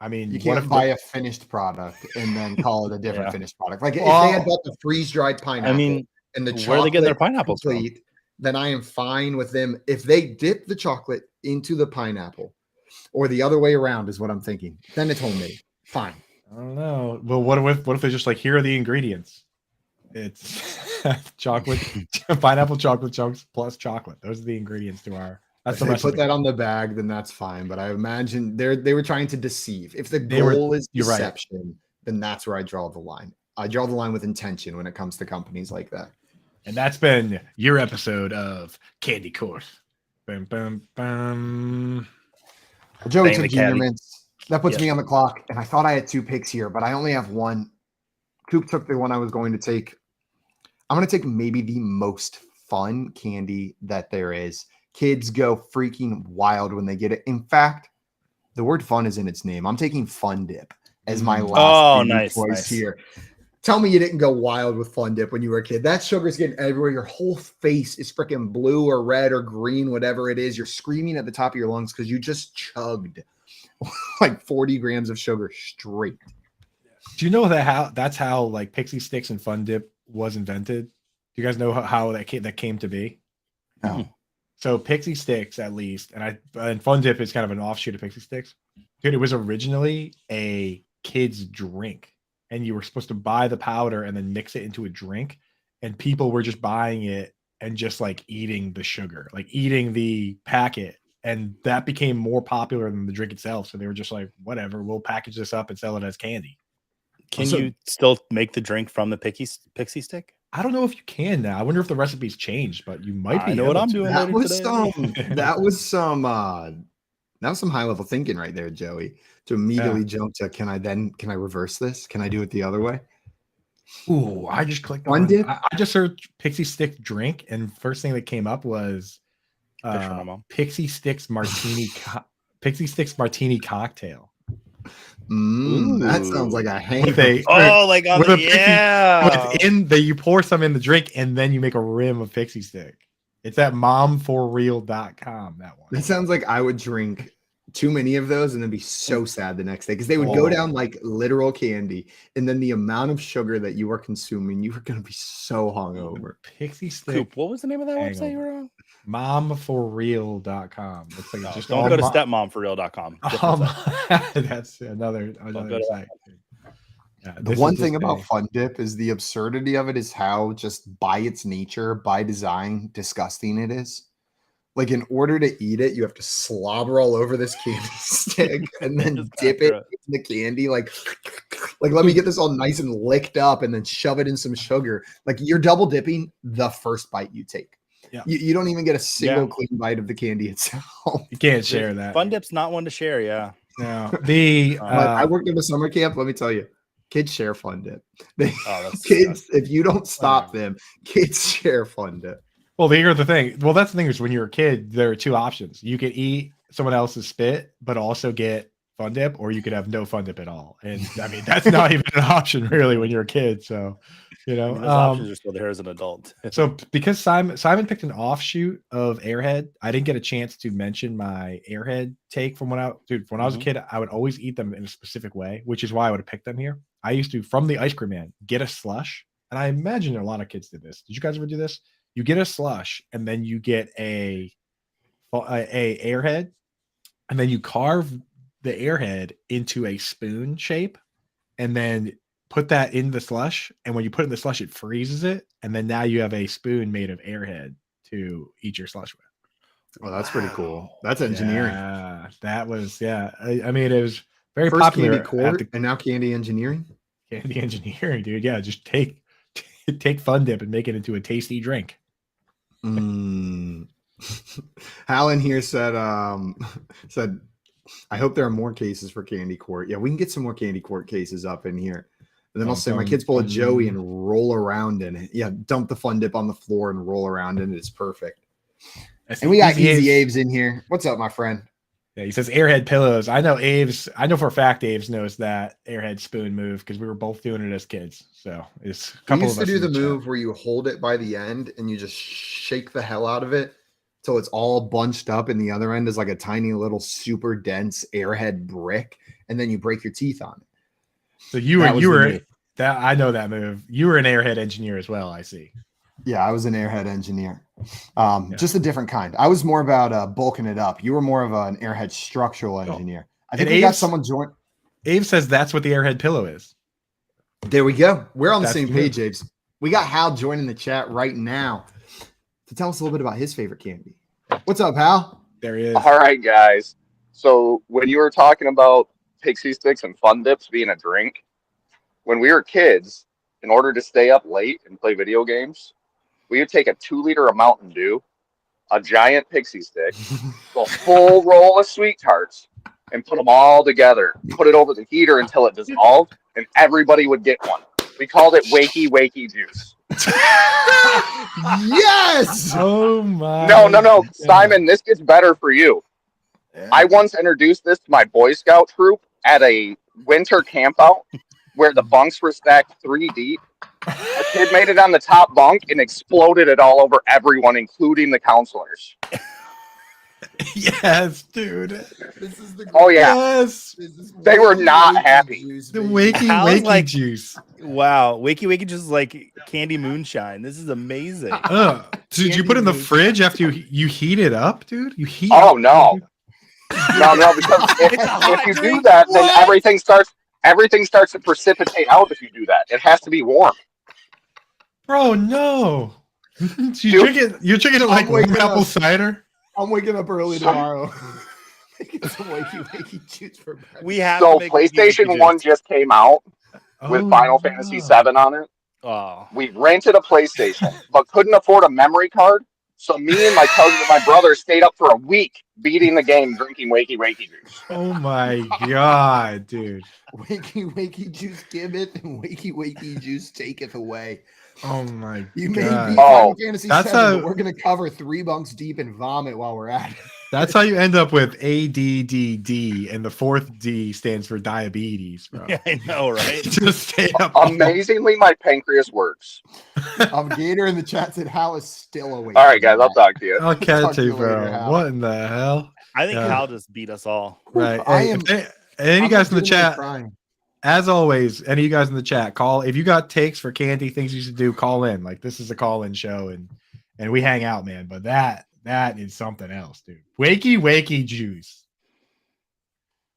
I mean, You what can't if buy a finished product and then call it a different Yeah. finished product. Like if Well, they had bought the freeze-dried pineapple mean, and the where are they getting their chocolate pineapples from? complete, then I am fine with them. If they dip the chocolate into the pineapple or the other way around is what I'm thinking, then it's homemade. Fine. I don't know. Well, what if they're just like, here are the ingredients? It's chocolate, pineapple chocolate chunks plus chocolate. Those are the ingredients to our. That's If the they recipe. put that on the bag, then that's fine. But I imagine they were trying to deceive. If the They were- goal is you're right. deception, then that's where I draw the line. I draw the line with intention when it comes to companies like that. And that's been your episode of Candy Course. Bum, bum, bum. Joey Bang took the Junior caddy. Mints. That puts Yes. me on the clock, and I thought I had 2 picks here, but I only have 1. Coop took the one I was going to take. I'm going to take maybe the most fun candy that there is. Kids go freaking wild when they get it. In fact, the word fun is in its name. I'm taking Fun Dip as my last Oh, candy nice, choice nice. here. Tell me you didn't go wild with Fun Dip when you were a kid. That sugar's getting everywhere. Your whole face is freaking blue or red or green, whatever it is. You're screaming at the top of your lungs because you just chugged like 40 grams of sugar straight. Do you know that's how like Pixie Sticks and Fun Dip was invented? Do you guys know how that came to be? No. So Pixie Sticks, at least, and Fun Dip is kind of an offshoot of Pixie Sticks. Dude, it was originally a kid's drink, and you were supposed to buy the powder and then mix it into a drink, and people were just buying it and just like eating the sugar, like eating the packet, and that became more popular than the drink itself. So they were just like, whatever, we'll package this up and sell it as candy. Can Also- you still make the drink from the pixie stick? I don't know if you can now. I wonder if the recipe's changed, but you might be. I know what able I'm to. doing. That later was today. that was some high level thinking right there, Joey. To immediately jump to can I reverse this? Can I do it the other way? Ooh, I just clicked Fun on. Dip? I just searched Pixie Stick drink, and first thing that came up was Picture of my mom. Pixie Sticks martini. Pixie Sticks martini cocktail. That sounds like a With a Oh, like on with the a Pixie- yeah. within that you pour some in the drink, and then you make a rim of Pixie Stick. It's at momforreal.com. That one. That sounds like I would drink too many of those and then be so sad the next day because they would go down like literal candy, and then the amount of sugar that you are consuming, you are going to be so hungover. Pixie Stick. Coop, what was the name of that Hangover. website you were on? Momforreal.com. Looks like it's just Don't all go to mo- stepmomforreal.com. Different site. That's another go to site. Yeah, The this one is thing just about a- Fun Dip is the absurdity of it is how just by its nature, by design, disgusting it is. Like in order to eat it, you have to slobber all over this candy stick and then Just dip after it in the candy. Like let me get this all nice and licked up and then shove it in some sugar. Like you're double dipping the first bite you take. Yeah. You don't even get a single Yeah. clean bite of the candy itself. You can't share that. Fun Dip's not one to share. Yeah. No, the But I worked at a summer camp. Let me tell you, kids share Fun Dip. They, Oh, that's kids, if you don't stop them, kids share Fun Dip. well, here's the thing. Well, that's the thing is when you're a kid, there are two options. You could eat someone else's spit, but also get Fun Dip, or you could have no Fun Dip at all. And I mean, that's not even an option really when you're a kid. So, you know, Those options are still there as an adult. so because Simon picked an offshoot of Airhead, I didn't get a chance to mention my Airhead take from when I was a kid. I would always eat them in a specific way, which is why I would have picked them here. I used to, from the ice cream man, get a slush, and I imagine a lot of kids did this. Did you guys ever do this? You get a slush, and then you get a Airhead, and then you carve the Airhead into a spoon shape, and then put that in the slush, and when you put it in the slush, it freezes it, and then now you have a spoon made of Airhead to eat your slush with. Oh, that's pretty cool. That's engineering. Yeah, that was I mean, it was very First popular candy court at the and now candy engineering. candy engineering, dude. Yeah, just take Fun Dip and make it into a tasty drink. Mm. Hal in here said said I hope there are more cases for candy court. Yeah, we can get some more candy court cases up in here. And then I'll say my kids pull a Joey and roll around in it. Yeah, dump the Fun Dip on the floor and roll around in it. It's perfect. And we got Easy Aves in here. What's up, my friend? Yeah, he says Airhead pillows. I know for a fact Aves knows that Airhead spoon move because we were both doing it as kids. So it's a couple We used of to us do in the chat. move where you hold it by the end and you just shake the hell out of it till it's all bunched up, and the other end is like a tiny little super dense Airhead brick, and then you break your teeth on it. So you were that I know that move. You were an Airhead engineer as well. I see. Yeah, I was an Airhead engineer. Just a different kind. I was more about bulking it up. You were more of an Airhead structural engineer. I think we got someone join. Abe says that's what the Airhead pillow is. There we go. We're on the same the page, Abe. We got Hal joining the chat right now to tell us a little bit about his favorite candy. What's up, Hal? There he is. All right, guys. So when you were talking about pixie sticks and Fun Dips being a drink, when we were kids, in order to stay up late and play video games, we would take a 2-liter of Mountain Dew, a giant pixie stick, a full roll of Sweet Tarts, and put them all together. Put it over the heater until it dissolved, and everybody would get one. We called it Wakey Juice. Yes! Oh my! No, Simon, this gets better for you. Yeah. I once introduced this to my Boy Scout troop at a winter campout where the bunks were stacked 3 deep. A kid made it on the top bunk and exploded it all over everyone, including the counselors. Yes, dude. This is the yes. They were not happy. Juice, the wakey juice. Wow, wakey juice is like candy moonshine. This is amazing. Did you put it in the fridge after you heat it up, dude? You heat? Oh no, no, because if you do that, then everything starts to precipitate out. If you do that, it has to be warm. Bro, no. You're drinking it like apple cider. I'm waking up early tomorrow. Making some wakey juice for breakfast. We have so PlayStation 1 just came out with Final Fantasy 7 on it. Oh. We rented a PlayStation, but couldn't afford a memory card. So me and my cousin and my brother stayed up for a week beating the game, drinking wakey juice. Oh my god, dude! Wakey juice giveth, and wakey juice taketh away. Oh my you god! May beat Final Fantasy that's 7, but we're gonna cover 3 bunks deep and vomit while we're at it. That's how you end up with ADDD, and the 4th D stands for diabetes, bro. Yeah, I know, right? Just stay up. Amazingly, my pancreas works. Gator in the chat said Hal is still awake. All right, guys, I'll talk to you. I'll catch you, bro. Later, what in the hell? I think Hal just beat us all. Right. Any guys in the chat, as always, any of you guys in the chat, call if you got takes for candy, things you should do, call in. Like this is a call-in show, and we hang out, man. But that is something else, dude. Wakey juice.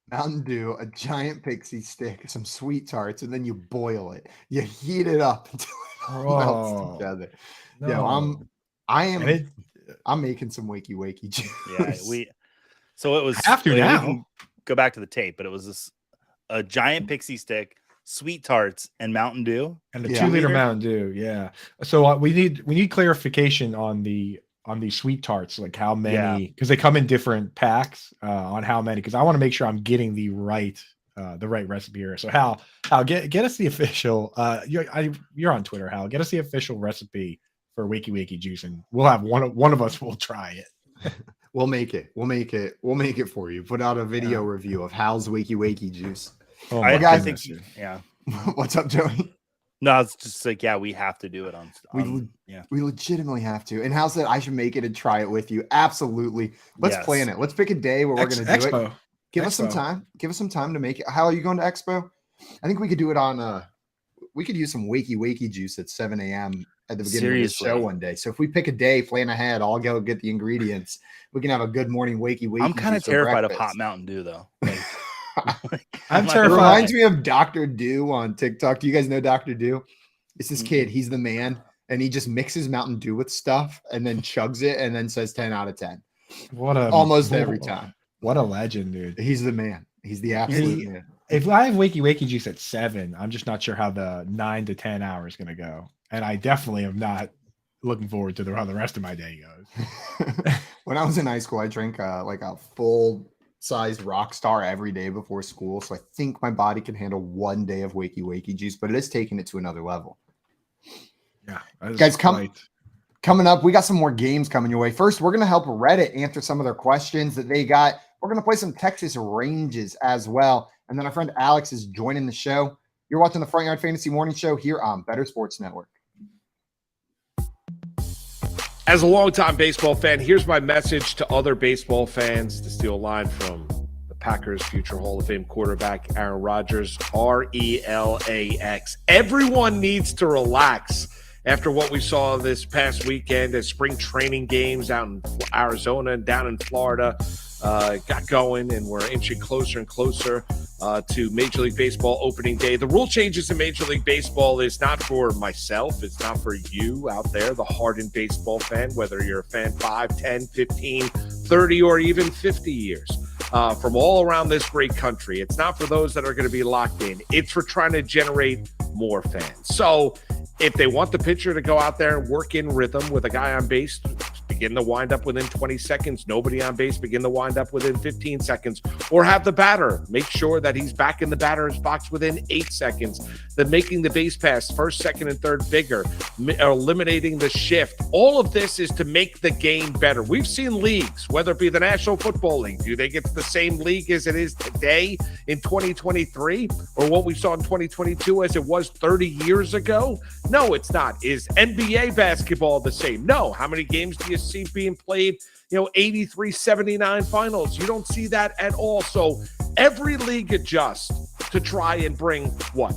Mountain Dew, a giant pixie stick, some Sweet Tarts, and then you boil it. You heat it up until it melts together. No. I'm making some wakey juice. Yeah, so it was have to now. Go back to the tape, but it was a giant pixie stick, Sweet Tarts, and Mountain Dew, and a 2-liter Mountain Dew. Yeah. So we need clarification on the Sweet Tarts, like how many, because they come in different packs on how many. Because I want to make sure I'm getting the right recipe here. So Hal, get us the official. You're on Twitter, Hal. Get us the official recipe for wakey juice, and we'll have one of us will try it. We'll make it for you. Put out a video review of Hal's wakey juice. Oh, I think, What's up, Joey? No, it's just like, we have to do it we legitimately have to. And Hal said I should make it and try it with you. Absolutely. Let's plan it. Let's pick a day where we're going to do it. Give us some time. Give us some time to make it. How are you going to Expo? I think we could do it on we could use some wakey juice at 7 a.m. at the beginning of the show one day. So if we pick a day, plan ahead, I'll go get the ingredients. We can have a good morning wakey. I'm kind of terrified of hot Mountain Dew though. I'm terrified. It reminds me of Dr. Dew on TikTok. Do you guys know Dr. Dew? It's this kid. He's the man, and he just mixes Mountain Dew with stuff and then chugs it and then says 10 out of 10. What a Almost every time. What a legend, dude. He's the man. He's the absolute man. If I have wakey juice at 7, I'm just not sure how the 9 to 10 hours going to go. And I definitely am not looking forward to how the rest of my day goes. When I was in high school, I drank like a full-sized rock star every day before school. So I think my body can handle 1 day of wakey juice, but it is taking it to another level. Yeah. Guys, coming up, we got some more games coming your way. First, we're going to help Reddit answer some of their questions that they got. We're going to play some Texas Ranges as well. And then our friend Alex is joining the show. You're watching the Front Yard Fantasy Morning Show here on Better Sports Network. As a longtime baseball fan, here's my message to other baseball fans, to steal a line from the Packers' future Hall of Fame quarterback, Aaron Rodgers, RELAX. Everyone needs to relax after what we saw this past weekend as spring training games out in Arizona and down in Florida got going, and we're inching closer and closer to Major League Baseball opening day. The rule changes in Major League Baseball is not for myself. It's not for you out there, the hardened baseball fan, whether you're a fan 5, 10, 15, 30, or even 50 years from all around this great country. It's not for those that are going to be locked in. It's for trying to generate more fans. So if they want the pitcher to go out there and work in rhythm with a guy on base, begin the windup within 20 seconds, nobody on base, begin the windup within 15 seconds, or have the batter make sure that he's back in the batter's box within 8 seconds, then making the base pass first, second, and third bigger, eliminating the shift. All of this is to make the game better. We've seen leagues, whether it be the National Football League, do they get to the same league as it is today in 2023, or what we saw in 2022 as it was 30 years ago? No, it's not. Is NBA basketball the same? No. How many games do you see being played? 83-79 finals. You don't see that at all. So every league adjusts to try and bring what?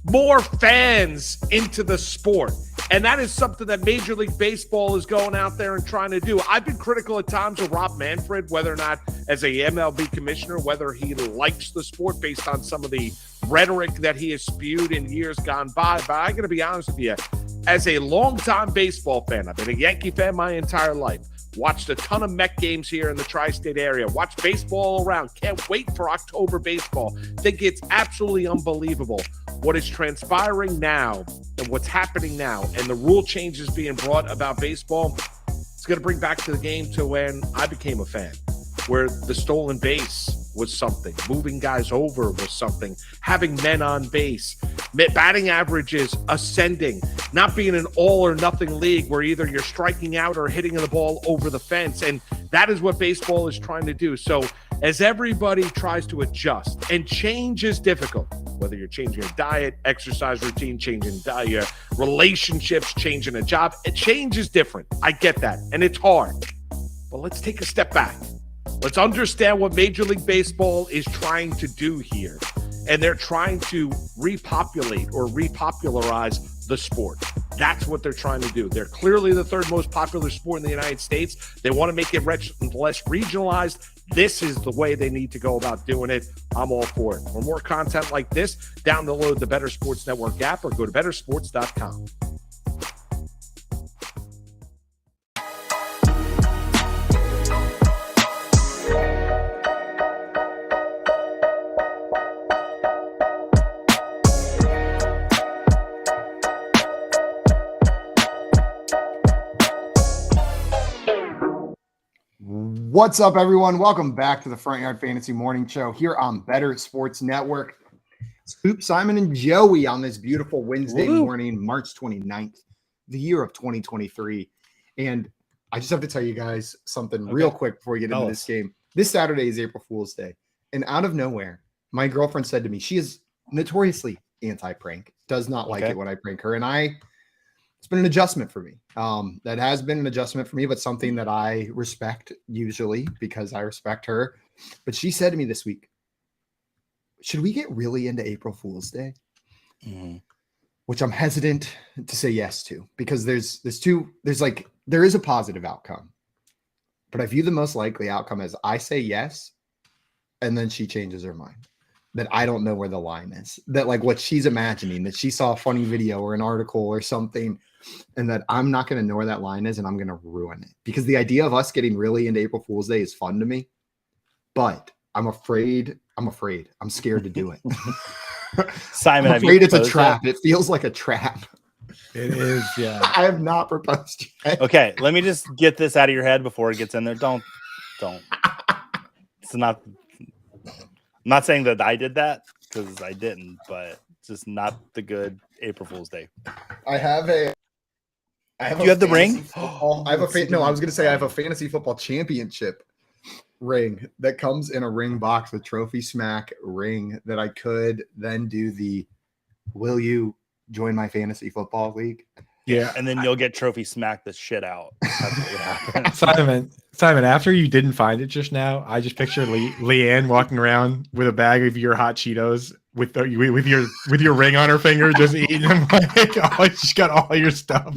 More fans into the sport. And that is something that Major League Baseball is going out there and trying to do. I've been critical at times of Rob Manfred, whether or not as a MLB commissioner, whether he likes the sport based on some of the rhetoric that he has spewed in years gone by. But I got to be honest with you, as a longtime baseball fan, I've been a Yankee fan my entire life. Watched a ton of Met games here in the tri-state area. Watched baseball all around. Can't wait for October baseball. Think it's absolutely unbelievable what is transpiring now and what's happening now, and the rule changes being brought about baseball. It's going to bring back to the game to when I became a fan, where the stolen base was something, moving guys over was something, having men on base, batting averages ascending, not being an all or nothing league where either you're striking out or hitting the ball over the fence. And that is what baseball is trying to do. So as everybody tries to adjust, and change is difficult, whether you're changing your diet, exercise routine, changing your relationships, changing a job, change is different. I get that. And it's hard. But let's take a step back. Let's understand what Major League Baseball is trying to do here. And they're trying to repopulate or repopularize the sport. That's what they're trying to do. They're clearly the third most popular sport in the United States. They want to make it less regionalized. This is the way they need to go about doing it. I'm all for it. For more content like this, download the Better Sports Network app or go to bettersports.com. What's up, everyone? Welcome back to the Front Yard Fantasy Morning Show here on Better Sports Network. It's Coop, Simon, and Joey on this beautiful Wednesday morning, March 29th, the year of 2023. And I just have to tell you guys something real quick before we get into this game. This Saturday is April Fool's Day. And out of nowhere, my girlfriend said to me, she is notoriously anti-prank, does not like it when I prank her. And it's been an adjustment for me. That has been an adjustment for me, but something that I respect usually because I respect her. But she said to me this week, should we get really into April Fool's Day? Mm-hmm. Which I'm hesitant to say yes to, because there is a positive outcome, but I view the most likely outcome as I say yes, and then she changes her mind. that I don't know where the line is. That like what she's imagining, that she saw a funny video or an article or something, and that I'm not going to know where that line is, and I'm going to ruin it. Because the idea of us getting really into April Fool's Day is fun to me, but I'm afraid. I'm scared to do it. Simon, I'm afraid it's a trap. It feels like a trap. It is, yeah. I have not proposed yet. Okay, let me just get this out of your head before it gets in there. Don't. It's not. I'm not saying that I did that because I didn't, but it's just not the good April Fool's Day. I have a. You have the ring? I have a. No, I was going to say I have a fantasy football championship ring that comes in a ring box with Trophy Smack ring that I could then do the. Will you join my fantasy football league? Yeah, and then you'll get Trophy Smack the shit out. That's what would happen. Simon, after you didn't find it just now, I just pictured Leanne walking around with a bag of your hot Cheetos with your ring on her finger, just eating them. Like, she's got all your stuff,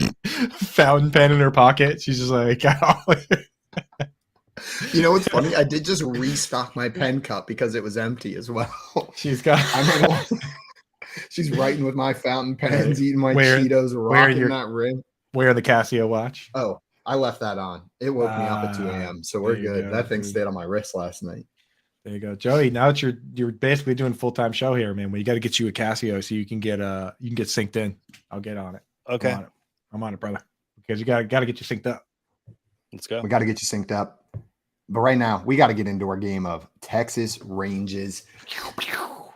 fountain pen in her pocket. She's just like, got all. You know what's funny? I did just restock my pen cup because it was empty as well. She's got. She's writing with my fountain pens, eating my Cheetos, rocking that ring. Wear the Casio watch. Oh, I left that on. It woke me up at 2 a.m. So we're good. That thing stayed on my wrist last night. There you go, Joey. Now that you're basically doing a full-time show here, man. Well, you got to get you a Casio so you can get synced in. I'll get on it. Okay, I'm on it, brother. Because you got to get you synced up. Let's go. We got to get you synced up. But right now, we got to get into our game of Texas Ranges.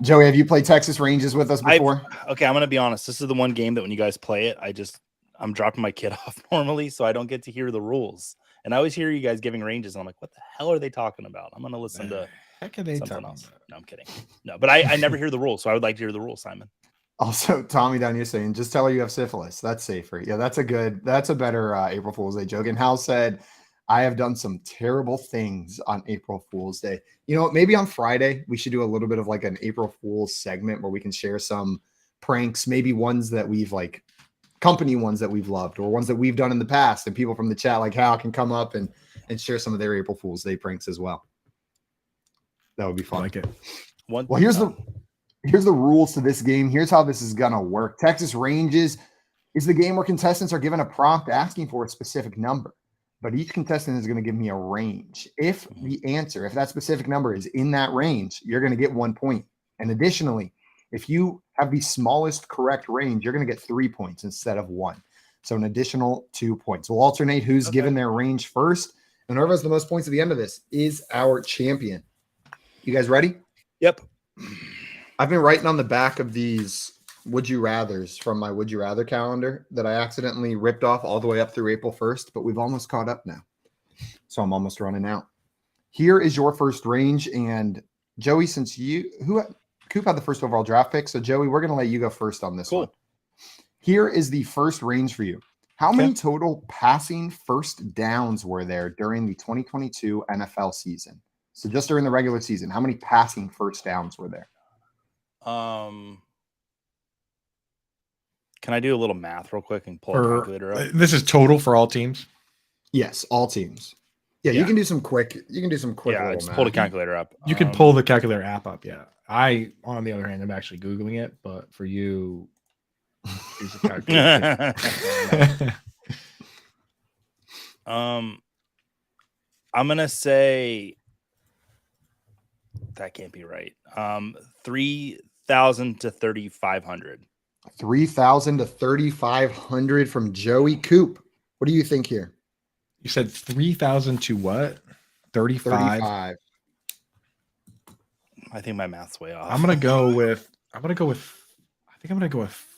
Joey, have you played Texas Ranges with us before? Okay, I'm going to be honest. This is the one game that when you guys play it, I'm dropping my kid off normally, so I don't get to hear the rules. And I always hear you guys giving ranges, and I'm like, what the hell are they talking about? I'm going to listen to something else. No, I'm kidding. No, but I never hear the rules, so I would like to hear the rules, Simon. Also, Tommy down here saying, just tell her you have syphilis. That's safer. Yeah, that's a better April Fool's Day joke. And Hal said, I have done some terrible things on April Fool's Day. You know what? Maybe on Friday, we should do a little bit of like an April Fool's segment where we can share some pranks, maybe ones that we've like company ones that we've loved or ones that we've done in the past. And people from the chat like Hal can come up and share some of their April Fool's Day pranks as well. That would be fun. I like it. Well, here's the rules to this game. Here's how this is going to work. Texas Ranges is the game where contestants are given a prompt asking for a specific number. But each contestant is going to give me a range. If that specific number is in that range, you're going to get 1 point. And additionally, if you have the smallest correct range, you're going to get 3 points instead of 1. So an additional 2 points. We'll alternate who's given their range first. And whoever has the most points at the end of this is our champion. You guys ready? Yep. I've been writing on the back of these Would You Rathers from my Would You Rather calendar that I accidentally ripped off all the way up through April 1st, but we've almost caught up now. So I'm almost running out. Here is your first range. And Joey, since Coop had the first overall draft pick. So Joey, we're going to let you go first on this one. Here is the first range for you. How many total passing first downs were there during the 2022 NFL season? So just during the regular season, how many passing first downs were there? Can I do a little math real quick and pull a calculator up? This is total for all teams? Yes, all teams. Yeah, you can do some quick. Yeah, I just pulled a calculator up. You can pull the calculator app up. Yeah, I, on the other hand, I'm actually Googling it, but for you, use a calculator. I'm gonna say that can't be right. 3,000 to 3,500. 3,000 to 3,500 from Joey. Coop. What do you think here? You said 3,000 to what? 35. I think my math's way off. I'm gonna go with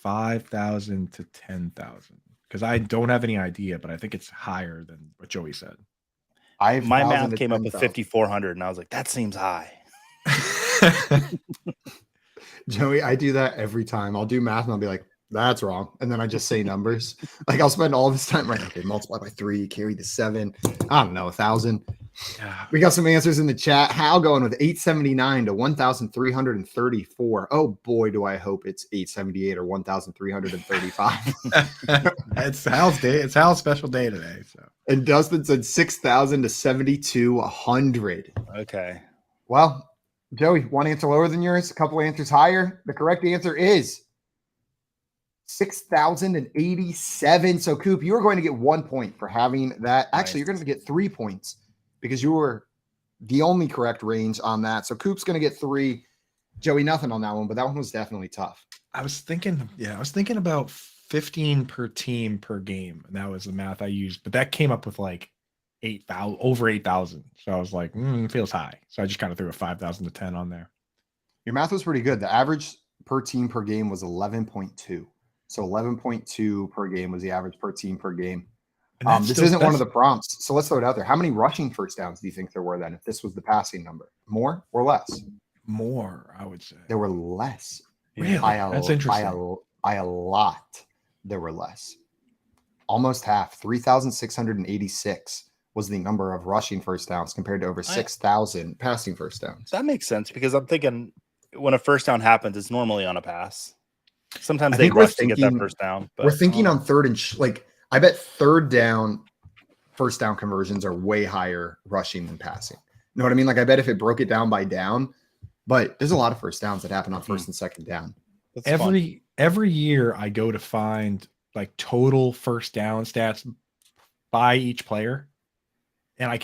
5,000 to 10,000 because I don't have any idea, but I think it's higher than what Joey said. My math came up with 5,400, and I was like, that seems high. Joey, I do that every time. I'll do math and I'll be like, that's wrong. And then I just say numbers. Like I'll spend all this time right. Okay, multiply by 3, carry the 7. I don't know, 1,000. Yeah. We got some answers in the chat. Hal going with 879 to 1,334. Oh boy, do I hope it's 878 or 1,335. It's Hal's day. It's Hal's special day today. So. And Dustin said 6,000 to 7,200. Okay. Well, Joey, one answer lower than yours, a couple answers higher. The correct answer is 6,087. So, Coop, you are going to get 1 point for having that. Actually, you're going to get 3 points because you were the only correct range on that. So, Coop's going to get 3. Joey, nothing on that one, but that one was definitely tough. I was thinking about 15 per team per game, and that was the math I used. But that came up with like 8,000, over 8,000. So I was like, it feels high. So I just kind of threw a 5,000 to 10 on there. Your math was pretty good. The average per team per game was 11.2. So 11.2 per game was the average per team per game. This isn't one of the prompts, so let's throw it out there. How many rushing first downs do you think there were then if this was the passing number? More or less? More, I would say. There were less. Really? That's interesting. By a lot, there were less. Almost half, 3,686 was the number of rushing first downs compared to over 6,000 passing first downs. That makes sense because I'm thinking when a first down happens, it's normally on a pass. Sometimes they rush to get that first down. But we're thinking on third and I bet third down first down conversions are way higher rushing than passing. You know what I mean? Like I bet if it broke it down by down, but there's a lot of first downs that happen on first and second down. Every year I go to find like total first down stats by each player. And I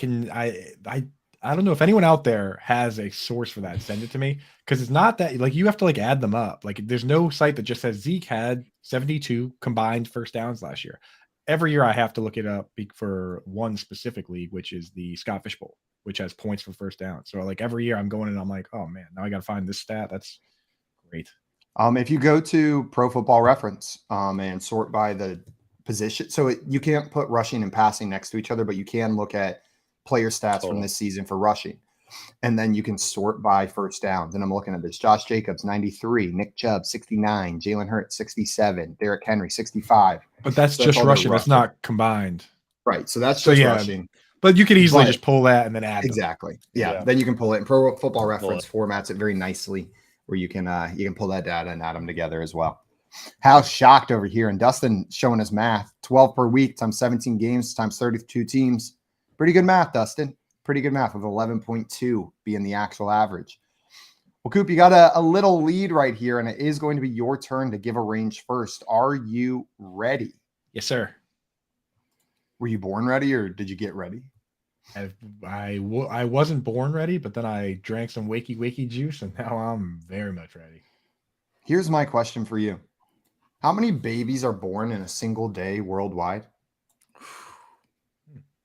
don't know if anyone out there has a source for that. Send it to me. Because it's not that like you have to like add them up. Like there's no site that just says Zeke had 72 combined first downs last year. Every year I have to look it up for one specific league, which is the Scott Fish Bowl, which has points for first down. So like every year I'm going and I'm like, oh man, now I got to find this stat. That's great. If you go to Pro Football Reference and sort by the position, so you can't put rushing and passing next to each other, but you can look at player stats from this season for rushing. And then you can sort by first downs. And I'm looking at this. Josh Jacobs, 93. Nick Chubb, 69. Jalen Hurts, 67. Derrick Henry, 65. But that's just rushing. That's not combined. Right. So that's just rushing. But you could easily just pull that and then add exactly. Yeah. Then you can pull it. And Pro Football Reference formats it very nicely where you can pull that data and add them together as well. How shocked over here. And Dustin showing us math. 12 per week times 17 games times 32 teams. Pretty good math, Dustin. Pretty good math with 11.2 being the actual average. Well, Coop, you got a little lead right here, and it is going to be your turn to give a range first. Are you ready? Yes, sir. Were you born ready, or did you get ready? I wasn't born ready, but then I drank some wakey juice, and now I'm very much ready. Here's my question for you. How many babies are born in a single day worldwide?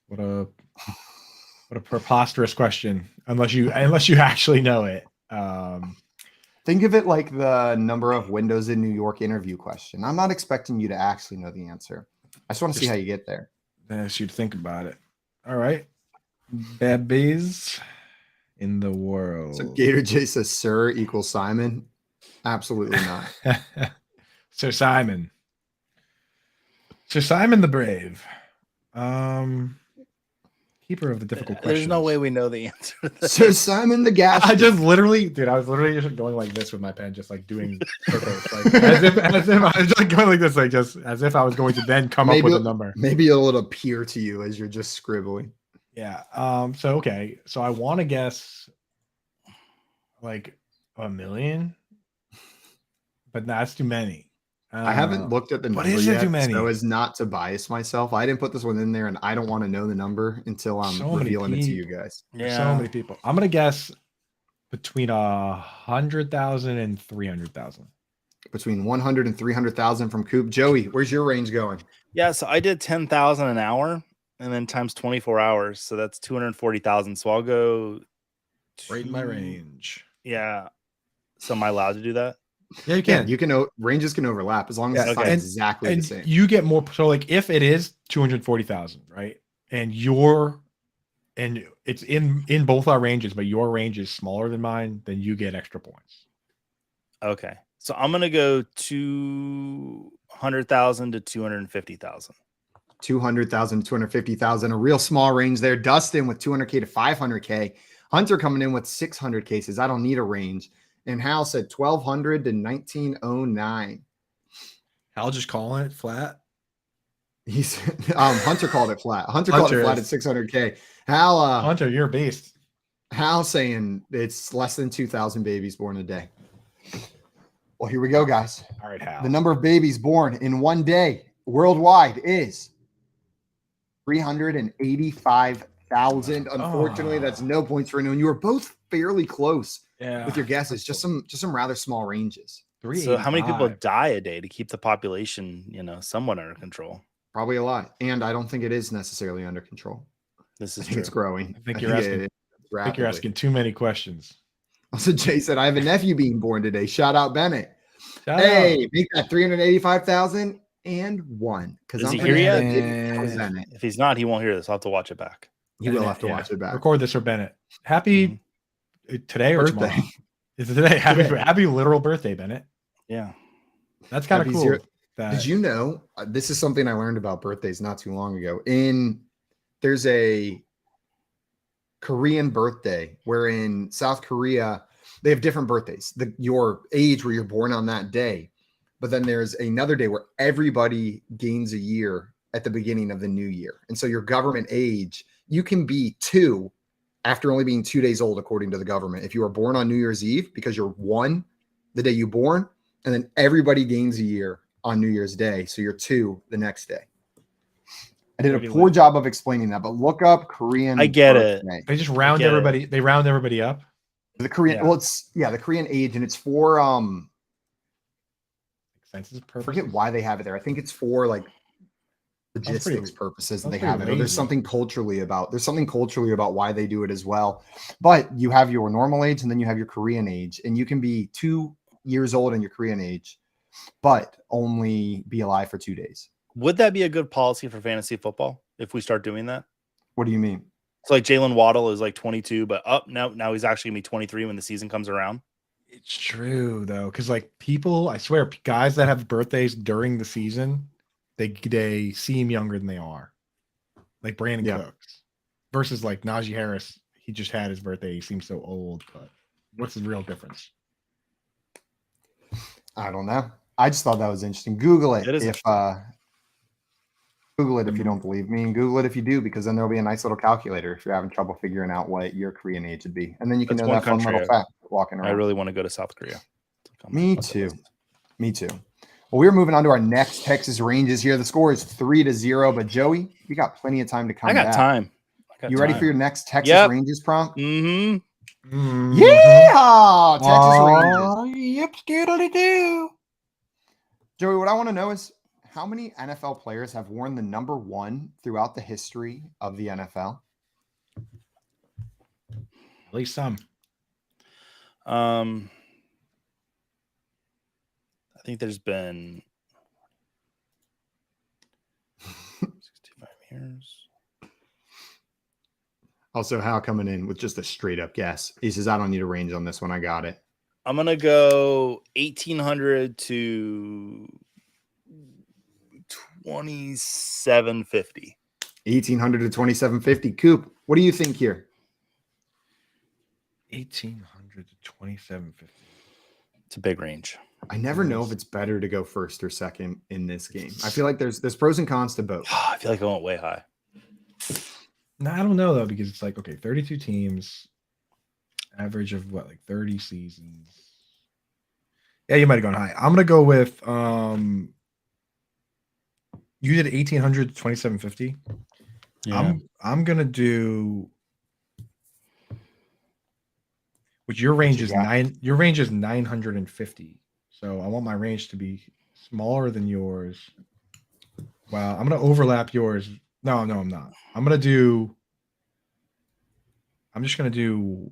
What a preposterous question. Unless you actually know it. Think of it like the number of windows in New York interview question. I'm not expecting you to actually know the answer. I just want to see how you get there. I asked you to think about it. All right. Babies in the world. So Gator J says Sir equals Simon. Absolutely not. Sir Simon the Brave. Keeper of the difficult questions. There's no way we know the answer to this. Sir Simon the Gas. I was literally just going like this with my pen, just like doing circles, like as if I was just going like this, like just as if I was going to then come up with a number. Maybe it'll appear to you as you're just scribbling. Yeah. So okay. So I want to guess like 1 million, but that's too many. I haven't looked at the number yet, so as not to bias myself. I didn't put this one in there, and I don't want to know the number until I'm revealing it to you guys. Yeah, so many people. I'm gonna guess between 100,000 and 300,000. Between 100 and 300,000 from Coop. Joey, where's your range going? Yeah, so I did 10,000 an hour, and then times 24 hours, so that's 240,000. So I'll go right in my range. Yeah. So am I allowed to do that? Yeah, you can. You can. Ranges can overlap as long as it's exactly the same. You get more. So, like, if it is 240,000, right, and it's in both our ranges, but your range is smaller than mine, then you get extra points. Okay, so I'm gonna go 200,000 to 250,000. 200,000 to 250,000. A real small range there. Dustin with 200K to 500K. Hunter coming in with 600 cases. I don't need a range. And Hal said 1,200 to 1,909. Hal just calling it flat. He's Hunter called it flat. Hunter called it flat at 600K. Hal, Hunter, you're a beast. Hal saying it's less than 2,000 babies born a day. Well, here we go, guys. All right, Hal. The number of babies born in one day worldwide is 385,000. Unfortunately, that's no points for anyone. You were both fairly close with your guesses. Just some rather small ranges. So how many people die a day to keep the population, somewhat under control? Probably a lot. And I don't think it is necessarily under control. This is I think it's growing. I think you're asking too many questions. Also, Jay said, I have a nephew being born today. Shout out Bennett. Shout Hey, make that 385,001. Is he here yet? If he's not, he won't hear this. I'll have to watch it back. He will have to watch it back. Record this for Bennett. Happy today or Birthday. tomorrow? Is it today? Happy literal birthday, Bennett. Yeah. That's kind of cool. Did you know this is something I learned about birthdays not too long ago? There's a Korean birthday where in South Korea they have different birthdays. Your age where you're born on that day, but then there's another day where everybody gains a year at the beginning of the new year. And so your government age, you can be 2 after only being 2 days old, according to the government. If you were born on New Year's Eve, because you're 1 the day you born, and then everybody gains a year on New Year's Day. So you're 2 the next day. I did a poor job of explaining that, but look up Korean. I get it. They just round everybody. They round everybody up. The Korean, the Korean age, and it's for census I purposes. forget why they have it there. I think it's for like logistics purposes that they have it. Or there's something culturally about why they do it as well. But you have your normal age and then you have your Korean age, and you can be 2 years old in your Korean age, but only be alive for 2 days. Would that be a good policy for fantasy football if we start doing that? What do you mean? So like Jalen Waddle is like 22, but now he's actually gonna be 23 when the season comes around. It's true though, because like people, I swear, guys that have birthdays during the season, they seem younger than they are. Like Brandon Cooks versus like Najee Harris. He just had his birthday. He seems so old, but what's the real difference? I don't know. I just thought that was interesting. Google it Google it if you don't believe me, and Google it if you do, because then there'll be a nice little calculator if you're having trouble figuring out what your Korean age would be. And then you can know that fun little fact walking around. I really want to go to South Korea. Me too. Well, we're moving on to our next Texas Rangers here. The score is 3-0, but Joey, we got plenty of time to come back. I got time. You ready for your next Texas Rangers prompt? Mm-hmm. Yeah! Texas Rangers. Yep, skiddly-doo. Joey, what I want to know is how many NFL players have worn the number 1 throughout the history of the NFL? At least some. I think there's been 65 years. Also, Hal coming in with just a straight up guess. He says, I don't need a range on this one. I got it. I'm going to go 1,800 to 2,750. 1,800 to 2,750. Coop, what do you think here? 1,800 to 2,750. It's a big range. I never know if it's better to go first or second in this game. I feel like there's pros and cons to both. I feel like I went way high. No, I don't know though, because it's like, okay, 32 teams, average of what, like 30 seasons. Yeah, you might have gone high. I'm gonna go with you did 1,800 to 2,750. Yeah. I'm gonna do, which your range is 950. So I want my range to be smaller than yours. Wow, I'm gonna overlap yours. No, I'm not. I'm just gonna do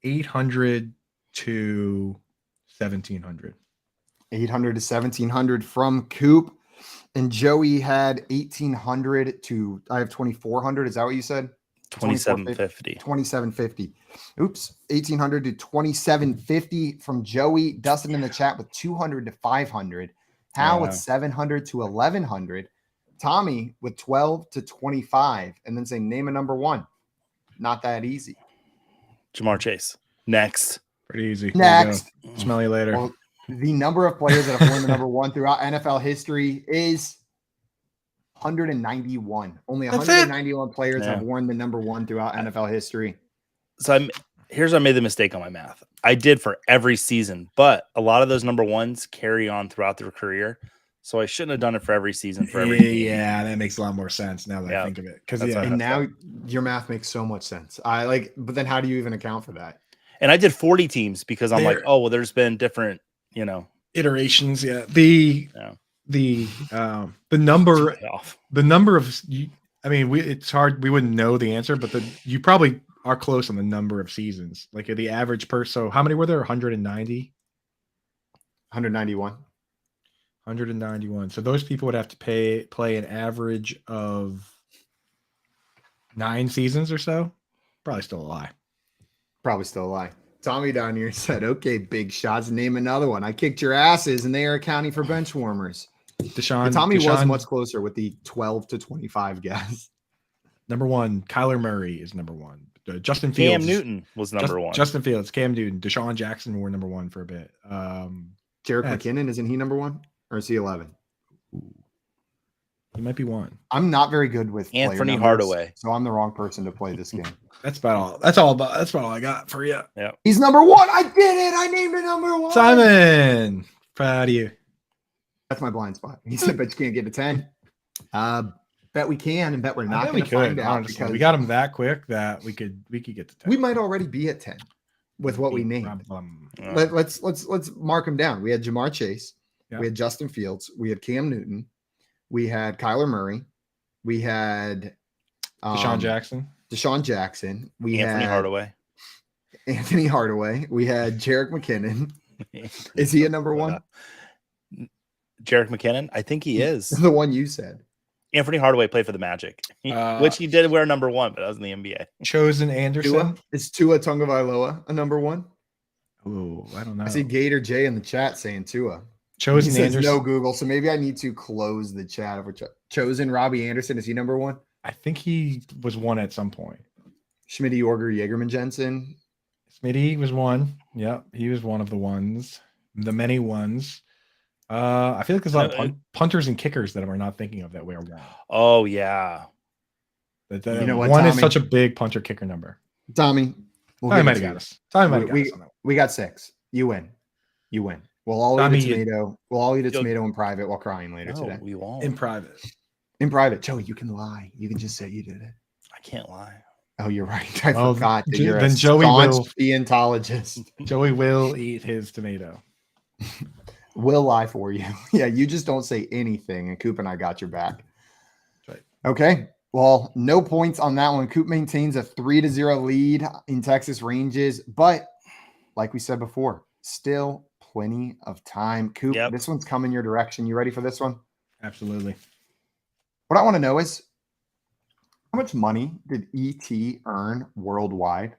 800 to 1,700. 800 to 1,700 from Coop. And Joey had 1,800 to, I have 2,400. Is that what you said? 2,750. 2,750. Oops. 1,800 to 2,750 from Joey. Dustin in the chat with 200 to 500. Hal with 700 to 1,100. Tommy with 12 to 25. And then say, name a number 1. Not that easy. Jamar Chase. Next. Pretty easy. Next. Smell you later. Well, the number of players that have worn the number 1 throughout NFL history is 191. Only That's it? 191 players Yeah. have worn the number 1 throughout NFL history. So here's where I made the mistake on my math. I did for every season, but a lot of those number ones carry on throughout their career. So I shouldn't have done it for every season for every team. Yeah, that makes a lot more sense now that I think of it. Because That's And now your math makes so much sense. But then how do you even account for that? And I did 40 teams because I'm like, oh well, there's been different, iterations. Yeah, the number of. I mean, it's hard. We wouldn't know the answer, but you probably are close on the number of seasons. Like the average person. So how many were there? 190. 191. 191. So those people would have to play an average of 9 seasons or so. Probably still a lie. Probably still a lie. Tommy down here said, okay, big shots, name another one. I kicked your asses, and they are accounting for bench warmers. Tommy was much closer with the 12 to 25 guess. Number 1, Kyler Murray is number 1. Justin Fields. Cam Newton was number 1. Justin Fields, Cam Newton, Deshaun Jackson were number 1 for a bit. Jerick McKinnon, isn't he number 1? Or is he 11? He might be 1. I'm not very good with Anthony Hardaway, so I'm the wrong person to play this game. That's about all I got for you. Yeah, he's number 1. I did it. I named it number 1. Simon, proud of you. That's my blind spot. He said, "Bet you can't get to 10." Bet we can, and bet we're not going to find out because we got him that quick that we could get to 10. We might already be at 10 with what we named. Let's mark them down. We had Jamar Chase. Yeah. We had Justin Fields. We had Cam Newton. We had Kyler Murray. We had Deshaun Jackson. We Anthony had Hardaway. We had Jerick McKinnon. Is he a number 1? Jerick McKinnon? I think he is. The one you said. Anthony Hardaway played for the Magic, which he did wear number 1, but that was in the NBA. Chosen Anderson. Is Tua Tagovailoa a number 1? Oh, I don't know. I see Gator J in the chat saying Tua. Chosen he says Anderson. No Google, so maybe I need to close the chat. Chosen Robbie Anderson, is he number 1? I think he was 1 at some point. Schmitty Orger Jagerman Jensen. Schmitty was 1. Yep, he was one of the ones. The many ones. I feel like there's a lot of punters and kickers that we're not thinking of that wear 1. Oh yeah. You know what, 1 Tommy? is such a big punter kicker number. Tommy, Tommy might have got us. We got 6. You win. We'll all eat a tomato. We'll all eat a tomato in private while crying later today. We won't. In private. Joey, you can lie. You can just say you did it. I can't lie. Oh, you're right. I forgot that you're then a Joey staunch Scientologist. Joey will eat his tomato. Will lie for you. Yeah, you just don't say anything, and Coop and I got your back. Right. Okay. Well, no points on that one. Coop maintains a 3-0 lead in Texas Ranges, but like we said before, still plenty of time. Coop, This one's coming your direction. You ready for this one? Absolutely. What I want to know is, how much money did ET earn worldwide?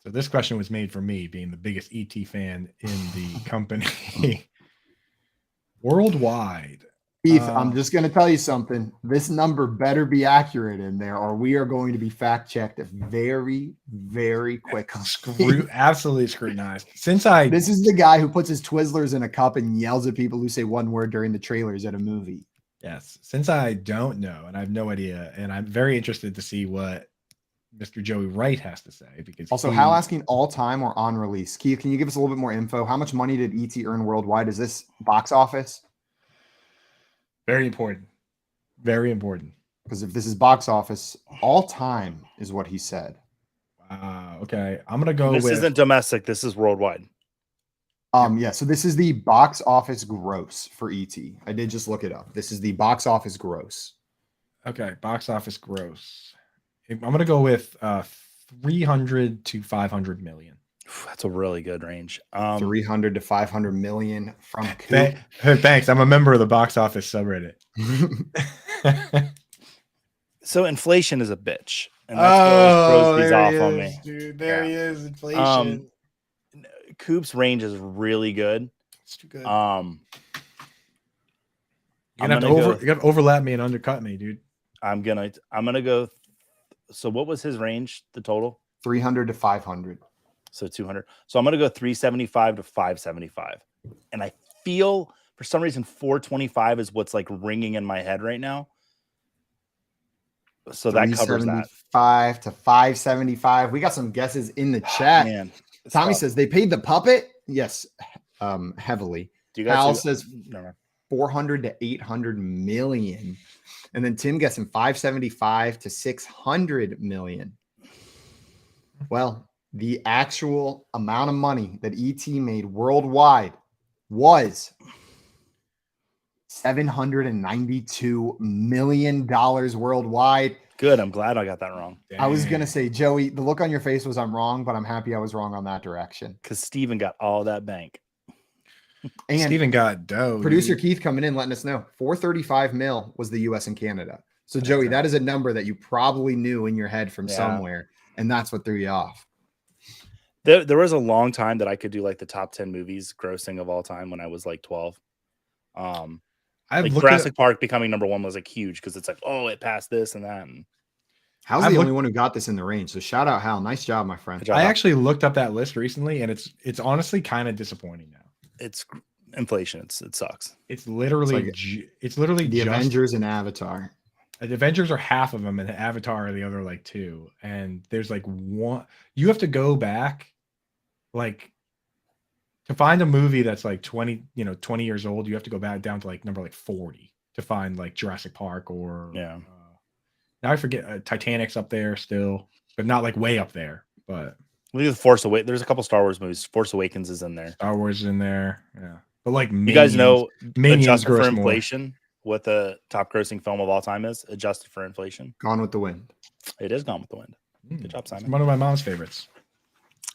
So this question was made for me, being the biggest ET fan in the company. Worldwide. Keith, I'm just going to tell you something. This number better be accurate in there, or we are going to be fact-checked very, very quickly. Absolutely scrutinized. This is the guy who puts his Twizzlers in a cup and yells at people who say one word during the trailers at a movie. Yes. Since I don't know, and I have no idea, and I'm very interested to see what Mr. Joey Wright has to say. Because also, how asking all time or on release? Keith, can you give us a little bit more info? How much money did ET earn worldwide? Is this box office? Very important. Very important. Because if this is box office, all time is what he said. Wow. Okay. I'm going to go This with... isn't domestic. This is worldwide. Yeah. So this is the box office gross for ET. I did just look it up. This is the box office gross. Okay. Box office gross. I'm going to go with 300 to 500 million. That's a really good range. 300 to 500 million from Coop. Thanks. I'm a member of the box office subreddit. So inflation is a bitch. And that's what always throws these off on me. Dude, there he is. Inflation. Coop's range is really good. It's too good. You're gonna have to overlap me and undercut me, dude. I'm gonna go. So what was his range? The total 300 to 500. So 200. So I'm gonna go 375 to 575, and I feel For some reason, 425 is what's like ringing in my head right now. So that covers that. 375 to 575. We got some guesses in the chat. Man, Tommy tough. says they paid the puppet. Yes, heavily. Do you guys Hal do- says 400 to 800 million. And then Tim guessing 575 to 600 million. Well, the actual amount of money that ET made worldwide was $792 million worldwide. Good. I'm glad I got that wrong. I was going to say, Joey, the look on your face was I'm wrong, but I'm happy I was wrong on that direction. Because Steven got all that bank. And Steven got dough. producer dude. Keith coming in, letting us know 435 mil was the US and Canada. So, Joey, that is a number that you probably knew in your head from somewhere, and that's what threw you off. There was a long time that I could do like the top 10 movies grossing of all time when I was like 12. Like Jurassic Park becoming number one was like huge because it's like, oh, it passed this and that. And Hal's the only one who got this in the range. So shout out Hal. Nice job, my friend. I actually looked up that list recently, and it's honestly kind of disappointing now. It's inflation. It sucks. It's literally it's literally the Avengers and Avatar. The Avengers are half of them, and the Avatar are the other like two. And there's like one. You have to go back, like, to find a movie that's like 20 years old. You have to go back down to like number like 40 to find like Jurassic Park or now I forget Titanic's up there still, but not like way up there. But look at the Force Awakens. There's a couple Star Wars movies. Force Awakens is in there. Star Wars is in there. Yeah, but like you guys know, adjusted for gross inflation, what the top grossing film of all time is? Adjusted for inflation, Gone with the Wind. It is Gone with the Wind. Good job, Simon. One of my mom's favorites.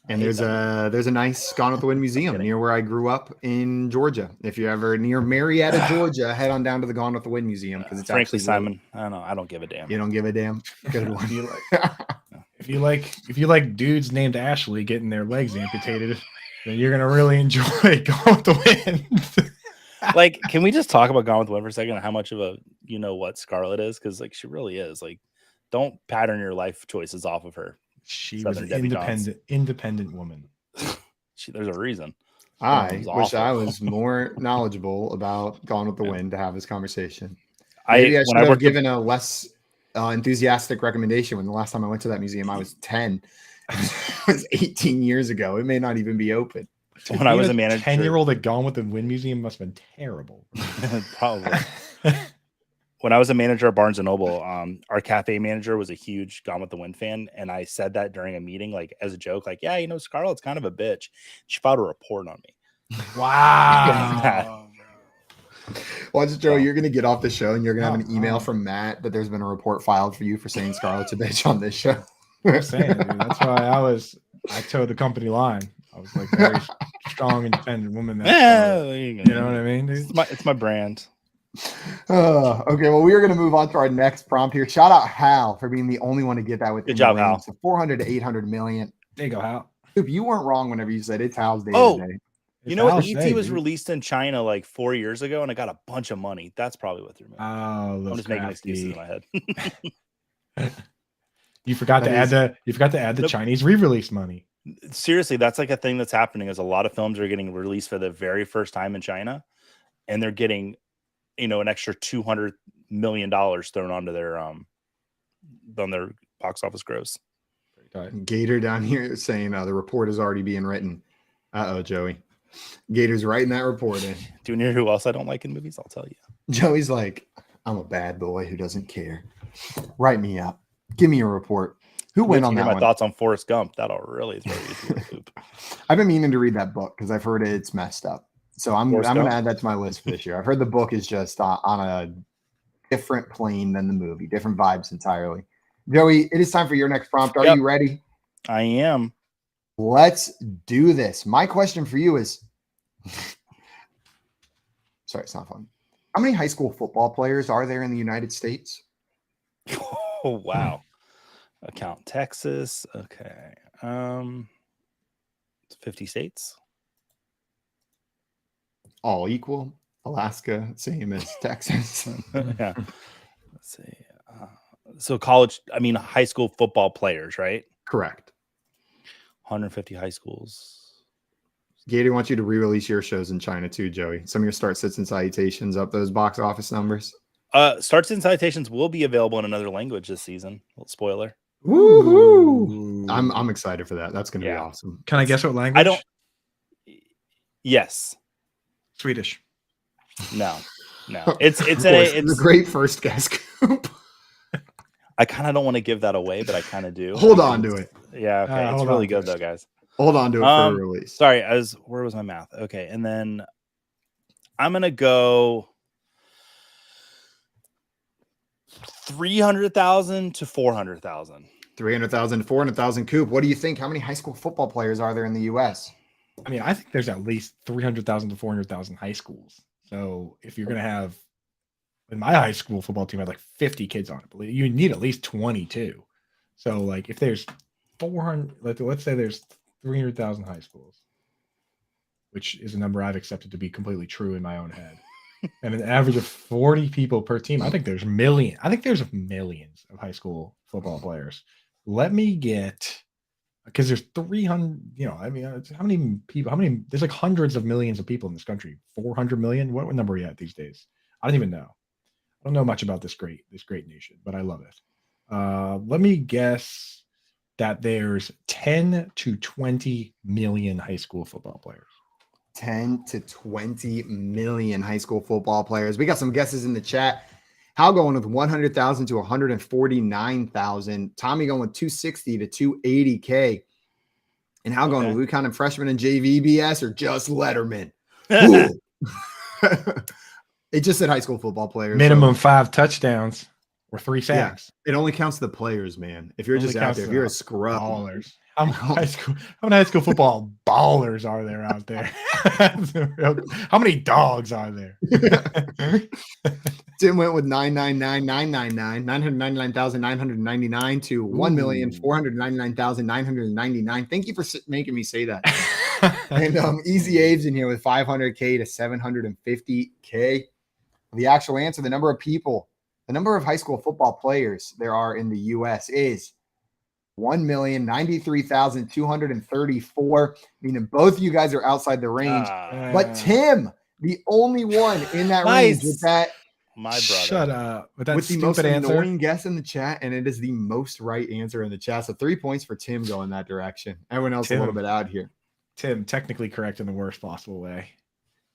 And there's a nice Gone with the Wind museum near where I grew up in Georgia. If you're ever near Marietta, Georgia, head on down to the Gone with the Wind museum because it's frankly, Simon. I don't know. I don't give a damn. You don't give a damn. Good one. If you like dudes named Ashley getting their legs amputated, then you're gonna really enjoy Gone with the Wind. Like, can we just talk about Gone with the Wind for a second? And how much of a what Scarlett is? Because like she really is. Like, don't pattern your life choices off of her. She was an independent woman. There's a reason. I wish I was more knowledgeable about Gone with the Wind to have this conversation. Maybe I should have given a less enthusiastic recommendation when the last time I went to that museum. I was 10. It was 18 years ago. It may not even be open. When I was a manager, 10-year-old at Gone with the Wind museum must have been terrible. Probably. When I was a manager at Barnes & Noble, our cafe manager was a huge Gone with the Wind fan. And I said that during a meeting, like as a joke, like, yeah, Scarlett's kind of a bitch. She filed a report on me. Wow. Watch, Joe, you're going to get off the show and you're going to have an email from Matt that there's been a report filed for you for saying Scarlett's a bitch on this show. I'm saying, dude, that's why I towed the company line. I was like very strong, independent woman. You know what I mean? Dude? It's my brand. Okay, well, we are going to move on to our next prompt here. Shout out Hal for being the only one to get that with good job, Hal. So 400 to 800 million. There you go, Hal. Coop, you weren't wrong whenever you said it's Hal's day today. You know what? ET was released in China like 4 years ago, and I got a bunch of money. That's probably what threw me. Oh, I'm just making excuses in my head. You forgot to add the Chinese re-release money. Seriously, that's like a thing that's happening. Is a lot of films are getting released for the very first time in China, and they're getting, an extra $200 million thrown onto their on their box office gross. Gator down here saying the report is already being written. Joey. Gator's writing that report in. Do you know who else I don't like in movies? I'll tell you. Joey's like, I'm a bad boy who doesn't care. Write me up. Give me a report. Who went on that one? My thoughts on Forrest Gump. That'll really throw you through the loop. I've been meaning to read that book because I've heard it's messed up. So I'm going to add that to my list for this year. I've heard the book is just on a different plane than the movie, different vibes entirely. Joey, it is time for your next prompt. Are you ready? I am. Let's do this. My question for you is, sorry, it's not fun. How many high school football players are there in the United States? Oh, wow. Account Texas. Okay. 50 states. All equal. Alaska, same as Texas. Yeah. Let's see. So high school football players, right? Correct. 150 high schools. Gator wants you to re-release your shows in China too, Joey. Some of your start sits and salutations up those box office numbers. Starts and Citations will be available in another language this season. Little spoiler. Woohoo! I'm excited for that. That's gonna be awesome. Can I guess what language? I don't. Yes. Swedish. No. It's a great first guess. I kind of don't want to give that away, but I kind of do. Hold on to it. Yeah. Okay. It's really good though, guys. Hold on to it for a release. Sorry, where was my math? Okay, and then I'm gonna go 300,000 to 400,000. 300,000 to 400,000. Coop, what do you think? How many high school football players are there in the U.S.? I mean, I think there's at least 300,000 to 400,000 high schools. So if you're gonna have, in my high school football team had like 50 kids on it, but you need at least 22. So like if there's 400, let's say there's 300,000 high schools, which is a number I've accepted to be completely true in my own head, and an average of 40 people per team. I think there's millions of high school football players. Let me get, because there's 300. How many people? There's like hundreds of millions of people in this country. 400 million. What number are you at these days? I don't even know. I don't know much about this great nation, but I love it. Let me guess that there's 10 to 20 million high school football players. 10 to 20 million high school football players. We got some guesses in the chat. Hal going with 100,000 to 149,000. Tommy going with 260 to 280K. And Hal going with Luke County freshman and JV BS or just Letterman. It just said high school football players. Minimum 5 touchdowns. Or 3 sacks. Yeah, it only counts the players, man. If you're just out there, if you're a scrub. Ballers. How many high school football ballers are there out there? How many dogs are there? Tim went with 999,999 to 1,499,999. Thank you for making me say that. And Easy Abe's in here with 500K to 750K. The actual answer, the number of high school football players there are in the U.S. is 1,093,234, meaning both of you guys are outside the range. But Tim, the only one in that range with that. My brother. Shut up. With the most annoying guess in the chat, and it is the most right answer in the chat. So 3 points for Tim going that direction. Everyone else a little bit out here. Tim, technically correct in the worst possible way.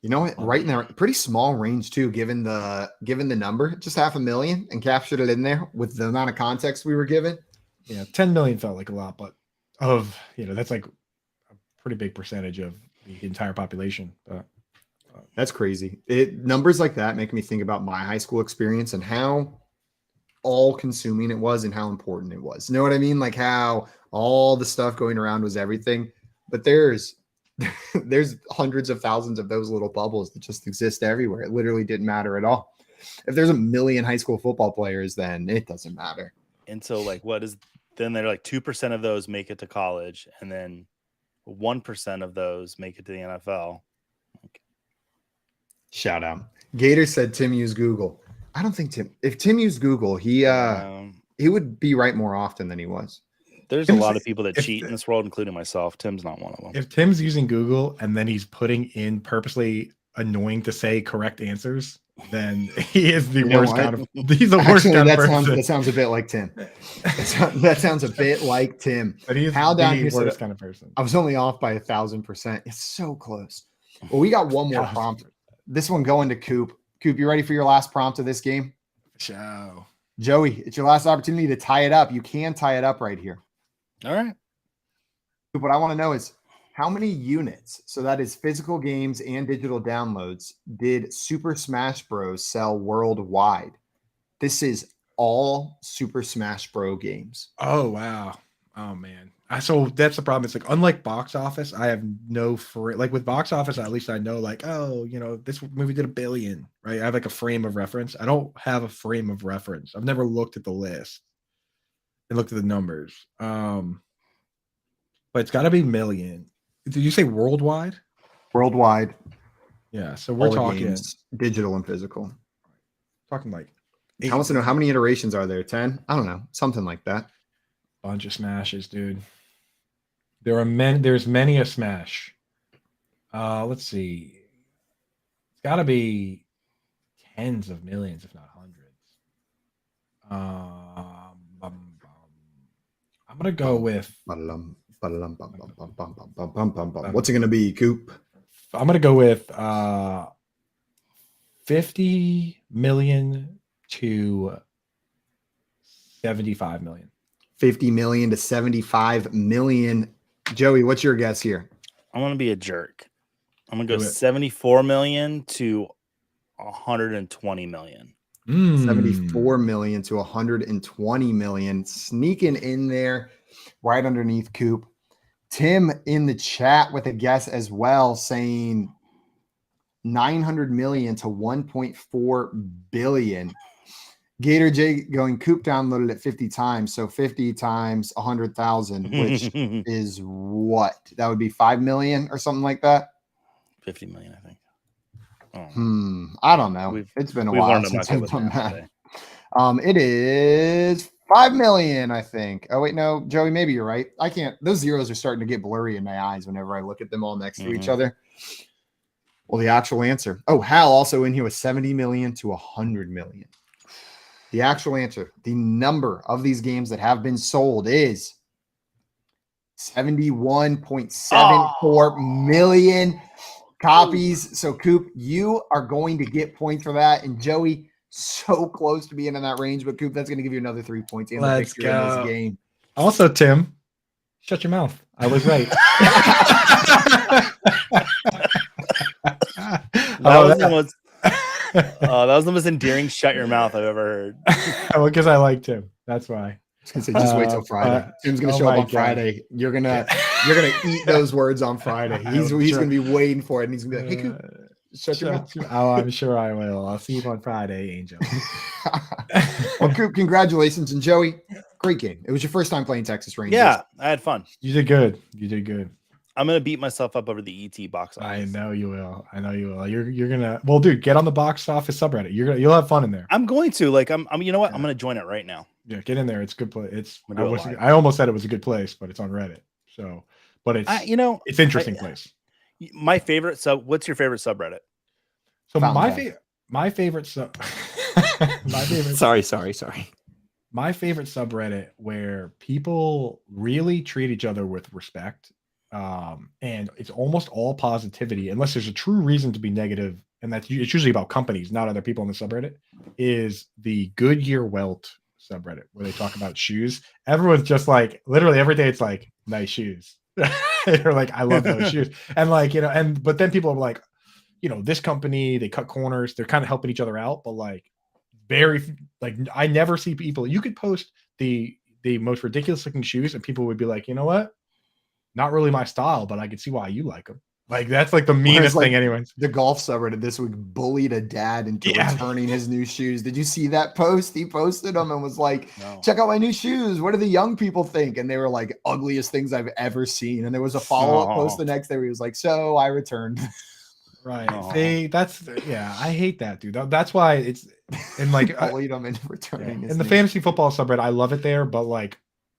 You know what? Right in there, pretty small range too, given the number, just 500,000, and captured it in there with the amount of context we were given. Yeah, 10 million felt like a lot, but that's like a pretty big percentage of the entire population. That's crazy. Numbers like that make me think about my high school experience and how all-consuming it was and how important it was. You know what I mean? Like how all the stuff going around was everything, but there's hundreds of thousands of those little bubbles that just exist everywhere. It literally didn't matter at all. If there's a million high school football players, then it doesn't matter. And so then they're like 2% of those make it to college, and then 1% of those make it to the NFL. Shout out. Gator said Tim used Google. I don't think if Tim used Google, he would be right more often than he was. There's a lot of people that cheat in this world, including myself. Tim's not one of them. If Tim's using Google and then he's putting in purposely annoying to say correct answers, then he is the worst kind of. He's the worst kind of person. That sounds a bit like Tim. That sounds a bit like Tim. But he's the worst kind of person. I was only off by 1,000%. It's so close. Well, we got one more prompt. This one going to Coop. Coop, you ready for your last prompt of this game? Show. Joey, it's your last opportunity to tie it up. You can tie it up right here. All right. What I want to know is how many units, so that is physical games and digital downloads, did Super Smash Bros. Sell worldwide? This is all Super Smash Bros. Games. Oh, wow. Oh, man. So that's the problem. It's like, unlike box office, I have no like with box office, at least I know this movie did $1 billion, right? I have like a frame of reference. I don't have a frame of reference. I've never looked at the list and looked at the numbers. But it's got to be million. Did you say worldwide? Worldwide. Yeah. So we're talking games, digital and physical. Talking like. I want to know how many iterations are there? 10? I don't know. Something like that. Bunch of smashes, dude. There's many a smash. Let's see. It's got to be tens of millions, if not hundreds. I'm gonna go with. What's it gonna be, Coop? I'm gonna go with 50 million to 75 million. 50 million to 75 million. Joey, what's your guess here? I'm gonna be a jerk. I'm gonna go 74 million to 120 million. 74 million to 120 million. Sneaking in there right underneath Coop. Tim in the chat with a guess as well, saying 900 million to 1.4 billion. Gator J going Coop downloaded it 50 times. So 50 times 100,000, which is what? That would be 5 million or something like that. 50 million, I think. I don't know. It's been a while since I've done that. It is 5 million, I think. Oh, wait, no, Joey, maybe you're right. I can't. Those zeros are starting to get blurry in my eyes whenever I look at them all next to each other. Well, the actual answer. Oh, Hal also in here with 70 million to 100 million. The actual answer, the number of these games that have been sold is 71.74 million copies. So, Coop, you are going to get points for that. And Joey, so close to being in that range. But, Coop, that's going to give you another 3 points in the victory in this game. Also, Tim, shut your mouth. I was right. That was the most endearing "shut your mouth" I've ever heard. Well, because I liked him. That's why. I was gonna say, just wait till Friday. Tim's gonna show up on Friday. You're gonna eat those words on Friday. He's gonna be waiting for it, and he's gonna be like, "Hey, Coop, shut your mouth." Oh, I'm sure I will. I'll see you on Friday, Angel. Well, Coop, congratulations, and Joey, great game. It was your first time playing Texas Rangers. Yeah, I had fun. You did good. You did good. I'm gonna beat myself up over the ET box office. I know you will. I know you will. You're gonna. Well, dude, get on the box office subreddit. You'll have fun in there. I'm going to. Like, I'm. You know what? I'm gonna join it right now. Yeah, get in there. It's a good place. It's. I almost said it was a good place, but it's on Reddit. So, but it's. It's interesting place. My favorite sub. What's your favorite subreddit? So my favorite sub. My favorite. Sorry. My favorite subreddit where people really treat each other with respect. And it's almost all positivity, unless there's a true reason to be negative, and it's usually about companies, not other people in the subreddit, is the Goodyear Welt subreddit, where they talk about shoes. Everyone's just like, literally every day it's like, nice shoes. They're like, I love those shoes. And like, but then people are like, this company, they cut corners, they're kind of helping each other out, but like I never see people, you could post the most ridiculous looking shoes and people would be like, you know what? Not really my style, but I can see why you like them. Like, that's like the meanest thing anyways. The golf subreddit this week bullied a dad into returning his new shoes. Did you see that post? He posted them and was like, check out my new shoes. What do the young people think? And they were like, ugliest things I've ever seen. And there was a follow-up post the next day where he was like, so I returned. Right. See, I hate that, dude. That's why it's, and like, bullied them into returning. In the fantasy football subreddit, I love it there, but like,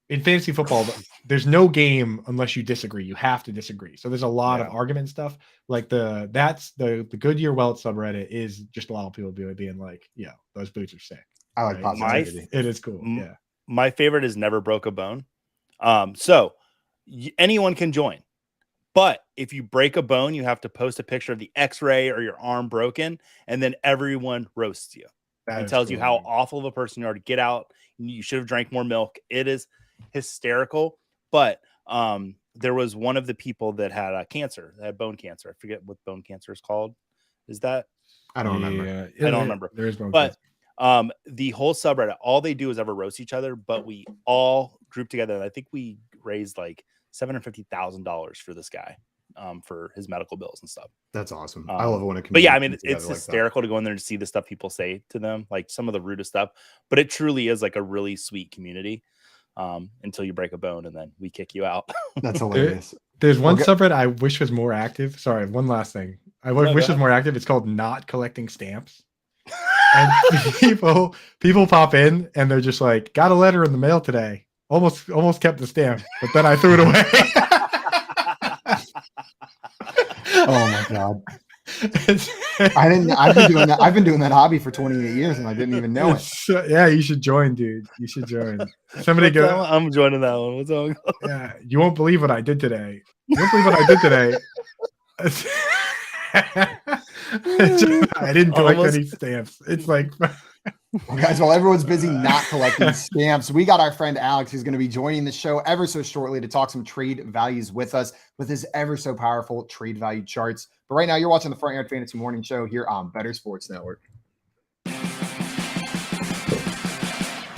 in fantasy football, there's no game unless you disagree. You have to disagree. So there's a lot of argument stuff. Like the Goodyear Welt subreddit is just a lot of people being like, yeah, those boots are sick. I like positivity. It is cool. Yeah. My favorite is Never Broke a Bone. So anyone can join. But if you break a bone, you have to post a picture of the x-ray or your arm broken, and then everyone roasts you. And tells you how awful of a person you are to get out. You should have drank more milk. It is hysterical. But there was one of the people that had cancer, that had bone cancer. I forget what bone cancer is called. Is that? I don't remember. I don't remember. There is bone cancer. The whole subreddit, all they do is ever roast each other, but we all group together. And I think we raised like $750,000 for this guy. For his medical bills and stuff. That's awesome. I love it when it. But yeah, I mean, it's hysterical to go in there and see the stuff people say to them, like some of the rudest stuff. But it truly is like a really sweet community until you break a bone and then we kick you out. That's hilarious. There's one subreddit I wish was more active. Sorry, one last thing. I wish was more active. It's called Not Collecting Stamps. And people pop in and they're just like, got a letter in the mail today. Almost kept the stamp, but then I threw it away. Oh my god. I've been doing that. I've been doing that hobby for 28 years and I didn't even know it. Yeah, you should join, dude. You should join. Somebody What's that go. one? I'm joining that one. What's that one? Yeah, you won't believe what I did today. You won't believe what I did today. I didn't collect any stamps. It's like, Well, guys, while everyone's busy not collecting stamps, we got our friend Alex who's going to be joining the show ever so shortly to talk some trade values with us with his ever so powerful trade value charts. But right now, you're watching the Front Yard Fantasy Morning Show here on Better Sports Network.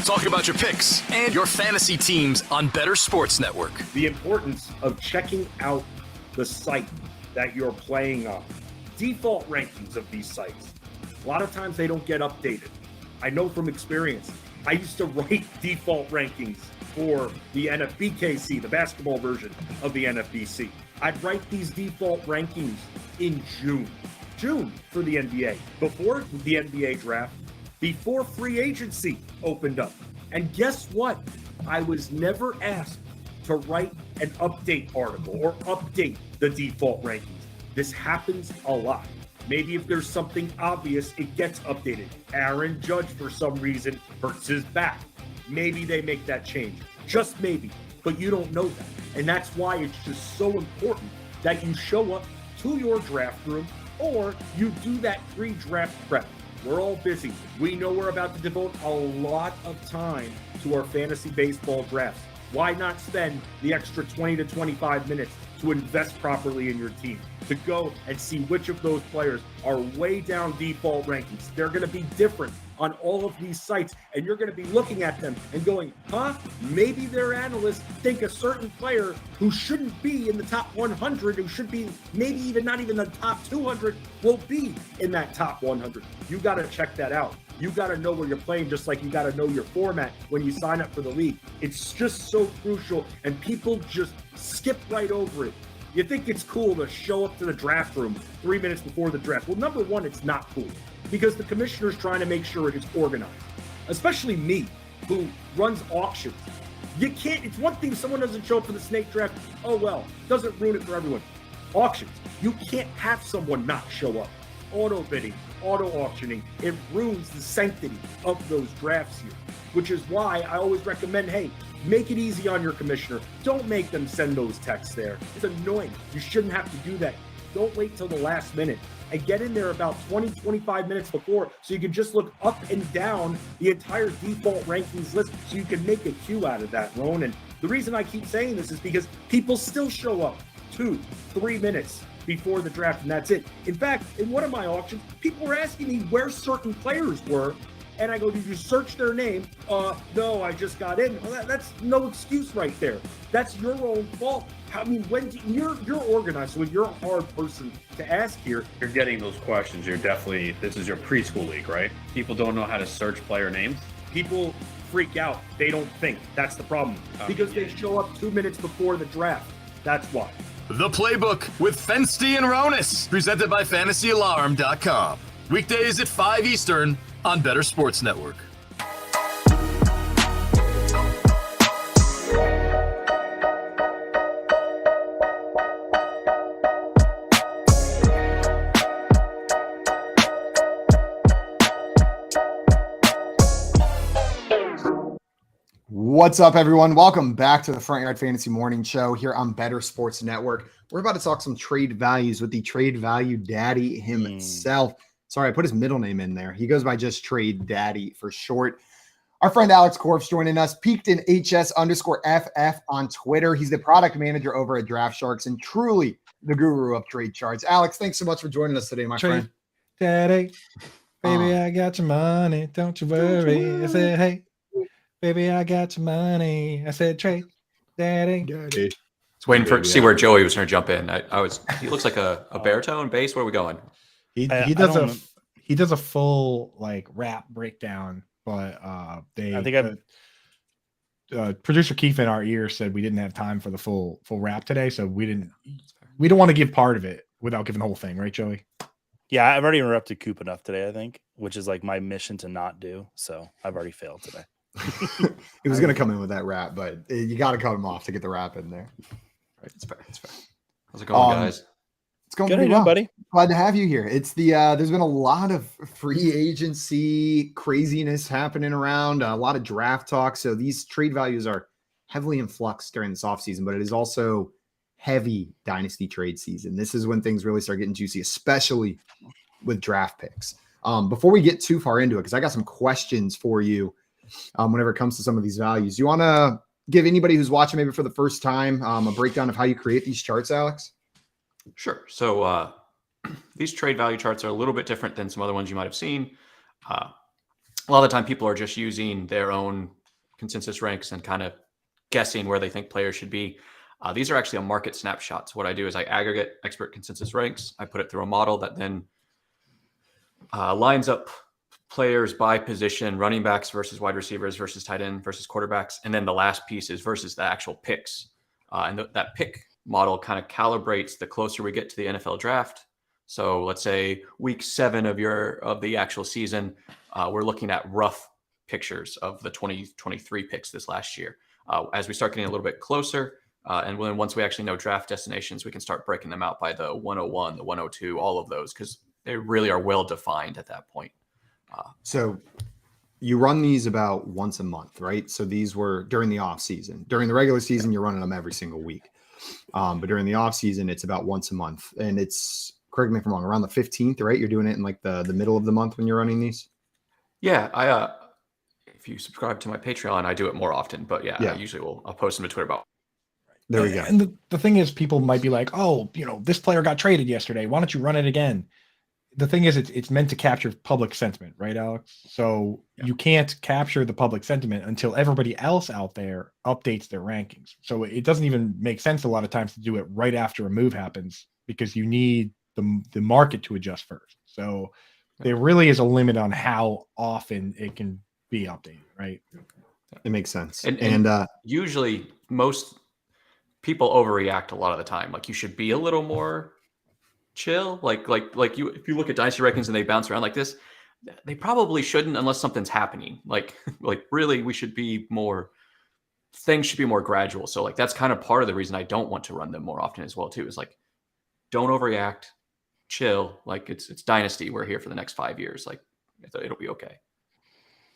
Talk about your picks and your fantasy teams on Better Sports Network. The importance of checking out the site that you're playing on. Default rankings of these sites. A lot of times they don't get updated. I know from experience. I used to write default rankings for the NFBKC, the basketball version of the NFBC. I'd write these default rankings in June for the NBA, before the NBA draft, before free agency opened up. And guess what? I was never asked to write an update article or update the default rankings. This happens a lot. Maybe if there's something obvious, it gets updated. Aaron Judge, for some reason, hurts his back. Maybe they make that change. Just maybe. But you don't know that. And that's why it's just so important that you show up to your draft room or you do that pre-draft prep. We're all busy. We know we're about to devote a lot of time to our fantasy baseball drafts. Why not spend the extra 20 to 25 minutes to invest properly in your team, to go and see which of those players are way down default rankings? They're going to be different on all of these sites, and you're going to be looking at them and going, maybe their analysts think a certain player who shouldn't be in the top 100, who should be maybe even not even the top 200, will be in that top 100. You got to check that out. You got to know where you're playing, just like you got to know your format when you sign up for the league. It's just so crucial, and people just skip right over it. You think it's cool to show up to the draft room 3 minutes before the draft. Well, number one, it's not cool because the commissioner's trying to make sure it is organized, especially me, who runs auctions. You can't, it's one thing if someone doesn't show up for the snake draft, oh well, doesn't ruin it for everyone. Auctions, you can't have someone not show up. Auto bidding, auto auctioning, it ruins the sanctity of those drafts here, which is why I always recommend, hey, make it easy on your commissioner. Don't make them send those texts there. It's annoying. You shouldn't have to do that. Don't wait till the last minute and get in there about 20, 25 minutes before so you can just look up and down the entire default rankings list so you can make a queue out of that, Ron. And the reason I keep saying this is because people still show up 2-3 minutes before the draft, and that's it. In fact, in one of my auctions, people were asking me where certain players were, and I go, did you search their name? No, I just got in. Well, that's no excuse right there. That's your own fault. I mean, you're organized, so you're a hard person to ask here. You're getting those questions. This is your preschool league, right? People don't know how to search player names. People freak out. They don't think. That's the problem. Because they show up 2 minutes before the draft. That's why. The Playbook with Fensty and Ronis, presented by FantasyAlarm.com. Weekdays at 5 Eastern on Better Sports Network. What's up, everyone? Welcome back to the Front Yard Fantasy Morning Show here on Better Sports Network. We're about to talk some trade values with the trade value daddy himself. Sorry, I put his middle name in there. He goes by just Trade Daddy for short. Our friend Alex Korf's joining us, peaked in HS_FF on Twitter. He's the product manager over at Draft Sharks and truly the guru of trade charts. Alex, thanks so much for joining us today, my friend. Daddy, baby, I got your money. Don't you worry. I said, hey, baby, I got your money. I said, Trey, Daddy. Just waiting to see where Joey was going to jump in. He looks like a baritone bass. Where are we going? He does a full like rap breakdown, but producer Keith in our ear said we didn't have time for the full rap today, so we don't want to give part of it without giving the whole thing, right, Joey? Yeah, I've already interrupted Coop enough today, I think, which is like my mission to not do. So I've already failed today. He was going to come in with that rap, but you got to cut him off to get the rap in there. Right, it's fair. How's it going, guys? It's going Good pretty idea, well, buddy. Glad to have you here. It's the there's been a lot of free agency craziness happening around, a lot of draft talk. So these trade values are heavily in flux during this offseason, but it is also heavy dynasty trade season. This is when things really start getting juicy, especially with draft picks. Before we get too far into it, because I got some questions for you whenever it comes to some of these values. You want to give anybody who's watching maybe for the first time a breakdown of how you create these charts, Alex? Sure. So these trade value charts are a little bit different than some other ones you might have seen. A lot of the time people are just using their own consensus ranks and kind of guessing where they think players should be. These are actually a market snapshot. So what I do is I aggregate expert consensus ranks. I put it through a model that then lines up players by position, running backs versus wide receivers versus tight end versus quarterbacks. And then the last piece is versus the actual picks. And that pick model kind of calibrates the closer we get to the NFL draft. So let's say week 7 of the actual season, we're looking at rough pictures of the 2023 picks this last year. As we start getting a little bit closer, and then once we actually know draft destinations, we can start breaking them out by the 101, the 102, all of those, because they really are well defined at that point. So you run these about once a month, right? So these were during the off season. During the regular season, you're running them every single week. But during the off season, it's about once a month. And it's, correct me if I'm wrong, around the 15th, right? You're doing it in like the middle of the month when you're running these? Yeah, if you subscribe to my Patreon, I do it more often. But yeah. I usually I'll post them to Twitter about. There we go. And the thing is, people might be like, oh, this player got traded yesterday. Why don't you run it again? The thing is, it's meant to capture public sentiment, right, Alex? So you can't capture the public sentiment until everybody else out there updates their rankings. So it doesn't even make sense a lot of times to do it right after a move happens, because you need the market to adjust first. So there really is a limit on how often it can be updated, right? It makes sense. And usually most people overreact a lot of the time. Like, you should be a little more chill. Like you, if you look at dynasty rankings and they bounce around like this, they probably shouldn't unless something's happening. Like really, things should be more gradual. So like, that's kind of part of the reason I don't want to run them more often as well too, is like, don't overreact, chill. Like it's dynasty. We're here for the next 5 years. Like it'll be okay.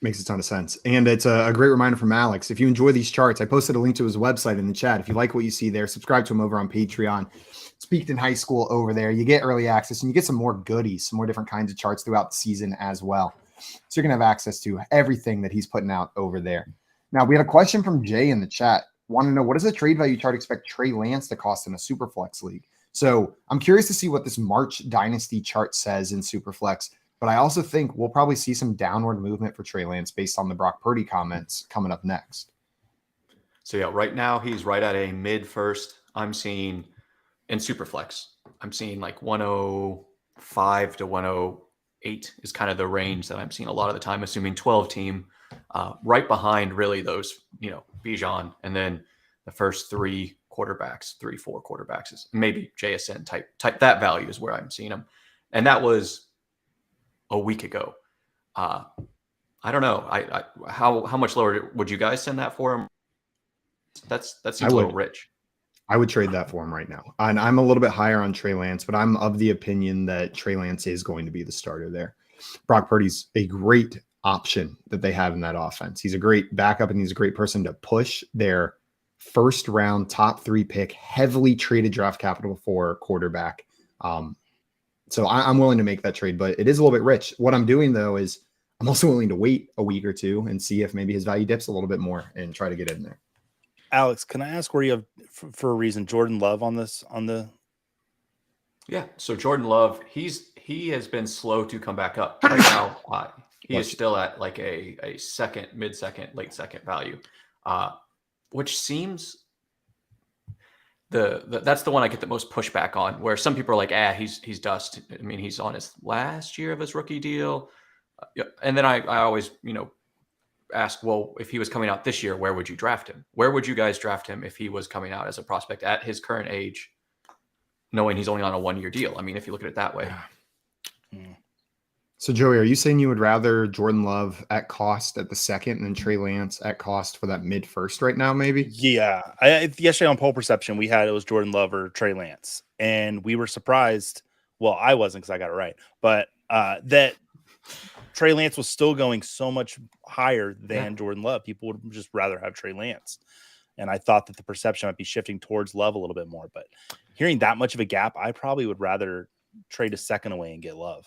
Makes a ton of sense. And it's a great reminder from Alex. If you enjoy these charts, I posted a link to his website in the chat. If you like what you see there, subscribe to him over on Patreon. Speaked in high school over there. You get early access and you get some more goodies, some more different kinds of charts throughout the season as well. So you're going to have access to everything that he's putting out over there. Now, we had a question from Jay in the chat. Want to know, what does the trade value chart expect Trey Lance to cost in a Superflex league? So I'm curious to see what this March Dynasty chart says in Superflex. But I also think we'll probably see some downward movement for Trey Lance based on the Brock Purdy comments coming up next. So yeah, right now he's right at a mid first. I'm seeing in Superflex, I'm seeing like 105 to 108 is kind of the range that I'm seeing a lot of the time, assuming 12 team, right behind really those, Bijan, and then the first 3, 4 quarterbacks is maybe JSN type. That value is where I'm seeing them. And that was a week ago. I don't know. How much lower would you guys send that for him? That seems a little rich. I would trade that for him right now. And I'm a little bit higher on Trey Lance, but I'm of the opinion that Trey Lance is going to be the starter there. Brock Purdy's a great option that they have in that offense. He's a great backup and he's a great person to push their first round top 3 pick, heavily traded draft capital for quarterback. So I'm willing to make that trade, but it is a little bit rich. What I'm doing though is I'm also willing to wait a week or two and see if maybe his value dips a little bit more and try to get in there. Alex, can I ask where you have, for a reason, Jordan Love on this? Yeah. So Jordan Love, he has been slow to come back up right now. He is still at like a second, mid-second, late second value, which seems that's the one I get the most pushback on, where some people are like, he's dust. I mean, he's on his last year of his rookie deal. And then I always, ask, well, if he was coming out this year, where would you draft him? Where would you guys draft him if he was coming out as a prospect at his current age, knowing he's only on a 1-year deal? I mean, if you look at it that way. So, Joey, are you saying you would rather Jordan Love at cost at the second and then Trey Lance at cost for that mid first right now, maybe? Yeah. Yesterday on Poll Perception, it was Jordan Love or Trey Lance. And we were surprised. Well, I wasn't because I got it right. But that Trey Lance was still going so much higher than Jordan Love. People would just rather have Trey Lance. And I thought that the perception might be shifting towards Love a little bit more. But hearing that much of a gap, I probably would rather trade a second away and get Love.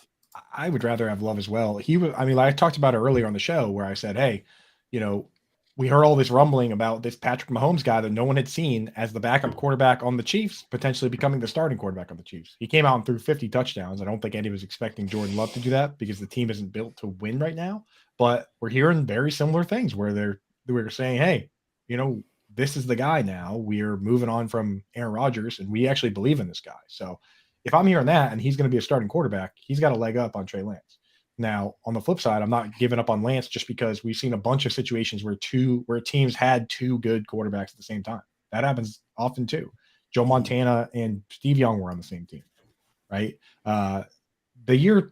I would rather have Love as well. I talked about it earlier on the show where I said, hey, we heard all this rumbling about this Patrick Mahomes guy that no one had seen as the backup quarterback on the Chiefs, potentially becoming the starting quarterback on the Chiefs. He came out and threw 50 touchdowns. I don't think anyone was expecting Jordan Love to do that because the team isn't built to win right now. But we're hearing very similar things where we're saying, hey, this is the guy now. We're moving on from Aaron Rodgers, and we actually believe in this guy. So if I'm hearing that and he's going to be a starting quarterback, he's got a leg up on Trey Lance. Now, on the flip side, I'm not giving up on Lance just because we've seen a bunch of situations where teams had two good quarterbacks at the same time. That happens often too. Joe Montana and Steve Young were on the same team, right? The year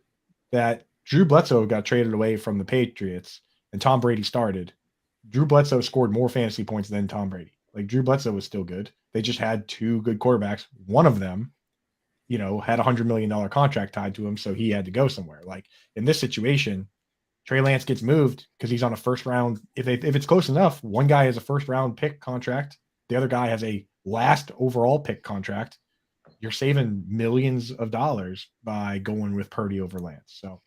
that Drew Bledsoe got traded away from the Patriots and Tom Brady started, Drew Bledsoe scored more fantasy points than Tom Brady. Like, Drew Bledsoe was still good. They just had two good quarterbacks. One of them, had $100 million contract tied to him, so he had to go somewhere. Like, in this situation, Trey Lance gets moved because he's on a first round. If it's close enough, one guy has a first round pick contract, the other guy has a last overall pick contract. You're saving millions of dollars by going with Purdy over Lance. So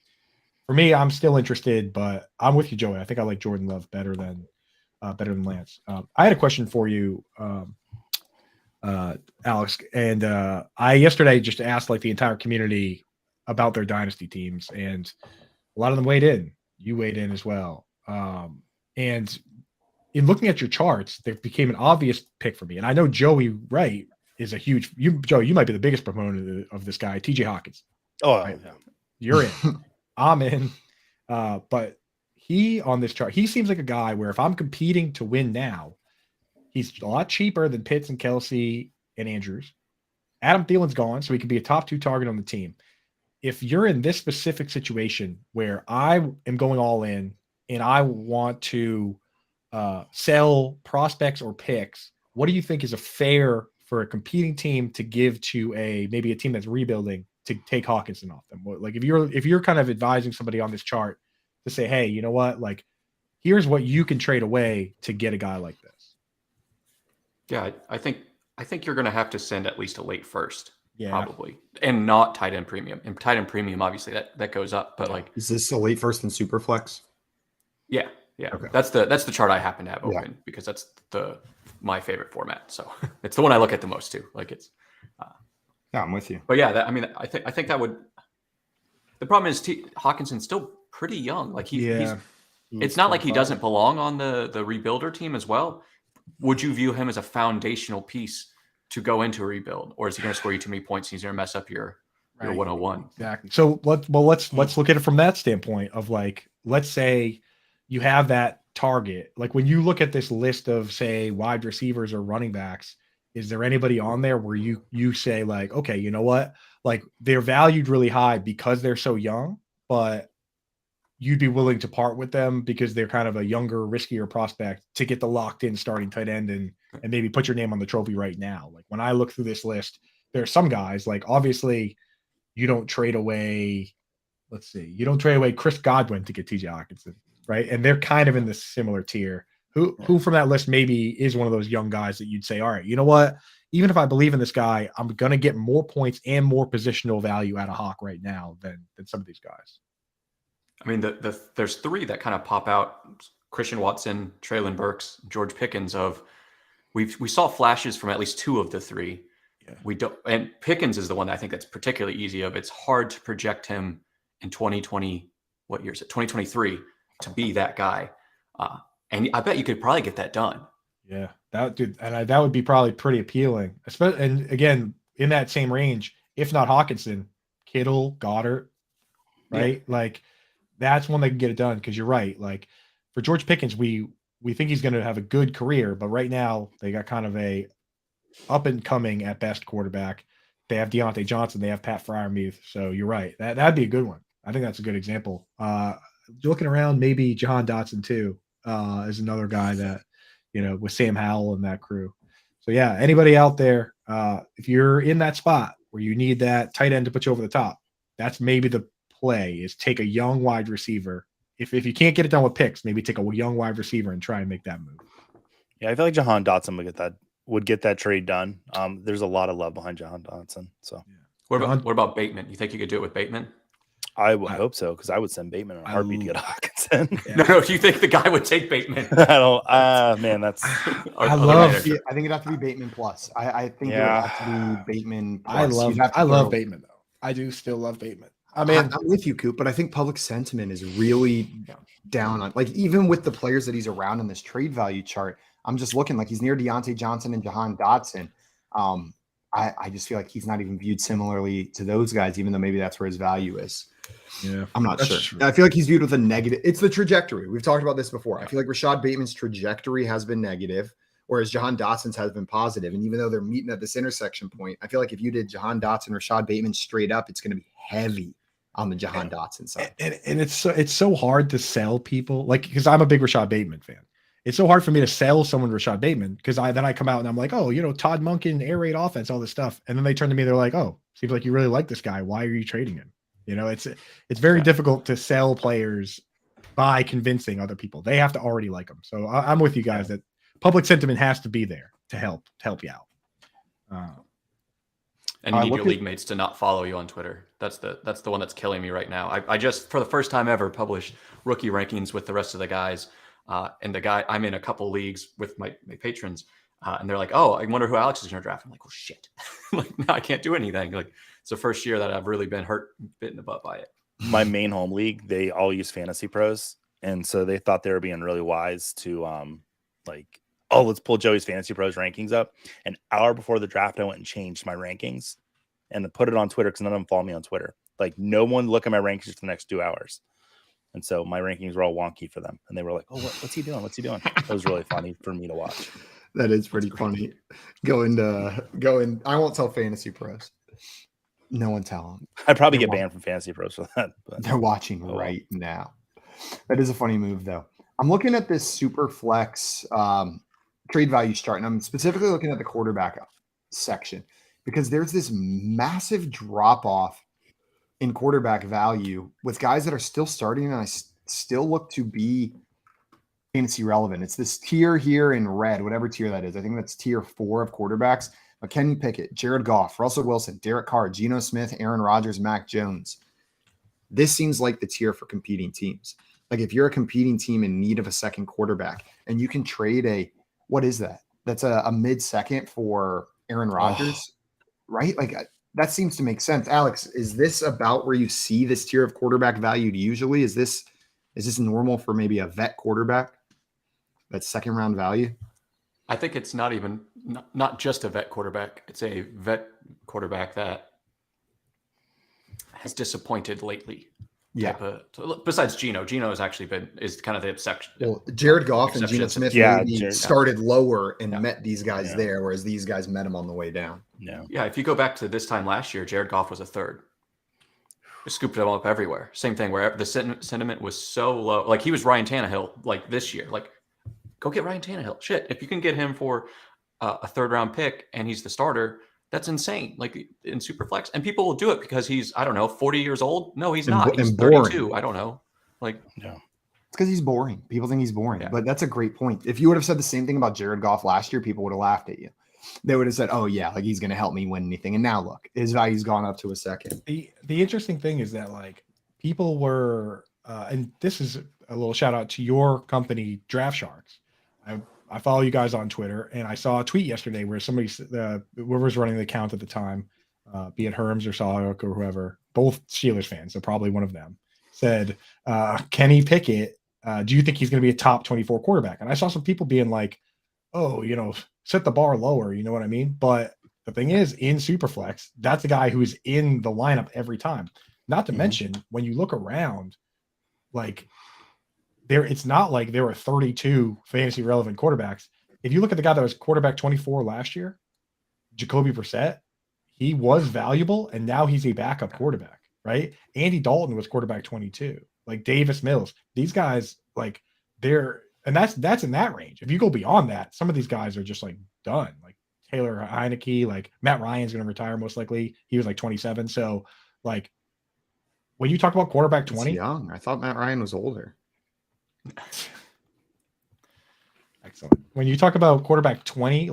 for me, I'm still interested, but I'm with you, Joey. I think I like Jordan Love better than Lance. I had a question for you, Alex, and I yesterday just asked the entire community about their dynasty teams, and a lot of them weighed in. You weighed in as well. And in looking at your charts, there became an obvious pick for me. And I know Joey Wright is a huge Joey, you might be the biggest proponent of this guy, TJ Hawkins. Oh, right? Yeah. You're in. I'm in. But he on this chart, he seems like a guy where if I'm competing to win now, he's a lot cheaper than Pitts and Kelsey and Andrews. Adam Thielen's gone, so he could be a top 2 target on the team. If you're in this specific situation where I am going all in and I want to sell prospects or picks, what do you think is a fair for a competing team to give to maybe a team that's rebuilding to take Hawkinson off them? Like, if you're kind of advising somebody on this chart to say, hey, you know what, like, here's what you can trade away to get a guy like this. Yeah, I think you're going to have to send at least a late first, probably, Yeah. and not tight end premium. And tight end premium, obviously, that goes up. But like, Is this a late first in Superflex? Yeah. Okay. That's the chart I happen to have open because that's my favorite format. So it's the one I look at the most too. Like, it's. Yeah, I'm with you. But yeah, I think that would. The problem is Hawkinson's still pretty young. Like he's. It's not like he doesn't belong on the rebuilder team as well. Would you view him as a foundational piece to go into a rebuild, or is he going to score you too many points and he's going to mess up your 101? Exactly. So let's look at it from that standpoint of, like, let's say you have that target. Like, when you look at this list of, say, wide receivers or running backs, is there anybody on there where you say, like, okay, you know what, like, they're valued really high because they're so young, but you'd be willing to part with them because they're kind of a younger, riskier prospect to get the locked in starting tight end and maybe put your name on the trophy right now? Like, when I look through this list, there are some guys, like, obviously you don't trade away, Chris Godwin to get TJ Hawkinson, right? And they're kind of in this similar tier. Who from that list maybe is one of those young guys that you'd say, all right, you know what, even if I believe in this guy, I'm going to get more points and more positional value out of Hawk right now than some of these guys. I mean, there's 3 that kind of pop out: Christian Watson, Treylon Burks, George Pickens. We saw flashes from at least 2 of the 3. Yeah. We don't, and Pickens is the one that I think that's particularly easy of. It's hard to project him in 2020. What year is it? 2023 to be that guy. And I bet you could probably get that done. Yeah, that would be probably pretty appealing. Especially, and again, in that same range, if not Hawkinson, Kittle, Goddard, right? Yeah. Like, that's when they can get it done, because you're right. Like, for George Pickens, we think he's going to have a good career, but right now they got kind of a up and coming at best quarterback. They have Deontay Johnson, they have Pat Freiermuth. So you're right. That'd be a good one. I think that's a good example. Looking around, maybe Jahan Dotson too is another guy that, with Sam Howell and that crew. So yeah, anybody out there, if you're in that spot where you need that tight end to put you over the top, that's maybe the play is take a young wide receiver. If you can't get it done with picks, maybe take a young wide receiver and try and make that move. Yeah, I feel like Jahan Dotson would get that trade done. There's a lot of love behind Jahan Dotson. So what about Bateman? You think you could do it with Bateman? I would hope so, because I would send Bateman in a heartbeat to get Hawkinson. Yeah. No, you think the guy would take Bateman? I don't. Man, that's. I think it'd have to be Bateman plus. I think it would have to be Bateman plus. I love Bateman though. I do still love Bateman. I mean, I'm with you, Coop, but I think public sentiment is really down on, like, even with the players that he's around in this trade value chart. I'm just looking like he's near Deontay Johnson and Jahan Dotson. I just feel like he's not even viewed similarly to those guys, even though maybe that's where his value is. Yeah, I'm not sure. True. I feel like he's viewed with a negative. It's the trajectory. We've talked about this before. I feel like Rashad Bateman's trajectory has been negative, whereas Jahan Dotson's has been positive. And even though they're meeting at this intersection point, I feel like if you did Jahan Dotson, Rashad Bateman straight up, it's going to be heavy on the Jahan Dotson side. And it's so hard to sell people, like, because I'm a big Rashad Bateman fan. It's so hard for me to sell someone Rashad Bateman because I come out and I'm like, oh, Todd Monken, air raid offense, all this stuff. And then they turn to me, they're like, oh, seems like you really like this guy. Why are you trading him? It's very difficult to sell players by convincing other people. They have to already like them. So I'm with you guys that public sentiment has to be there to help you out. And you need your league mates to not follow you on Twitter. That's the one that's killing me right now. I just, for the first time ever, published rookie rankings with the rest of the guys. And the guy, I'm in a couple leagues with my patrons, and they're like, "Oh, I wonder who Alex is going to draft." I'm like, "Oh shit!" Like, now I can't do anything. Like, it's the first year that I've really been bit in the butt by it. My main home league, they all use Fantasy Pros, and so they thought they were being really wise to let's pull Joey's Fantasy Pros rankings up. An hour before the draft, I went and changed my rankings and put it on Twitter because none of them follow me on Twitter. Like, no one look at my rankings for the next 2 hours. And so my rankings were all wonky for them. And they were like, oh, what's he doing? What's he doing? It was really funny for me to watch. That is pretty funny. Going, I won't tell Fantasy Pros. No one tell them. I'd probably get banned from Fantasy Pros for that. But they're watching right now. That is a funny move, though. I'm looking at this super flex trade value chart, and I'm specifically looking at the quarterback section because there's this massive drop off in quarterback value with guys that are still starting, and I still look to be fantasy relevant. It's this tier here in red, whatever tier that is. I think that's tier 4 of quarterbacks. Kenny Pickett, Jared Goff, Russell Wilson, Derek Carr, Geno Smith, Aaron Rodgers, Mac Jones. This seems like the tier for competing teams. Like, if you're a competing team in need of a second quarterback and you can trade what is that? That's a mid-second for Aaron Rodgers, right? Like, that seems to make sense. Alex, is this about where you see this tier of quarterback valued usually? Is this normal for maybe a vet quarterback? That second round value? I think it's not just a vet quarterback. It's a vet quarterback that has disappointed lately. Yeah. Besides Geno has actually is kind of the exception. Well, Jared Goff and Geno Smith started lower and met these guys there, whereas these guys met them on the way down. Yeah. If you go back to this time last year, Jared Goff was a third. It scooped them up everywhere. Same thing where the sentiment was so low. Like, he was Ryan Tannehill like this year. Like, go get Ryan Tannehill. Shit, if you can get him for a third round pick and he's the starter, that's insane. Like, in Superflex, and people will do it because he's, I don't know, 40 years old. No, he's not. He's 32. I don't know. Like, no, it's because he's boring. People think he's boring, but that's a great point. If you would have said the same thing about Jared Goff last year, people would have laughed at you. They would have said, "Oh yeah, like, he's going to help me win anything." And now look, his value's gone up to a second. The interesting thing is that, like, people were, and this is a little shout out to your company, Draft Sharks. I follow you guys on Twitter, and I saw a tweet yesterday where somebody, whoever's running the account at the time, be it Herms or Salak or whoever, both Steelers fans, so probably one of them, said, Kenny Pickett, do you think he's going to be a top 24 quarterback? And I saw some people being like, oh, set the bar lower, you know what I mean? But the thing is, in Superflex, that's a guy who's in the lineup every time. Not to mention, when you look around, like, it's not like there were 32 fantasy relevant quarterbacks. If you look at the guy that was quarterback 24 last year, Jacoby Brissett, he was valuable, and now he's a backup quarterback, right? Andy Dalton was quarterback 22. Like Davis Mills, these guys, like that's in that range. If you go beyond that, some of these guys are just like done. Like Taylor Heineke, like Matt Ryan's going to retire most likely. He was like 27. So like when you talk about quarterback 20, young. I thought Matt Ryan was older. Excellent. When you talk about quarterback 20,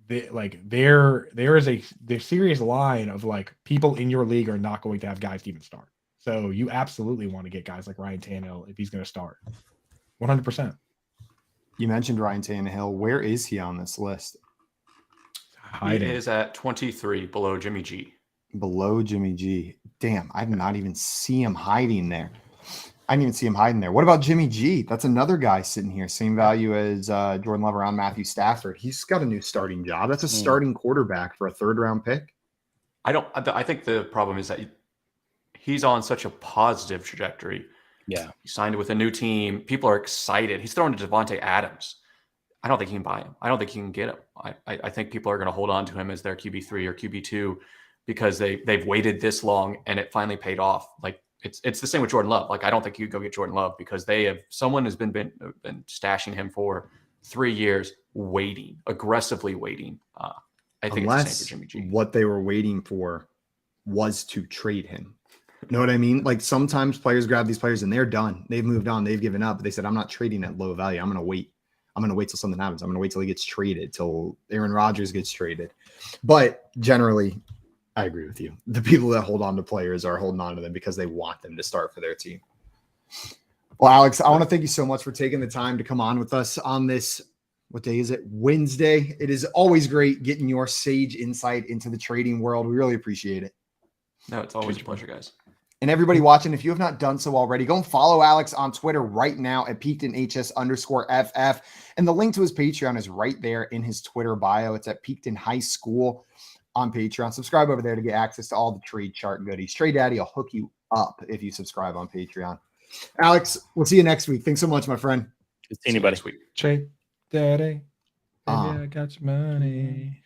there is a serious line of like people in your league are not going to have guys to even start. So you absolutely want to get guys like Ryan Tannehill if he's going to start. 100%. You mentioned Ryan Tannehill. Where is he on this list? He is at 23, below Jimmy G. Below Jimmy G. Damn, I did not even see him hiding there. I didn't even see him hiding there. What about Jimmy G? That's another guy sitting here. Same value as Jordan Love around Matthew Stafford. He's got a new starting job. That's a starting quarterback for a third-round pick. I think the problem is that he's on such a positive trajectory. Yeah. He signed with a new team. People are excited. He's throwing to Devontae Adams. I don't think he can buy him. I don't think he can get him. I think people are going to hold on to him as their QB3 or QB2 because they've waited this long and it finally paid off. Like it's the same with Jordan Love. Like I don't think you could go get Jordan Love because someone has been stashing him for 3 years, aggressively waiting. I think it's the same for Jimmy G. What they were waiting for was to trade him. Know what I mean? Like sometimes players grab these players and they're done. They've moved on. They've given up. But they said, I'm not trading at low value. I'm going to wait. I'm going to wait till something happens. I'm going to wait till he gets traded, till Aaron Rodgers gets traded. But generally, I agree with you. The people that hold on to players are holding on to them because they want them to start for their team. Well, Alex, I want to thank you so much for taking the time to come on with us on this. What day is it? Wednesday. It is always great getting your sage insight into the trading world. We really appreciate it. No, it's always a pleasure, guys. And everybody watching, if you have not done so already, go and follow Alex on Twitter right now at PeaktonHS_FF. And the link to his Patreon is right there in his Twitter bio. It's at Peakton High School on Patreon. Subscribe over there to get access to all the trade chart goodies. Trey Daddy will hook you up if you subscribe on Patreon. Alex, we'll see you next week. Thanks so much, my friend. Good seeing anybody. Trey Daddy, I got your money.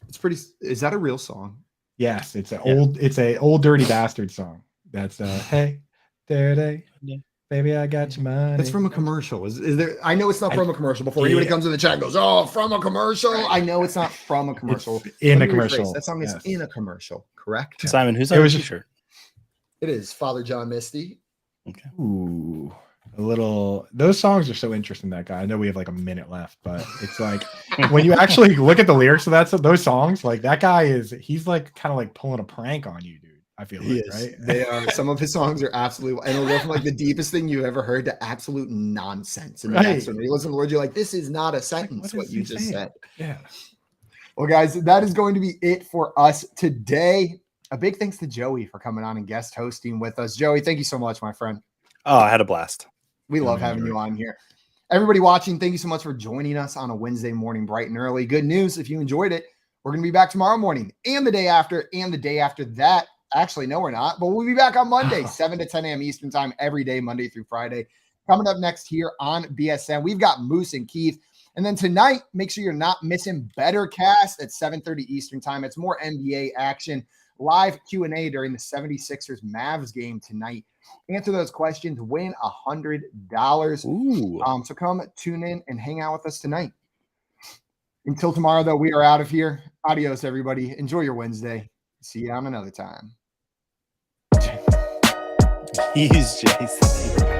It's pretty. Is that a real song? Yes, it's an old Dirty Bastard song. That's hey, Daddy, baby, I got your money. That's from a commercial. Is there? I know it's not from a commercial. Before anybody comes in the chat and goes, "Oh, from a commercial." I know it's not from a commercial. It's in a commercial. That song is in a commercial, correct? Simon, who's on your shirt? It is Father John Misty. Okay. Ooh, a little. Those songs are so interesting. That guy. I know we have like a minute left, but it's like when you actually look at the lyrics of those songs, like that guy he's like kind of like pulling a prank on you, dude. I feel like, right? They are. Some of his songs are absolutely, and it'll go from like the deepest thing you've ever heard to absolute nonsense. And right. When you listen to the words, you're like, this is not a sentence. What you just said. Yeah. Well, guys, that is going to be it for us today. A big thanks to Joey for coming on and guest hosting with us. Joey, thank you so much, my friend. Oh, I had a blast. We love having you on here. Everybody watching, thank you so much for joining us on a Wednesday morning, bright and early. Good news, if you enjoyed it, we're going to be back tomorrow morning and the day after and the day after that. Actually, no, we're not, but we'll be back on Monday, 7 to 10 a.m. Eastern time, every day, Monday through Friday. Coming up next here on BSN, we've got Moose and Keith. And then tonight, make sure you're not missing Better Cast at 7:30 Eastern time. It's more NBA action, live Q&A during the 76ers Mavs game tonight. Answer those questions, win $100. Ooh. So come tune in and hang out with us tonight. Until tomorrow, though, we are out of here. Adios, everybody. Enjoy your Wednesday. See you on another time. He's Jason.